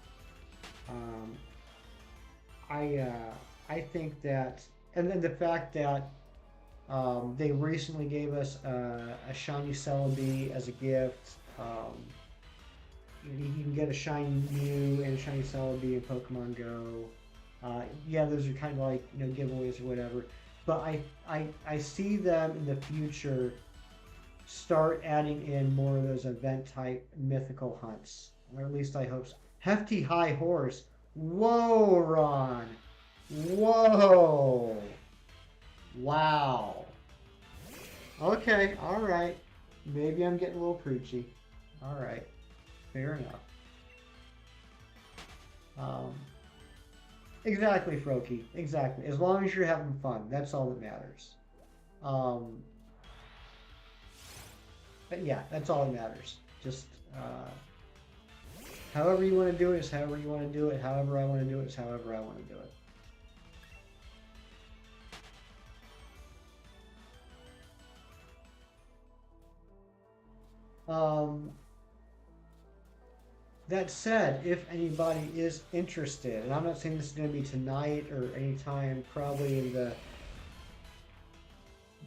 I think that, and then the fact that they recently gave us a shiny Celebi as a gift. You can get a shiny Mew and a shiny Celebi in Pokemon Go. Yeah, those are kind of like giveaways or whatever. But I see them in the future start adding in more of those event type mythical hunts, or at least I hope so. Hefty High Horse. Whoa, Ron. Whoa. Wow. Okay, all right. Maybe I'm getting a little preachy. All right, fair enough. Exactly, Froky. Exactly. As long as you're having fun, that's all that matters. But yeah, that's all that matters. Just however you want to do it is however you want to do it. However I want to do it is however I want to do it. That said, if anybody is interested, and I'm not saying this is going to be tonight or anytime, probably in the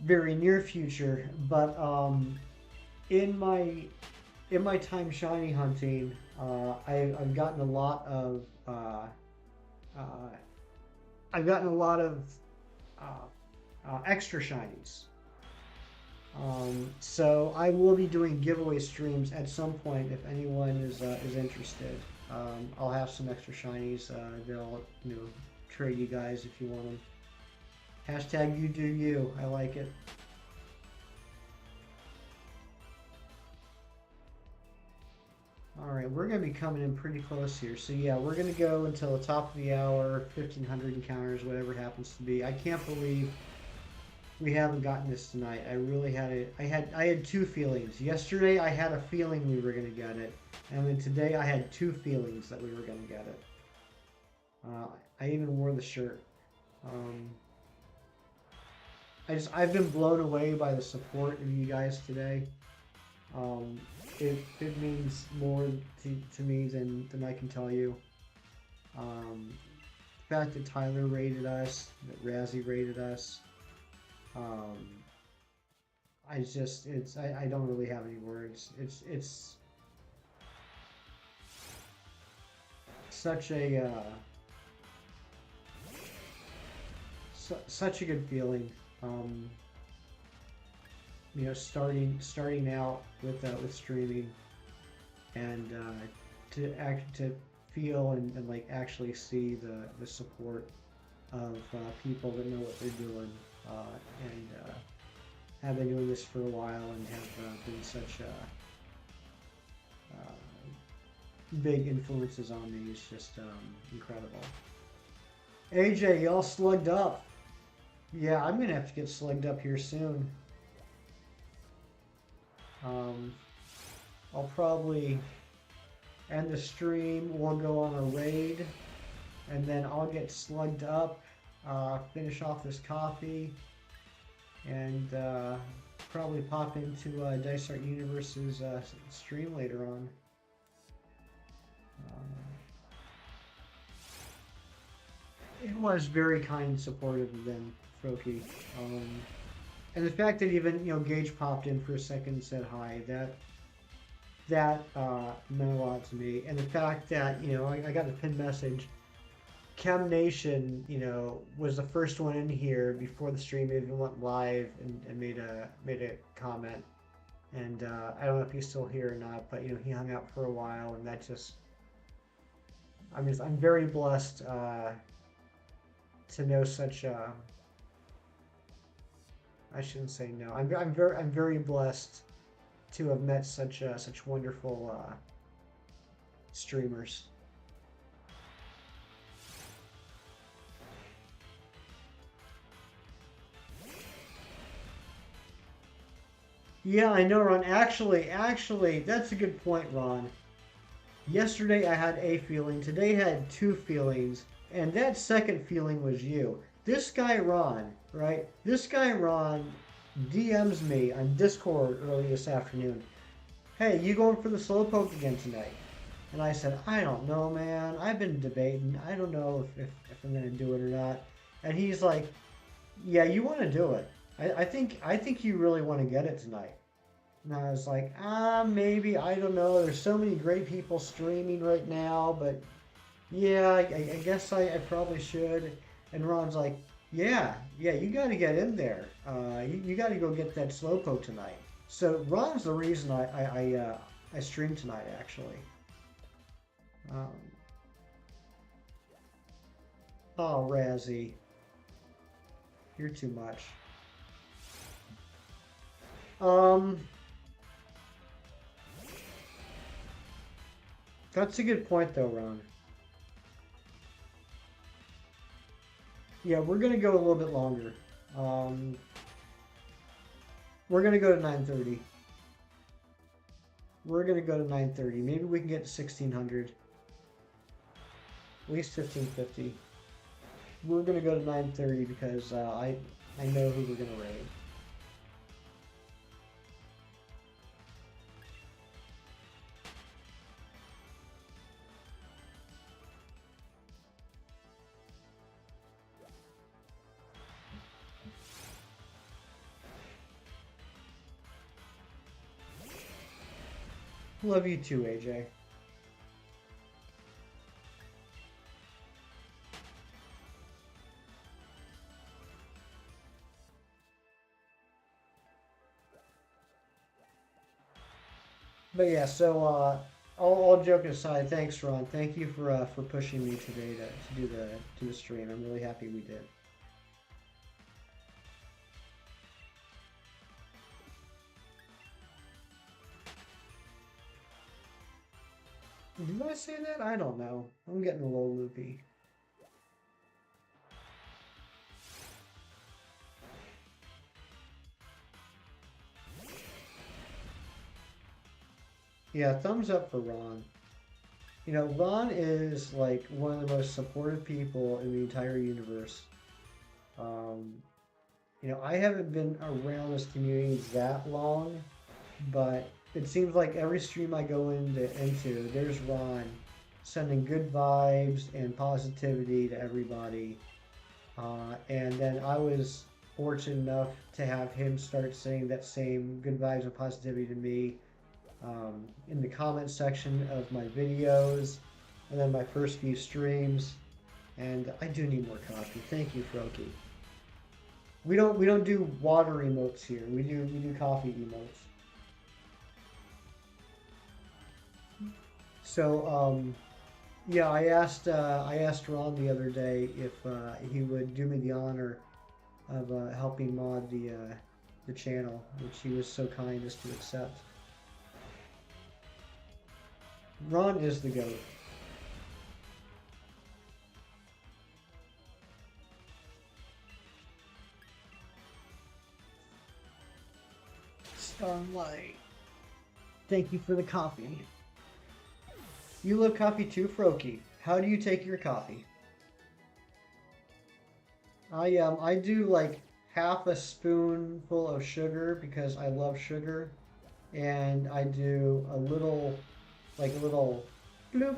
very near future, but in my time shiny hunting, I've gotten a lot of extra shinies. So I will be doing giveaway streams at some point if anyone is interested. I'll have some extra shinies that I'll trade you guys if you want them. Hashtag you do you. I like it. Alright, we're going to be coming in pretty close here. So yeah, we're going to go until the top of the hour, 1,500 encounters, whatever it happens to be. I can't believe we haven't gotten this tonight. I really had it. I had two feelings. Yesterday I had a feeling we were gonna get it, and then today I had two feelings that we were gonna get it. Uh, I even wore the shirt. Um, I've been blown away by the support of you guys today. Um, it means more to me than I can tell you. Um, the fact that Tyler rated us, that Razzie rated us. Um, I don't really have any words. It's such a such a good feeling. You know, starting out with streaming and to feel and like actually see the support of people that know what they're doing and have been doing this for a while and have been such big influences on me. It's just incredible. AJ, y'all slugged up. Yeah, I'm gonna have to get slugged up here soon. I'll probably end the stream. We'll go on a raid, and then I'll get slugged up, finish off this coffee, and probably pop into Dice Art Universe's stream later on. It was very kind and supportive of them, Froki. And the fact that even, you know, Gage popped in for a second and said hi, that meant a lot to me. And the fact that, you know, I got the pinned message. Chem Nation, you know, was the first one in here before the stream even went live and made a comment. And I don't know if he's still here or not, but you know, he hung out for a while, and that just, I'm very blessed to know such. I shouldn't say no. I'm very blessed to have met such wonderful streamers. Yeah, I know, Ron. Actually, that's a good point, Ron. Yesterday I had a feeling. Today I had two feelings, and that second feeling was you. This guy Ron, right? This guy Ron DMs me on Discord early this afternoon. Hey, you going for the Slowpoke again tonight? And I said, I don't know, man. I've been debating. I don't know if I'm gonna do it or not. And he's like, yeah, you want to do it. I think you really want to get it tonight. And I was like, maybe, I don't know. There's so many great people streaming right now, but yeah, I guess I probably should. And Ron's like, yeah, you got to get in there. You got to go get that Slowpoke tonight. So Ron's the reason I streamed tonight, actually. Oh, Razzie, you're too much. That's a good point, though, Ron. Yeah, we're gonna go a little bit longer. We're gonna go to 9:30. We're gonna go to 9:30. Maybe we can get to 1600. At least 1550. We're gonna go to 9:30 because I know who we're gonna raid. Love you too, AJ. But yeah, so all joking aside, thanks, Ron. Thank you for pushing me today to do the stream. I'm really happy we did. Did I say that? I don't know. I'm getting a little loopy. Yeah, thumbs up for Ron. You know, Ron is like one of the most supportive people in the entire universe. Um, you know, I haven't been around this community that long, but it seems like every stream I go into, there's Ron sending good vibes and positivity to everybody. And then I was fortunate enough to have him start saying that same good vibes and positivity to me in the comment section of my videos, and then my first few streams. And I do need more coffee. Thank you, Froki. We don't do water emotes here. We do coffee emotes. So yeah, I asked Ron the other day if he would do me the honor of helping mod the channel, which he was so kind as to accept. Ron is the goat. Starlight. Thank you for the coffee. You love coffee too, Froki. How do you take your coffee? I do like half a spoonful of sugar because I love sugar, and I do a little bloop,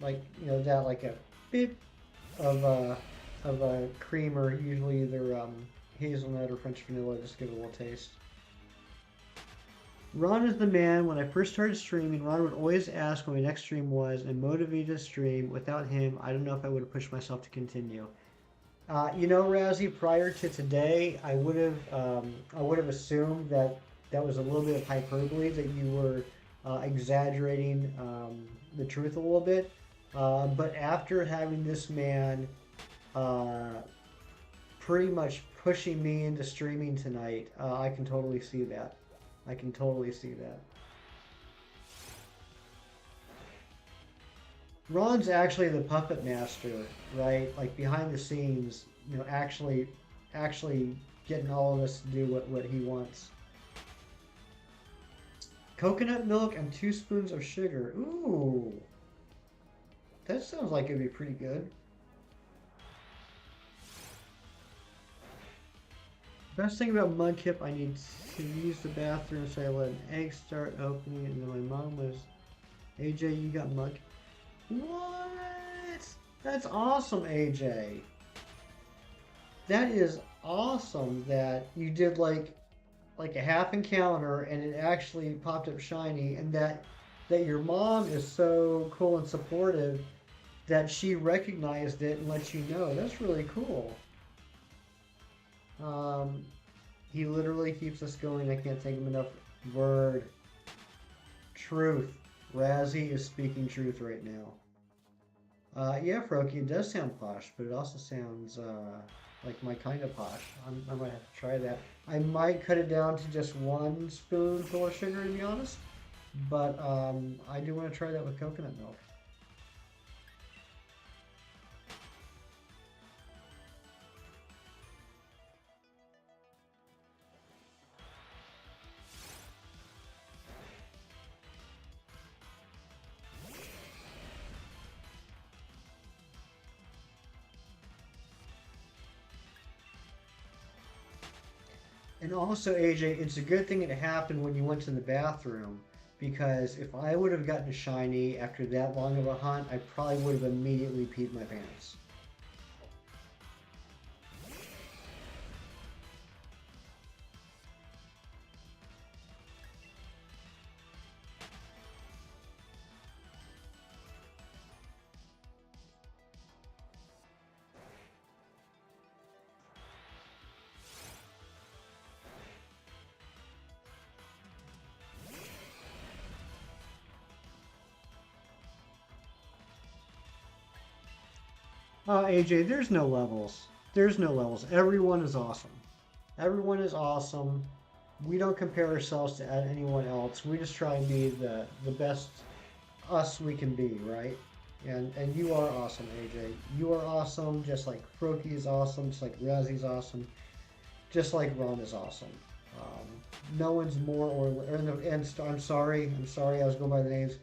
like that like a beep of a creamer, usually either hazelnut or French vanilla, just give it a little taste. Ron is the man. When I first started streaming, Ron would always ask when my next stream was and motivate to stream. Without him, I don't know if I would have pushed myself to continue. Razzie, prior to today, I would have assumed that that was a little bit of hyperbole, that you were exaggerating the truth a little bit. But after having this man uh, pretty much pushing me into streaming tonight, I can totally see that. I can totally see that. Ron's actually the puppet master, right? Like behind the scenes, actually getting all of us to do what he wants. Coconut milk and 2 spoons of sugar. Ooh, that sounds like it'd be pretty good. Best thing about Mudkip, I need to use the bathroom, so I let an egg start opening, and then my mom was, AJ, you got Mud. What? That's awesome, AJ. That is awesome that you did like a half encounter and it actually popped up shiny, and that your mom is so cool and supportive that she recognized it and let you know. That's really cool. Um, he literally keeps us going. I can't thank him enough. Word. Truth. Razzie is speaking truth right now. Yeah, Froki, it does sound posh, but it also sounds like my kind of posh. I might have to try that. I might cut it down to just 1 spoonful of sugar, to be honest. But I do want to try that with coconut milk. And also, AJ, it's a good thing it happened when you went to the bathroom, because if I would have gotten a shiny after that long of a hunt, I probably would have immediately peed my pants. AJ, there's no levels. There's no levels. Everyone is awesome. Everyone is awesome. We don't compare ourselves to anyone else. We just try and be the best us we can be, right? And you are awesome, AJ. You are awesome, just like Froki is awesome, just like Razzie's awesome, just like Ron is awesome. No one's more I'm sorry, I was going by the names.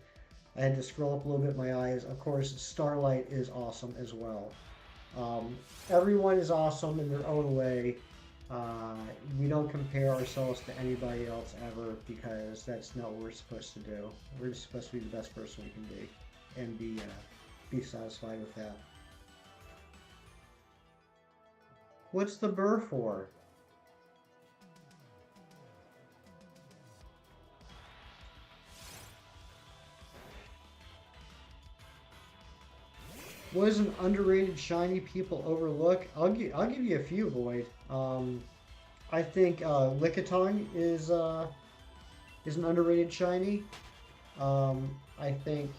I had to scroll up a little bit my eyes. Of course, Starlight is awesome as well. Everyone is awesome in their own way. Uh, we don't compare ourselves to anybody else ever because that's not what we're supposed to do. We're just supposed to be the best person we can be and be satisfied with that. What's the burr for? What is an underrated shiny people overlook? I'll give you a few, Boyd. I think Lickitung is an underrated shiny. I think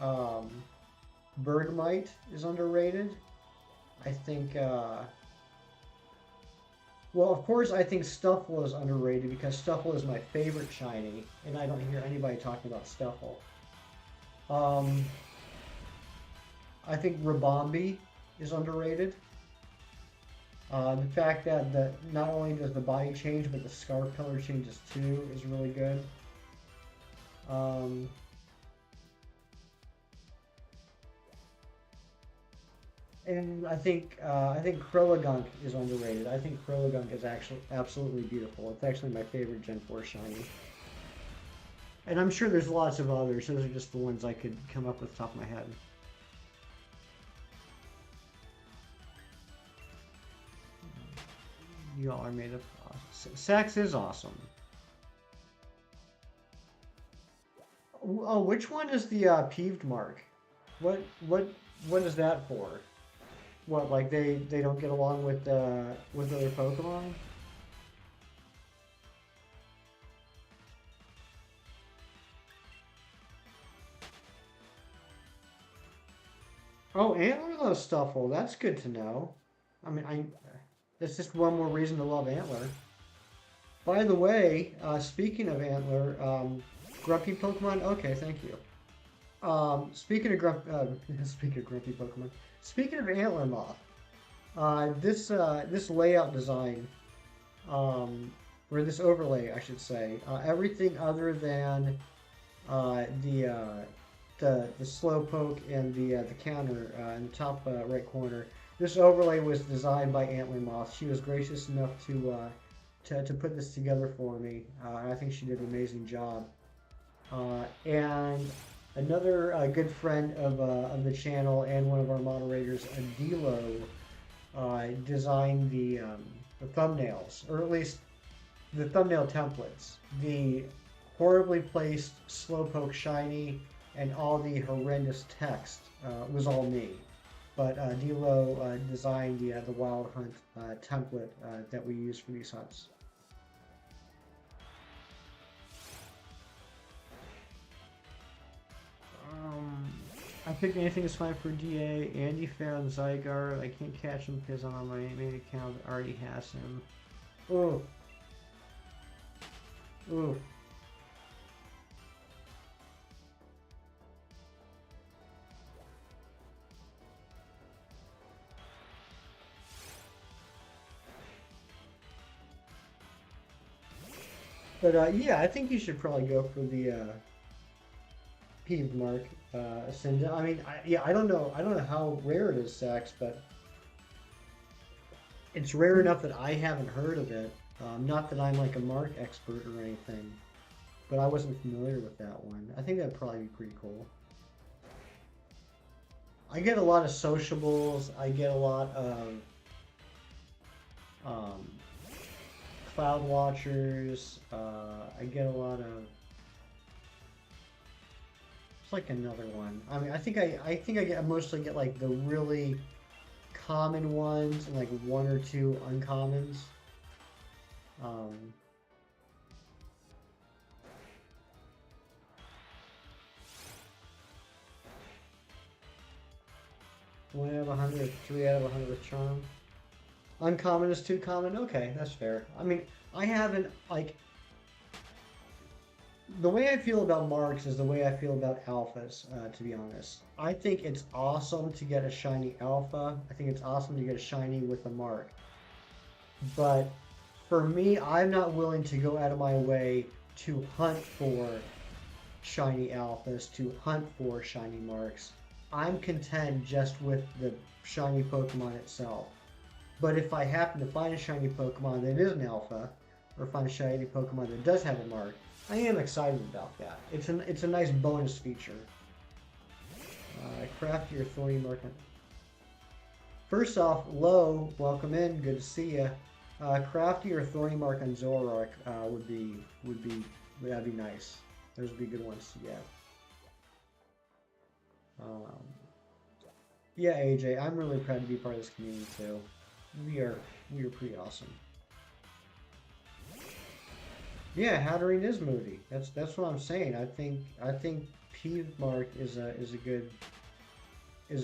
um, Bergmite is underrated. I think well, of course, I think Stuffle is underrated because Stuffle is my favorite shiny, and I don't hear anybody talking about Stuffle. Um, I think Rabombi is underrated. The fact that not only does the body change, but the scarf color changes too is really good. Um, and I think Krillagunk is underrated. I think Krillagunk is actually absolutely beautiful. It's actually my favorite Gen 4 shiny. And I'm sure there's lots of others. Those are just the ones I could come up with the top of my head. You all are made of Sax is awesome. Oh, which one is the peeved mark? What is that for? What, like they don't get along with other Pokemon? Oh, Antler loves Stuffle. That's good to know. I mean, that's just one more reason to love Antler. By the way, speaking of Antler, grumpy Pokemon. Okay, thank you. Speaking of grumpy Pokemon. Speaking of Antler Moth, this layout design, or this overlay, I should say, everything other than uh, the uh, the Slowpoke and the counter in the top right corner. This overlay was designed by Antler Moth. She was gracious enough to put this together for me. I think she did an amazing job. And another good friend of the channel and one of our moderators, Adilo, designed the thumbnails, or at least the thumbnail templates. The horribly placed Slowpoke shiny and all the horrendous text was all me. But Dilo designed the Wild Hunt template that we use for these hunts. I think anything is fine for DA. Andy found Zygarde. I can't catch him because I'm on my main account that already has him. Oh. Oh. But yeah, I think you should probably go for the peeved mark Ascendant. I mean, yeah, I don't know how rare it is, Sax, but it's rare enough that I haven't heard of it. Not that I'm like a mark expert or anything, but I wasn't familiar with that one. I think that'd probably be pretty cool. I get a lot of sociables. I get a lot of um, cloud watchers. I get a lot of. It's like another one. I mean, I mostly get like the really common ones and like one or two uncommons. One out of 100, 3 out of 100 with charm. Uncommon is too common. Okay, that's fair. I mean, I haven't like the way I feel about marks is the way I feel about alphas. To be honest, I think it's awesome to get a shiny alpha. I think it's awesome to get a shiny with a mark. But for me, I'm not willing to go out of my way to hunt for shiny alphas, to hunt for shiny marks. I'm content just with the shiny Pokemon itself. But if I happen to find a shiny Pokemon that is an alpha, or find a shiny Pokemon that does have a mark, I am excited about that. It's a nice bonus feature. Craft your authority mark. First off, Lo, welcome in. Good to see you. Craft your authority mark on Zoroark that'd be nice. Those would be good ones to get. Yeah, AJ, I'm really proud to be part of this community too. We are pretty awesome. Yeah, Hatterene is moody. That's what I'm saying. I think P mark is a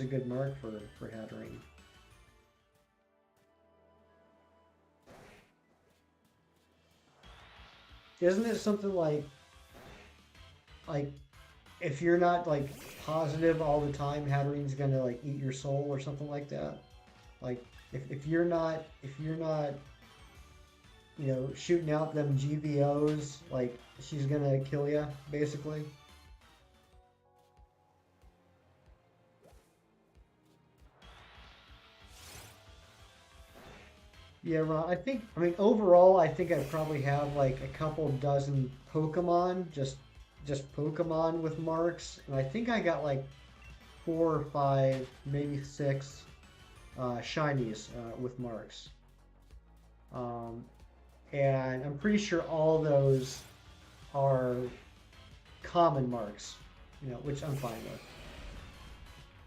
good mark for Hatterene. Isn't it something like if you're not like positive all the time, Hatterene's gonna like eat your soul or something like that? Like if you're not you know, shooting out them GVOs, like she's gonna kill you, basically. Yeah, Ron, I mean, overall, I think I probably have like a couple dozen Pokemon, just Pokemon with marks, and I think I got like 4 or 5, maybe 6 shinies with marks. And I'm pretty sure all those are common marks, you know, which I'm fine with.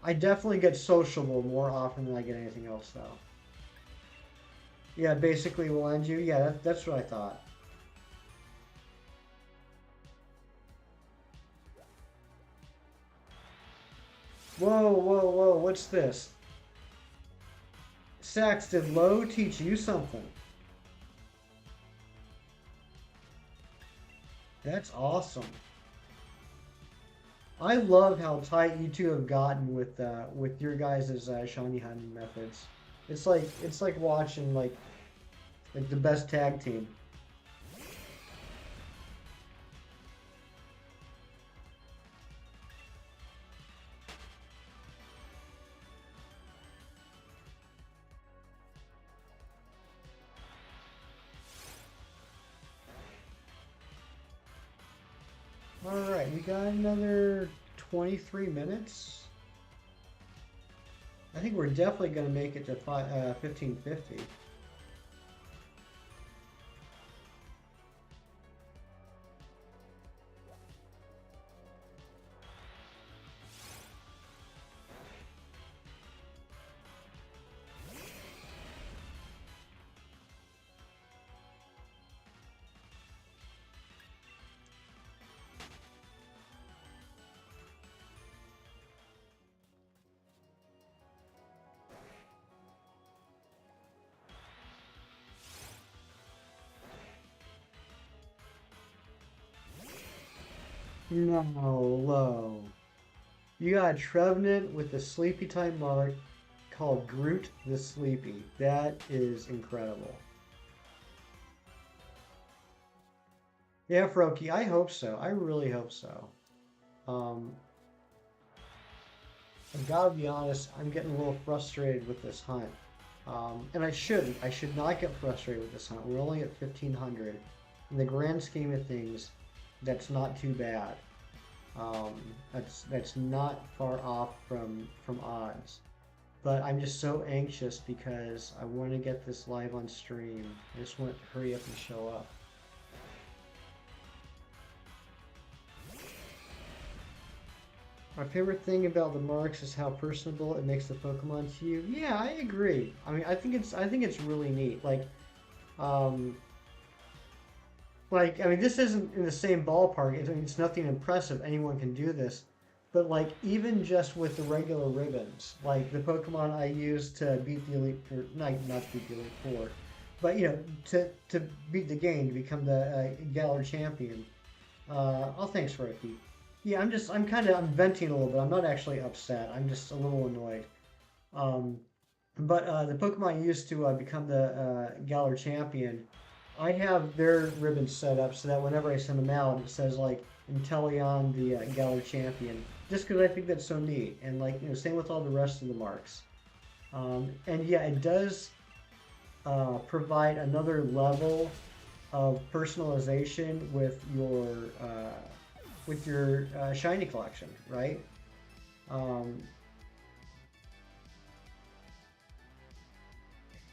I definitely get sociable more often than I get anything else, though. Yeah, basically will end you. Yeah, that's what I thought. Whoa, whoa, whoa, what's this? Sax, did Lo teach you something? That's awesome. I love how tight you two have gotten with your guys' shiny hunting methods. It's like watching like the best tag team. All right, we got another 23 minutes. I think we're definitely going to make it to 1550. No, Lo. You got a Trevenant with a sleepy type mark called Groot the Sleepy. That is incredible. Yeah, Froakie, I hope so. I really hope so. Um, I've got to be honest, I'm getting a little frustrated with this hunt. And I shouldn't. I should not get frustrated with this hunt. We're only at 1500. In the grand scheme of things, that's not too bad. Um, that's not far off from odds. But I'm just so anxious because I want to get this live on stream. I just want it to hurry up and show up. My favorite thing about the marks is how personable it makes the Pokemon to you. Yeah, I agree. I mean, I think it's really neat. Um, I mean, this isn't in the same ballpark. I mean, it's nothing impressive. Anyone can do this. But like, even just with the regular ribbons, like the Pokemon I use to beat the Elite, or not beat the Elite Four, but you know, to beat the game to become the Galar champion. Oh, thanks, Roki. Yeah, I'm venting a little bit. I'm not actually upset. I'm just a little annoyed. But the Pokemon I used to become the Galar champion. I have their ribbons set up so that whenever I send them out, it says like Inteleon, the Galar champion. Just because I think that's so neat, and like same with all the rest of the marks. And yeah, it does provide another level of personalization with your shiny collection, right? Um,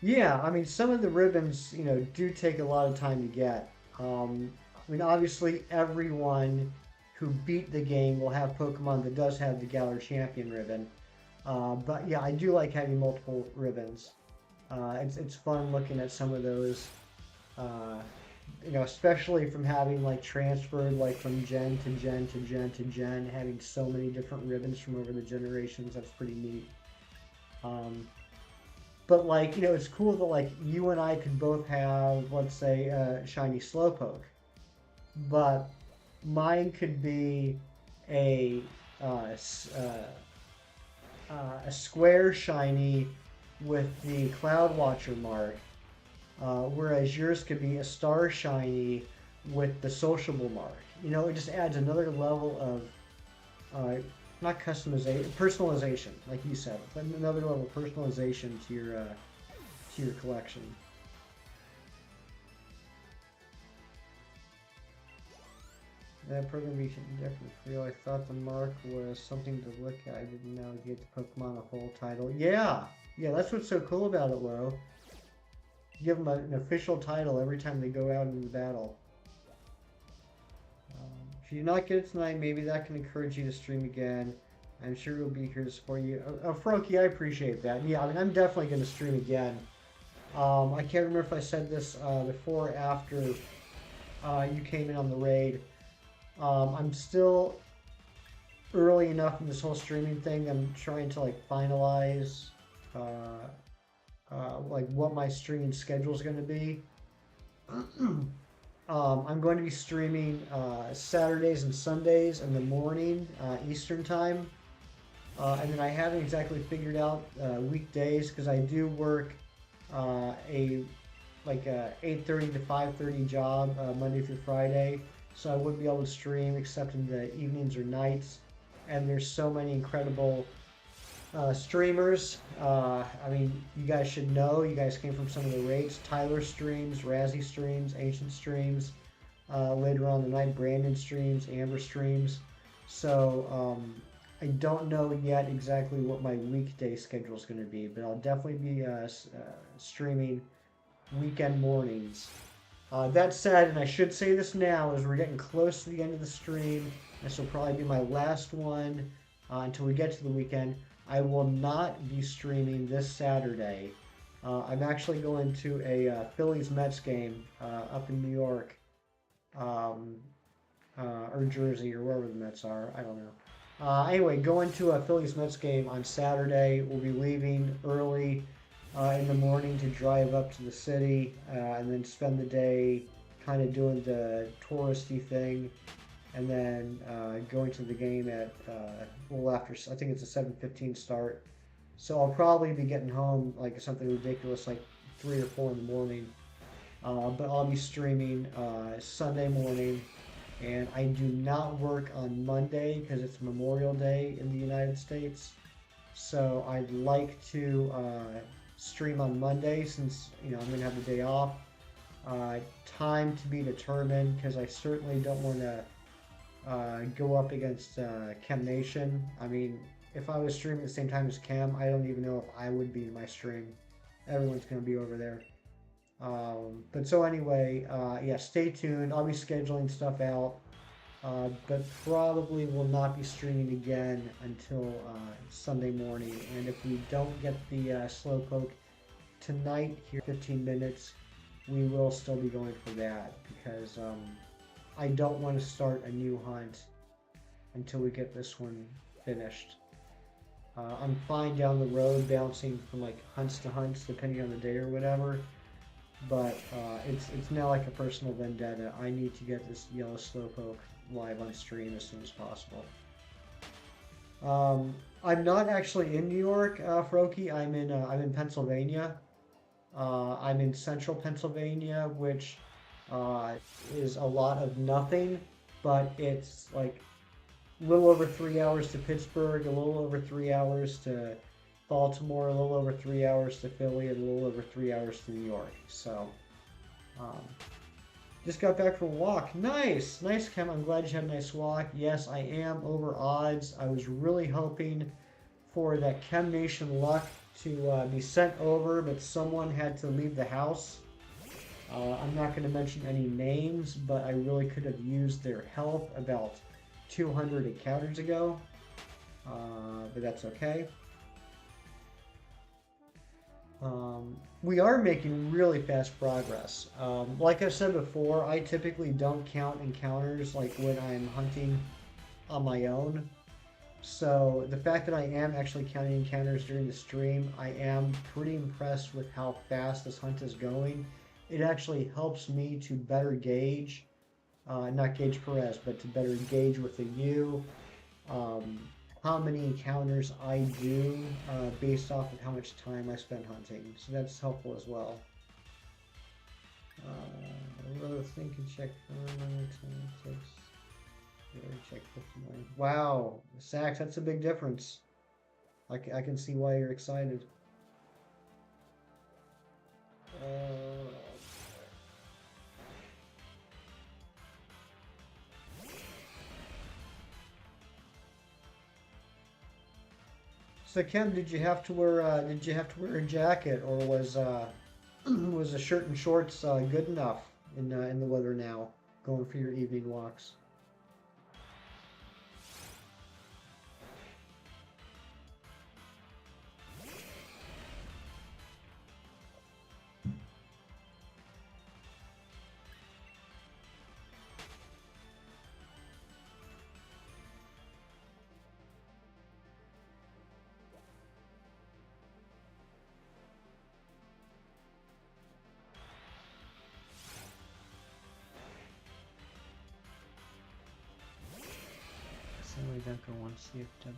yeah, I mean, some of the ribbons, do take a lot of time to get. I mean, obviously, everyone who beat the game will have Pokemon that does have the Galar Champion ribbon. But yeah, I do like having multiple ribbons. It's fun looking at some of those. Uh, especially from having like transferred like from gen to gen to gen to gen, having so many different ribbons from over the generations. That's pretty neat. Um, but like it's cool that like you and I could both have, let's say, a shiny Slowpoke, but mine could be a uh, a square shiny with the Cloud Watcher mark, whereas yours could be a star shiny with the sociable mark. It just adds another level of not customization, personalization, like you said, but another level of personalization to your collection. That program we should definitely feel. I thought the mark was something to look at. I didn't know it gave the Pokemon a whole title. Yeah, yeah, that's what's so cool about it, Lo. Give them an official title every time they go out into battle. If you do not get it tonight, maybe that can encourage you to stream again. I'm sure we'll be here to support you. Froakie, I appreciate that. Yeah, I mean, I'm definitely going to stream again. I can't remember if I said this before or after you came in on the raid. I'm still early enough in this whole streaming thing. I'm trying to like finalize like what my streaming schedule is going to be. I'm going to be streaming Saturdays and Sundays in the morning Eastern time, and then I haven't exactly figured out weekdays because I do work a like a 8:30 to 5:30 job Monday through Friday, so I wouldn't be able to stream except in the evenings or nights. And there's so many incredible streamers. I mean, you guys should know. You guys came from some of the rates. Tyler streams, Razzie streams, Ancient streams. Later on in the night, Brandon streams, Amber streams. So I don't know yet exactly what my weekday schedule is going to be, but I'll definitely be streaming weekend mornings. That said, and I should say this now, as we're getting close to the end of the stream, this will probably be my last one until we get to the weekend. I will not be streaming this Saturday. I'm actually going to a Phillies Mets game up in New York, um, or Jersey, or wherever the Mets are. I don't know. Anyway, going to a Phillies Mets game on Saturday. We'll be leaving early in the morning to drive up to the city and then spend the day kind of doing the touristy thing, and then going to the game at well after I think it's a 7:15 start. So I'll probably be getting home like something ridiculous like 3 or 4 in the morning. But I'll be streaming Sunday morning, and I do not work on Monday because it's Memorial Day in the United States. So I'd like to stream on Monday since I'm gonna have the day off. Time to be determined because I certainly don't want to go up against Chem Nation. I mean, if I was streaming at the same time as Chem, I don't even know if I would be in my stream. Everyone's gonna be over there. But so anyway, yeah, stay tuned. I'll be scheduling stuff out, but probably will not be streaming again until Sunday morning. And if we don't get the Slowpoke tonight, here 15 minutes, we will still be going for that because I don't want to start a new hunt until we get this one finished. I'm fine down the road bouncing from like hunts to hunts depending on the day or whatever. But it's now like a personal vendetta. I need to get this yellow Slowpoke live on stream as soon as possible. I'm not actually in New York, Froakie. I'm in Pennsylvania. I'm in central Pennsylvania, which uh, is a lot of nothing, but it's like a little over 3 hours to Pittsburgh, a little over 3 hours to Baltimore, a little over 3 hours to Philly, and a little over 3 hours to New York. So, um, just got back from a walk. Nice, nice, Kim. I'm glad you had a nice walk. Yes, I am over odds. I was really hoping for that Chem Nation luck to be sent over, but someone had to leave the house. I'm not going to mention any names, but I really could have used their help about 200 encounters ago. But that's okay. We are making really fast progress. Like I said before, I typically don't count encounters like when I'm hunting on my own. So the fact that I am actually counting encounters during the stream, I am pretty impressed with how fast this hunt is going. It actually helps me to better gauge, not gauge Perez, but to better gauge with the U, um, how many encounters I do based off of how much time I spend hunting. So that's helpful as well. Another thing can check check 59. Wow, Sax, that's a big difference. I can see why you're excited. So Kim, did you have to wear a jacket, or was was a shirt and shorts good enough in the weather now, going for your evening walks? One CFW.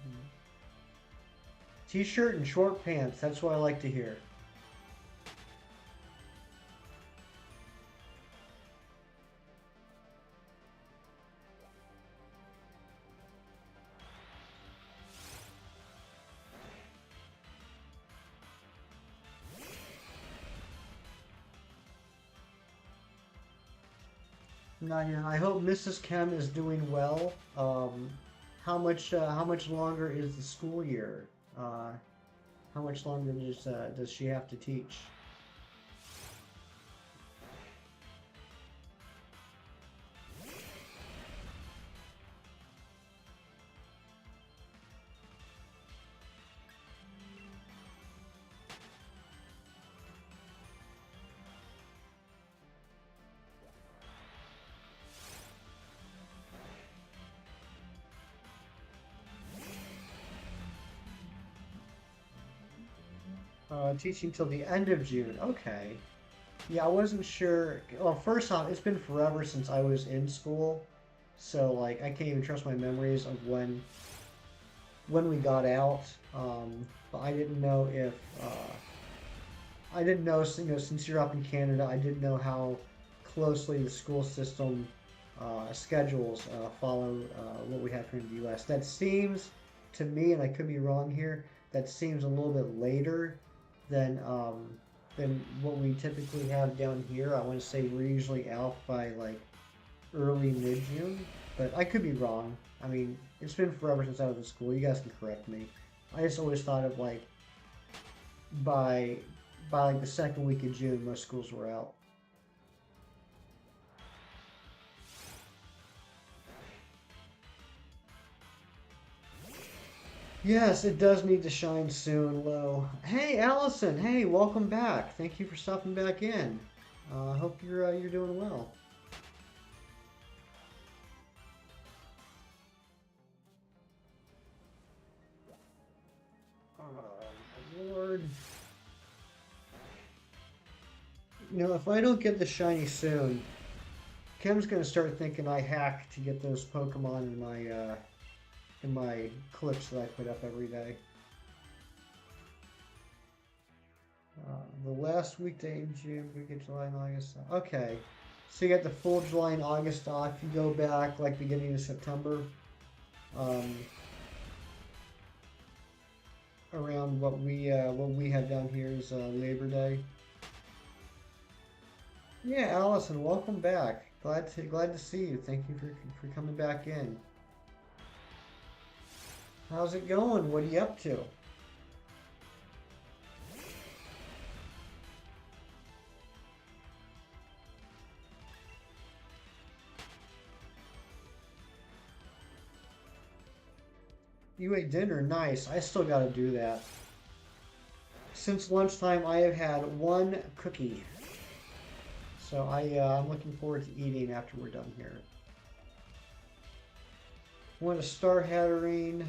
T-shirt and short pants. That's what I like to hear. Yeah, I hope Mrs. Kim is doing well. How much longer is the school year? Uh, how much longer does she have to teach? Teaching till the end of June. Okay. Yeah, I wasn't sure. Well, first off, it's been forever since I was in school, so like I can't even trust my memories of when we got out. But I didn't know if I didn't know, since you're up in Canada, I didn't know how closely the school system schedules follow what we have here in the U.S. That seems to me, and I could be wrong here, that seems a little bit later than than what we typically have down here. I want to say we're usually out by like early mid June, but I could be wrong. I mean, it's been forever since I was in school. You guys can correct me. I just always thought of like by like the second week of June, most schools were out. Yes, it does need to shine soon, Low. Hey, Allison. Hey, welcome back. Thank you for stopping back in. I hope you're doing well. Oh, my Lord. If I don't get the shiny soon, Kim's gonna start thinking I hack to get those Pokemon in my clips that I put up every day. The last weekday in June, we get July and August. Okay, So you got the full July and August stock. If you go back like beginning of September, um, around what we have down here is Labor Day. Yeah, Allison, welcome back. Glad to see you. Thank you for coming back in. How's it going? What are you up to? You ate dinner? Nice. I still gotta do that. Since lunchtime, I have had one cookie. So I'm looking forward to eating after we're done here. Won a Star Hatterene,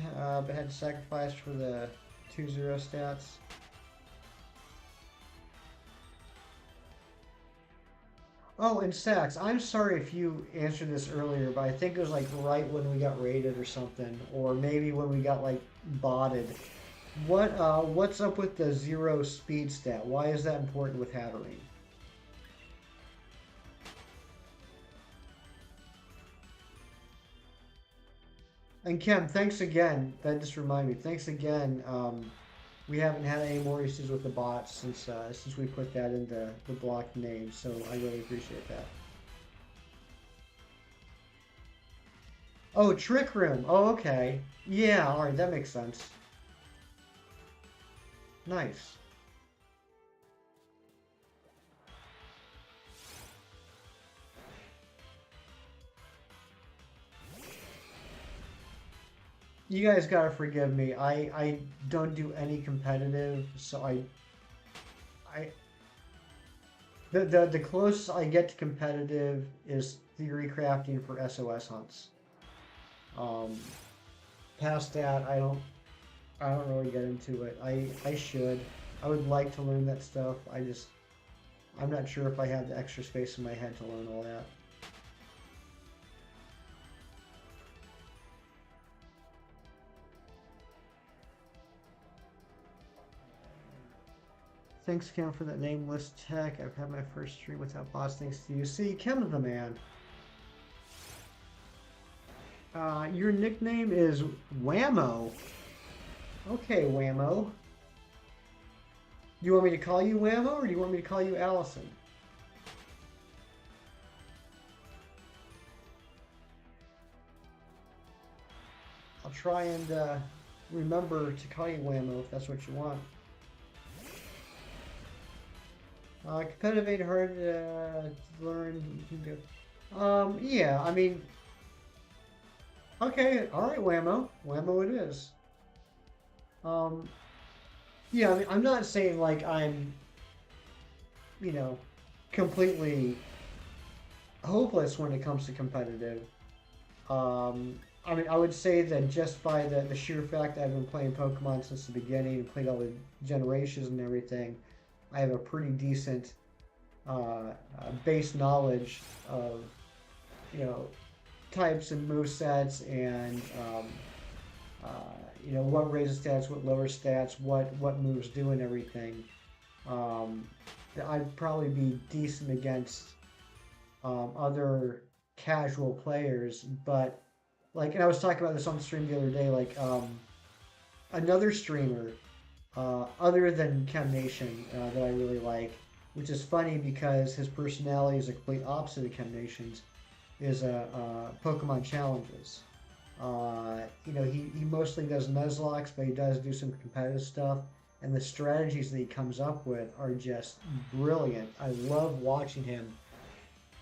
but had to sacrifice for the 2-0 stats. Oh, and Sax, I'm sorry if you answered this earlier, but I think it was like right when we got raided or something, or maybe when we got like botted. What's up with the 0 speed stat? Why is that important with Hatterene? And Kim, thanks again. That just reminded me. Thanks again. We haven't had any more issues with the bots since we put that in the blocked name, so I really appreciate that. Oh, Trick Room. Oh, okay. Yeah, alright, that makes sense. Nice. You guys gotta forgive me. I don't do any competitive, so I the closest I get to competitive is theory crafting for SOS hunts. Um, Past that, I don't really get into it. I should. I would like to learn that stuff. I'm not sure if I have the extra space in my head to learn all that. Thanks, Kim, for that nameless tech. I've had my first stream without bots thanks to you. See, Kim's the man. Your nickname is Whammo. Okay, Whammo. Do you want me to call you Whammo, or do you want me to call you Allison? I'll try and remember to call you Whammo if that's what you want. Competitive ain't hard to learn. You can go. Yeah, I mean, okay, all right, Whammo. Whammo it is. Um, yeah, I mean, I'm not saying like I'm, you know, completely hopeless when it comes to competitive. I mean, I would say that just by the sheer fact that I've been playing Pokemon since the beginning and played all the generations and everything, I have a pretty decent base knowledge of, you know, types and movesets and, uh, you know, what raises stats, what lowers stats, what moves do and everything. I'd probably be decent against other casual players, but like, and I was talking about this on the stream the other day, like another streamer other than Chem Nation that I really like, which is funny because his personality is a complete opposite of Chem Nation's, is Pokemon challenges. You know, he mostly does Nuzlocke, but he does do some competitive stuff, and the strategies that he comes up with are just brilliant. I love watching him,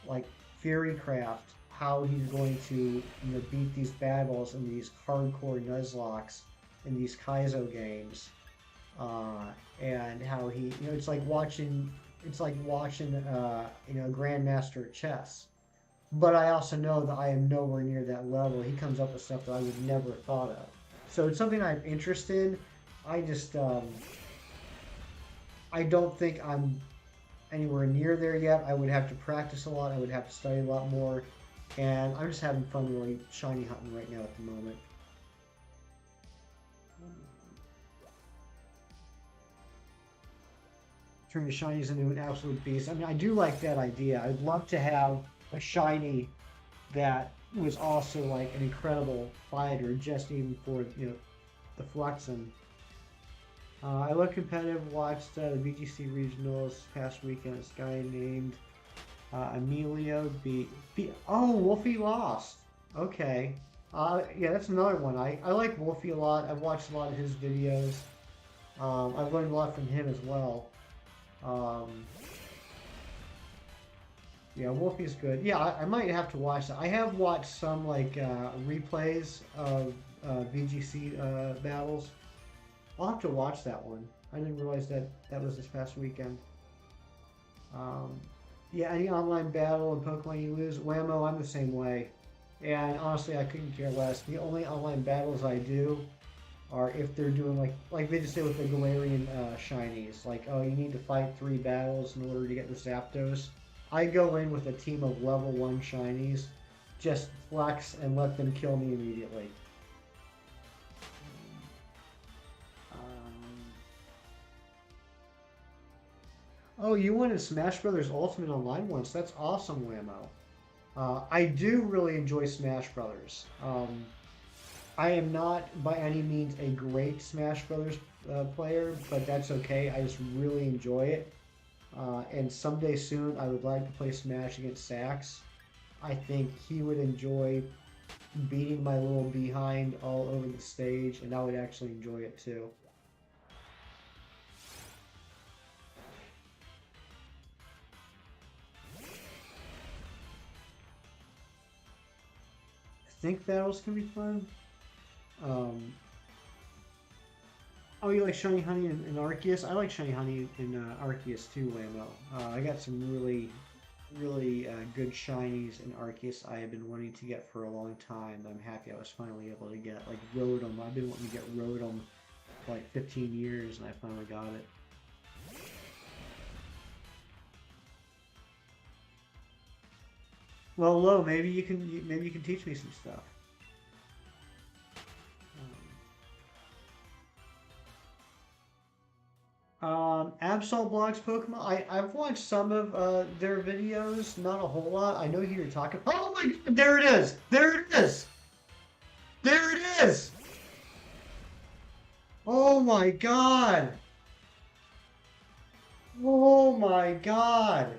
like Furycraft, how he's going to, you know, beat these battles in these hardcore Nuzlocks in these Kaizo games, and how he, you know, it's like watching you know, a grandmaster at chess. But I also know that I am nowhere near that level. He comes up with stuff that I would never have thought of. So it's something I'm interested in. I just I don't think I'm anywhere near there yet. I would have to practice a lot. I would have to study a lot more. And I'm just having fun really shiny hunting right now at the moment. turn the shinies into an absolute beast. I mean, I do like that idea. I'd love to have a shiny that was also like an incredible fighter, just even for, you know, the flexing. I look competitive. Watched the VGC regionals past weekend. This guy named Emilio Oh, Wolfie lost. Okay. Yeah, that's another one. I like Wolfie a lot. I've watched a lot of his videos. I've learned a lot from him as well. Yeah, Wolfie's good. Yeah, I might have to watch that. I have watched some like replays of VGC battles. I'll have to watch that one. I didn't realize that that was this past weekend. Yeah, any online battle in Pokemon you lose, whammo, I'm the same way. And honestly, I couldn't care less. The only online battles I do are if they're doing like they just did with the Galarian shinies. Like, oh, you need to fight 3 battles in order to get the Zapdos. I go in with a team of level 1 shinies, just flex and let them kill me immediately. Oh, you won in Smash Brothers Ultimate Online once. That's awesome, Whammo. I do really enjoy Smash Brothers. I am not by any means a great Smash Brothers player, but that's okay. I just really enjoy it. And someday soon, I would like to play Smash against Sax. I think he would enjoy beating my little behind all over the stage, and I would actually enjoy it too. I think battles can be fun. Oh, you like Shiny Honey and Arceus? I like Shiny Honey and Arceus too, Lambo. I got some really good shinies in Arceus I have been wanting to get for a long time. I'm happy I was finally able to get, like Rotom. I've been wanting to get Rotom for like 15 years, and I finally got it. Well, Lo, maybe you can teach me some stuff. Absol Blogs Pokemon. I've watched some of their videos, not a whole lot. I know who you're talking. Oh my God! There it is! There it is! There it is! Oh my God! Oh my God!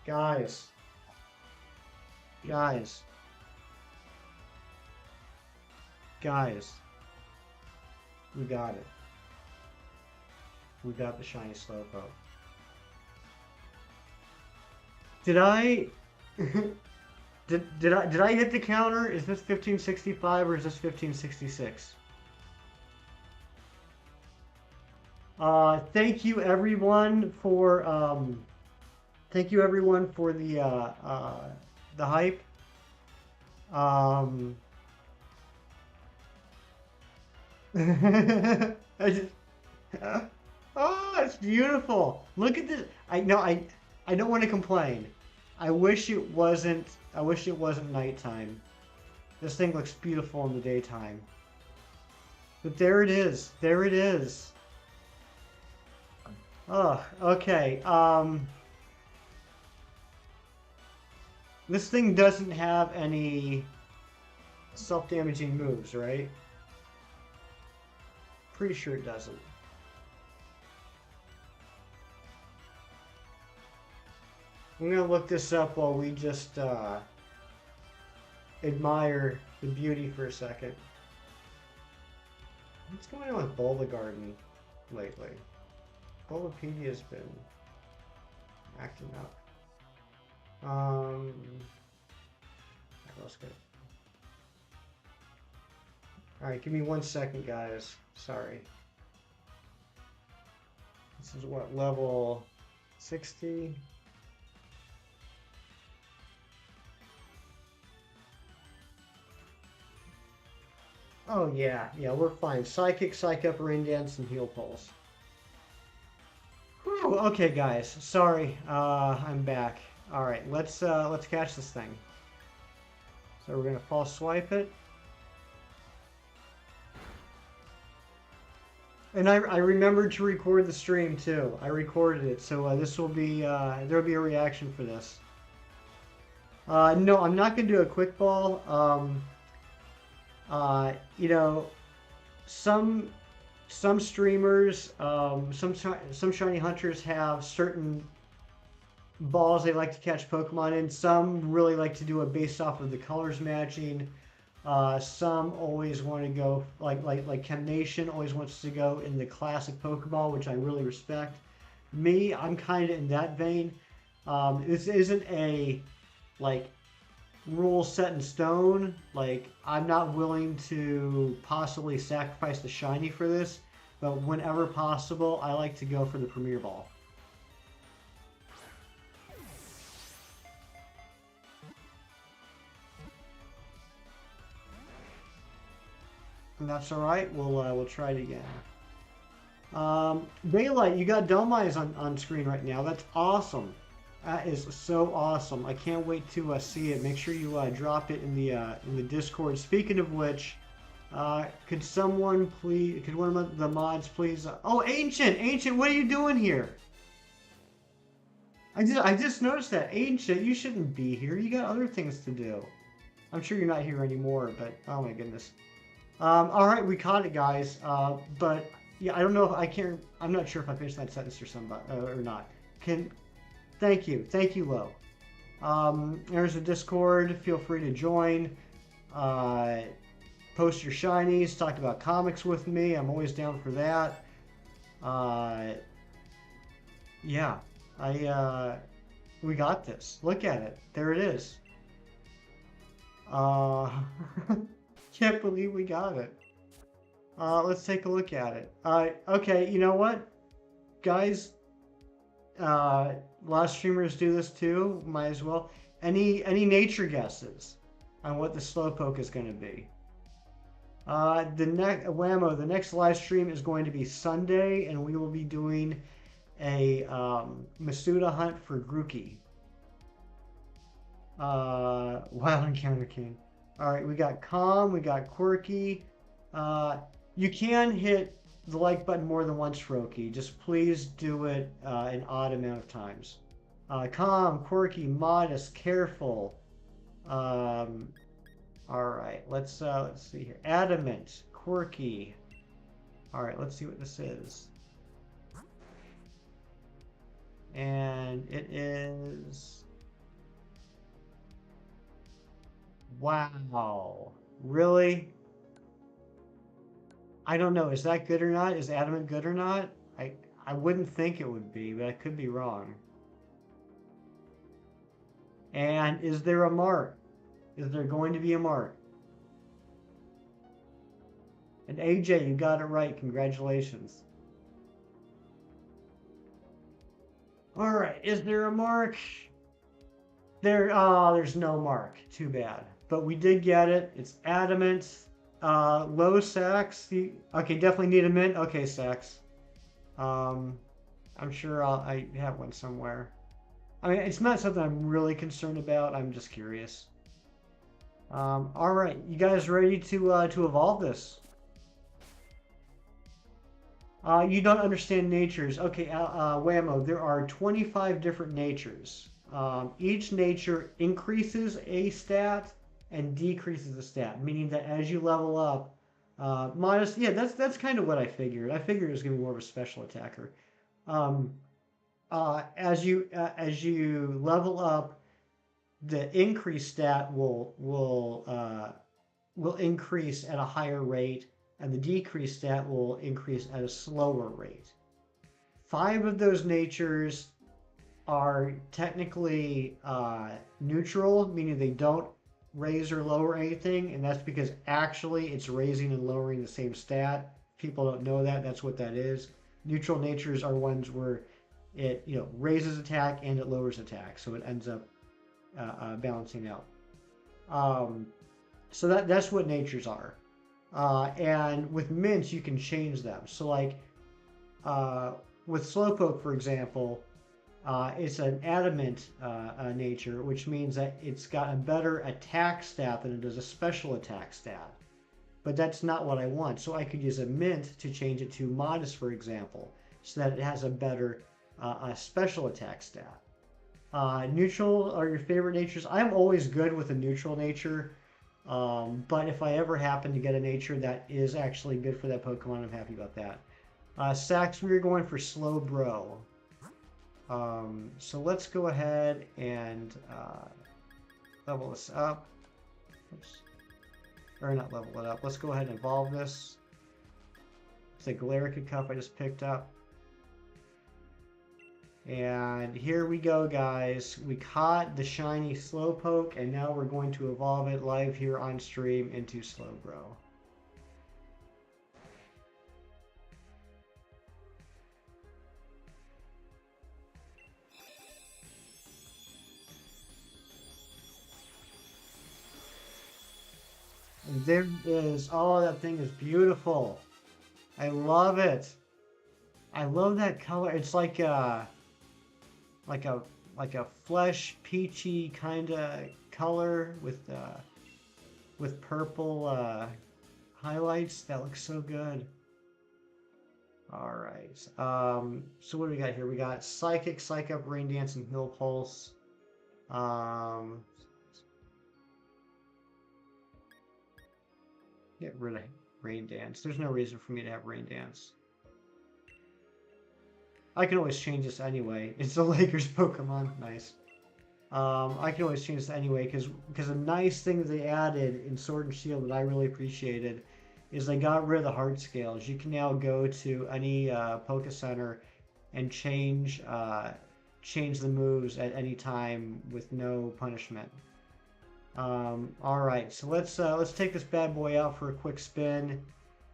Guys. Guys. Guys. We got it. We got the shiny Slowpoke. Did I did I hit the counter? Is this 1565 or is this 1566? Thank you everyone for the hype. I just, oh, it's beautiful. Look at this. I don't want to complain. I wish it wasn't nighttime. This thing looks beautiful in the daytime. But there it is. There it is. Oh, okay. This thing doesn't have any self-damaging moves, right? Pretty sure it doesn't. I'm gonna look this up while we just admire the beauty for a second. What's going on with Bulbagarden lately? Bulbapedia's been acting up. Let's go. Alright, give me 1 second, guys. Sorry. This is what, level 60? Oh yeah, we're fine. Psychic, Psych Up, Rain Dance, and Heal Pulse. Whew, okay guys, sorry, I'm back. All right, let's catch this thing. So we're gonna false swipe it. And I remembered to record the stream too. I recorded it, so this will be there'll be a reaction for this. No, I'm not gonna do a quick ball. You know, some streamers, some shiny hunters have certain balls they like to catch Pokemon in. Some really like to do it based off of the colors matching. Some always want to go like Chem Nation always wants to go in the classic Pokeball, which I really respect. Me, I'm kind of in that vein. This isn't a like rule set in stone. Like I'm not willing to possibly sacrifice the shiny for this, but whenever possible, I like to go for the Premier Ball. And that's all right. We'll try it again. Daylight, you got Dome Eyes on screen right now. That's awesome. That is so awesome. I can't wait to see it. Make sure you drop it in the Discord. Speaking of which, could one of the mods please? Oh, Ancient, what are you doing here? I just noticed that. Ancient, you shouldn't be here. You got other things to do. I'm sure you're not here anymore, but oh my goodness. All right, we caught it, guys. But yeah, I don't know if I can. I'm not sure if I finished that sentence or not. Thank you, Lo. There's a Discord. Feel free to join. Post your shinies. Talk about comics with me. I'm always down for that. Yeah, we got this. Look at it. There it is. Can't believe we got it. Let's take a look at it. Okay, you know what, guys? A lot of streamers do this too. Might as well. Any nature guesses on what the Slowpoke is going to be? The next live stream is going to be Sunday, and we will be doing a Masuda hunt for Grookey. Wild Encounter King. All right, we got Calm, we got Quirky. You can hit the like button more than once, Roki. Just please do it an odd amount of times. Calm, Quirky, Modest, Careful. All right, let's see here. Adamant, Quirky. All right, let's see what this is. And it is... Wow. Really? I don't know. Is that good or not? Is Adamant good or not? I wouldn't think it would be, but I could be wrong. And is there a mark? Is there going to be a mark? And AJ, you got it right. Congratulations. All right. Is there a mark? There's no mark. Too bad. But we did get it. It's Adamant. Low Sax. Okay, definitely need a mint. Okay, Sax. I'm sure I have one somewhere. I mean, it's not something I'm really concerned about. I'm just curious. All right, you guys ready to evolve this? You don't understand natures. Okay, Whammo, there are 25 different natures. Each nature increases a stat and decreases the stat, meaning that as you level up, Modest, yeah, that's kind of what I figured. I figured it was going to be more of a special attacker. As you level up, the increased stat will increase at a higher rate, and the decreased stat will increase at a slower rate. 5 of those natures are technically neutral, meaning they don't raise or lower anything, and that's because actually it's raising and lowering the same stat. People don't know that. That's what that is. Neutral natures are ones where it raises attack and it lowers attack, so it ends up balancing out. So that's what natures are. And with mints, you can change them. So like with Slowpoke, for example, It's an adamant nature, which means that it's got a better attack stat than it does a special attack stat. But that's not what I want. So I could use a mint to change it to modest, for example, so that it has a better a special attack stat. Neutral are your favorite natures. I'm always good with a neutral nature. But if I ever happen to get a nature that is actually good for that Pokemon, I'm happy about that. Sax, we are going for Slowbro. So let's go ahead and level this up. Oops. Or not level it up. Let's go ahead and evolve this. It's a Galarian Cup I just picked up. And here we go, guys. We caught the shiny Slowpoke, and now we're going to evolve it live here on stream into Slowbro. And there is, oh, that thing is beautiful. I love it. I love that color. It's like a flesh peachy kind of color with purple highlights. That looks so good. All right. So what do we got here? We got Psychic, Psych Up, Rain Dance, and Heal Pulse. Get rid of Rain Dance. There's no reason for me to have Rain Dance. I can always change this anyway. It's the Lakers Pokemon. Nice. I can always change this anyway because a nice thing that they added in Sword and Shield that I really appreciated is they got rid of the heart scales. You can now go to any Poke Center and change the moves at any time with no punishment. All right, so let's take this bad boy out for a quick spin,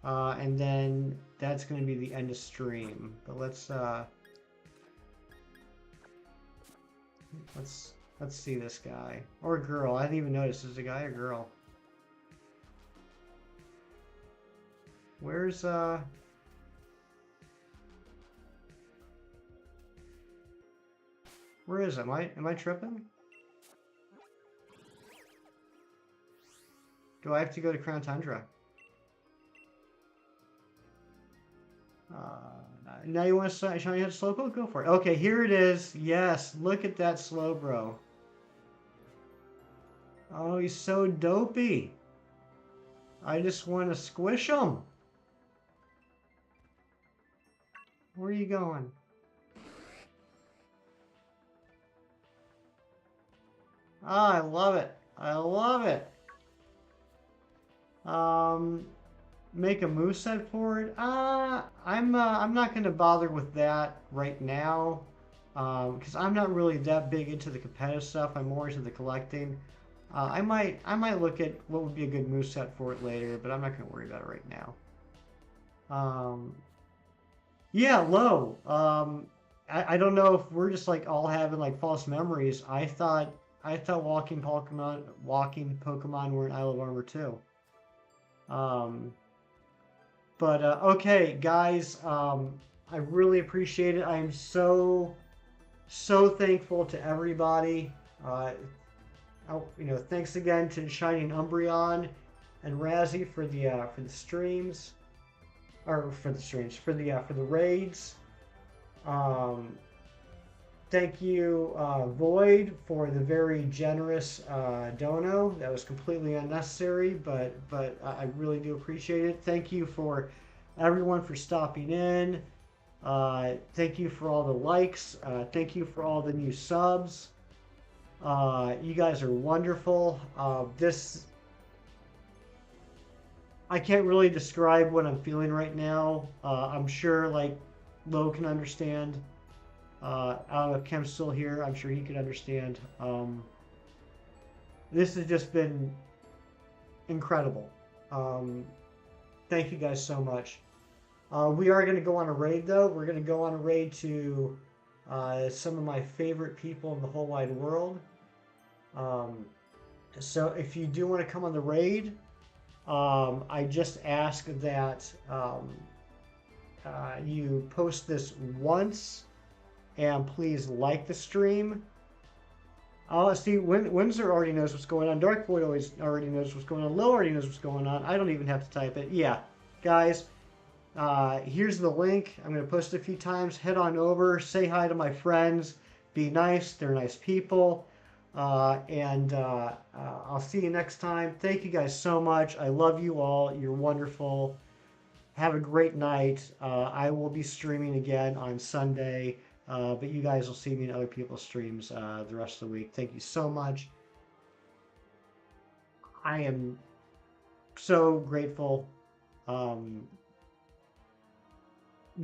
and then that's going to be the end of stream. But let's see this guy or girl. I didn't even notice. Is it a guy or girl? Where's where is it? Am I tripping? Do I have to go to Crown Tundra? Now you want to show you how to Slowpoke? Go for it. Okay, here it is. Yes, look at that Slowbro. Oh, he's so dopey. I just want to squish him. Where are you going? Ah, I love it. I love it. Make a moveset for it. I'm not going to bother with that right now, because I'm not really that big into the competitive stuff. I'm more into the collecting. I might look at what would be a good moveset for it later, but I'm not going to worry about it right now. Yeah, low. I don't know if we're just like all having like false memories. I thought walking Pokemon were in Isle of Armor too. But okay, guys, I really appreciate it. I am so thankful to everybody. Thanks again to Shining Umbreon and Razzie for the streams, or for the raids. Thank you, Void, for the very generous dono. That was completely unnecessary, but I really do appreciate it. Thank you for everyone for stopping in. Thank you for all the likes. Thank you for all the new subs. You guys are wonderful. I can't really describe what I'm feeling right now. I'm sure like Lo can understand. I don't know if Kem's still here. I'm sure he could understand. This has just been incredible. Thank you guys so much. We are going to go on a raid, though. We're going to go on a raid to some of my favorite people in the whole wide world. So if you do want to come on the raid, I just ask that you post this once and please like the stream. Oh, see, Windsor already knows what's going on. Dark Void already knows what's going on. Low already knows what's going on. I don't even have to type it. Yeah, guys, here's the link. I'm going to post it a few times. Head on over, say hi to my friends. Be nice. They're nice people. And I'll see you next time. Thank you guys so much. I love you all. You're wonderful. Have a great night. I will be streaming again on Sunday, but you guys will see me in other people's streams the rest of the week. Thank you so much. I am so grateful.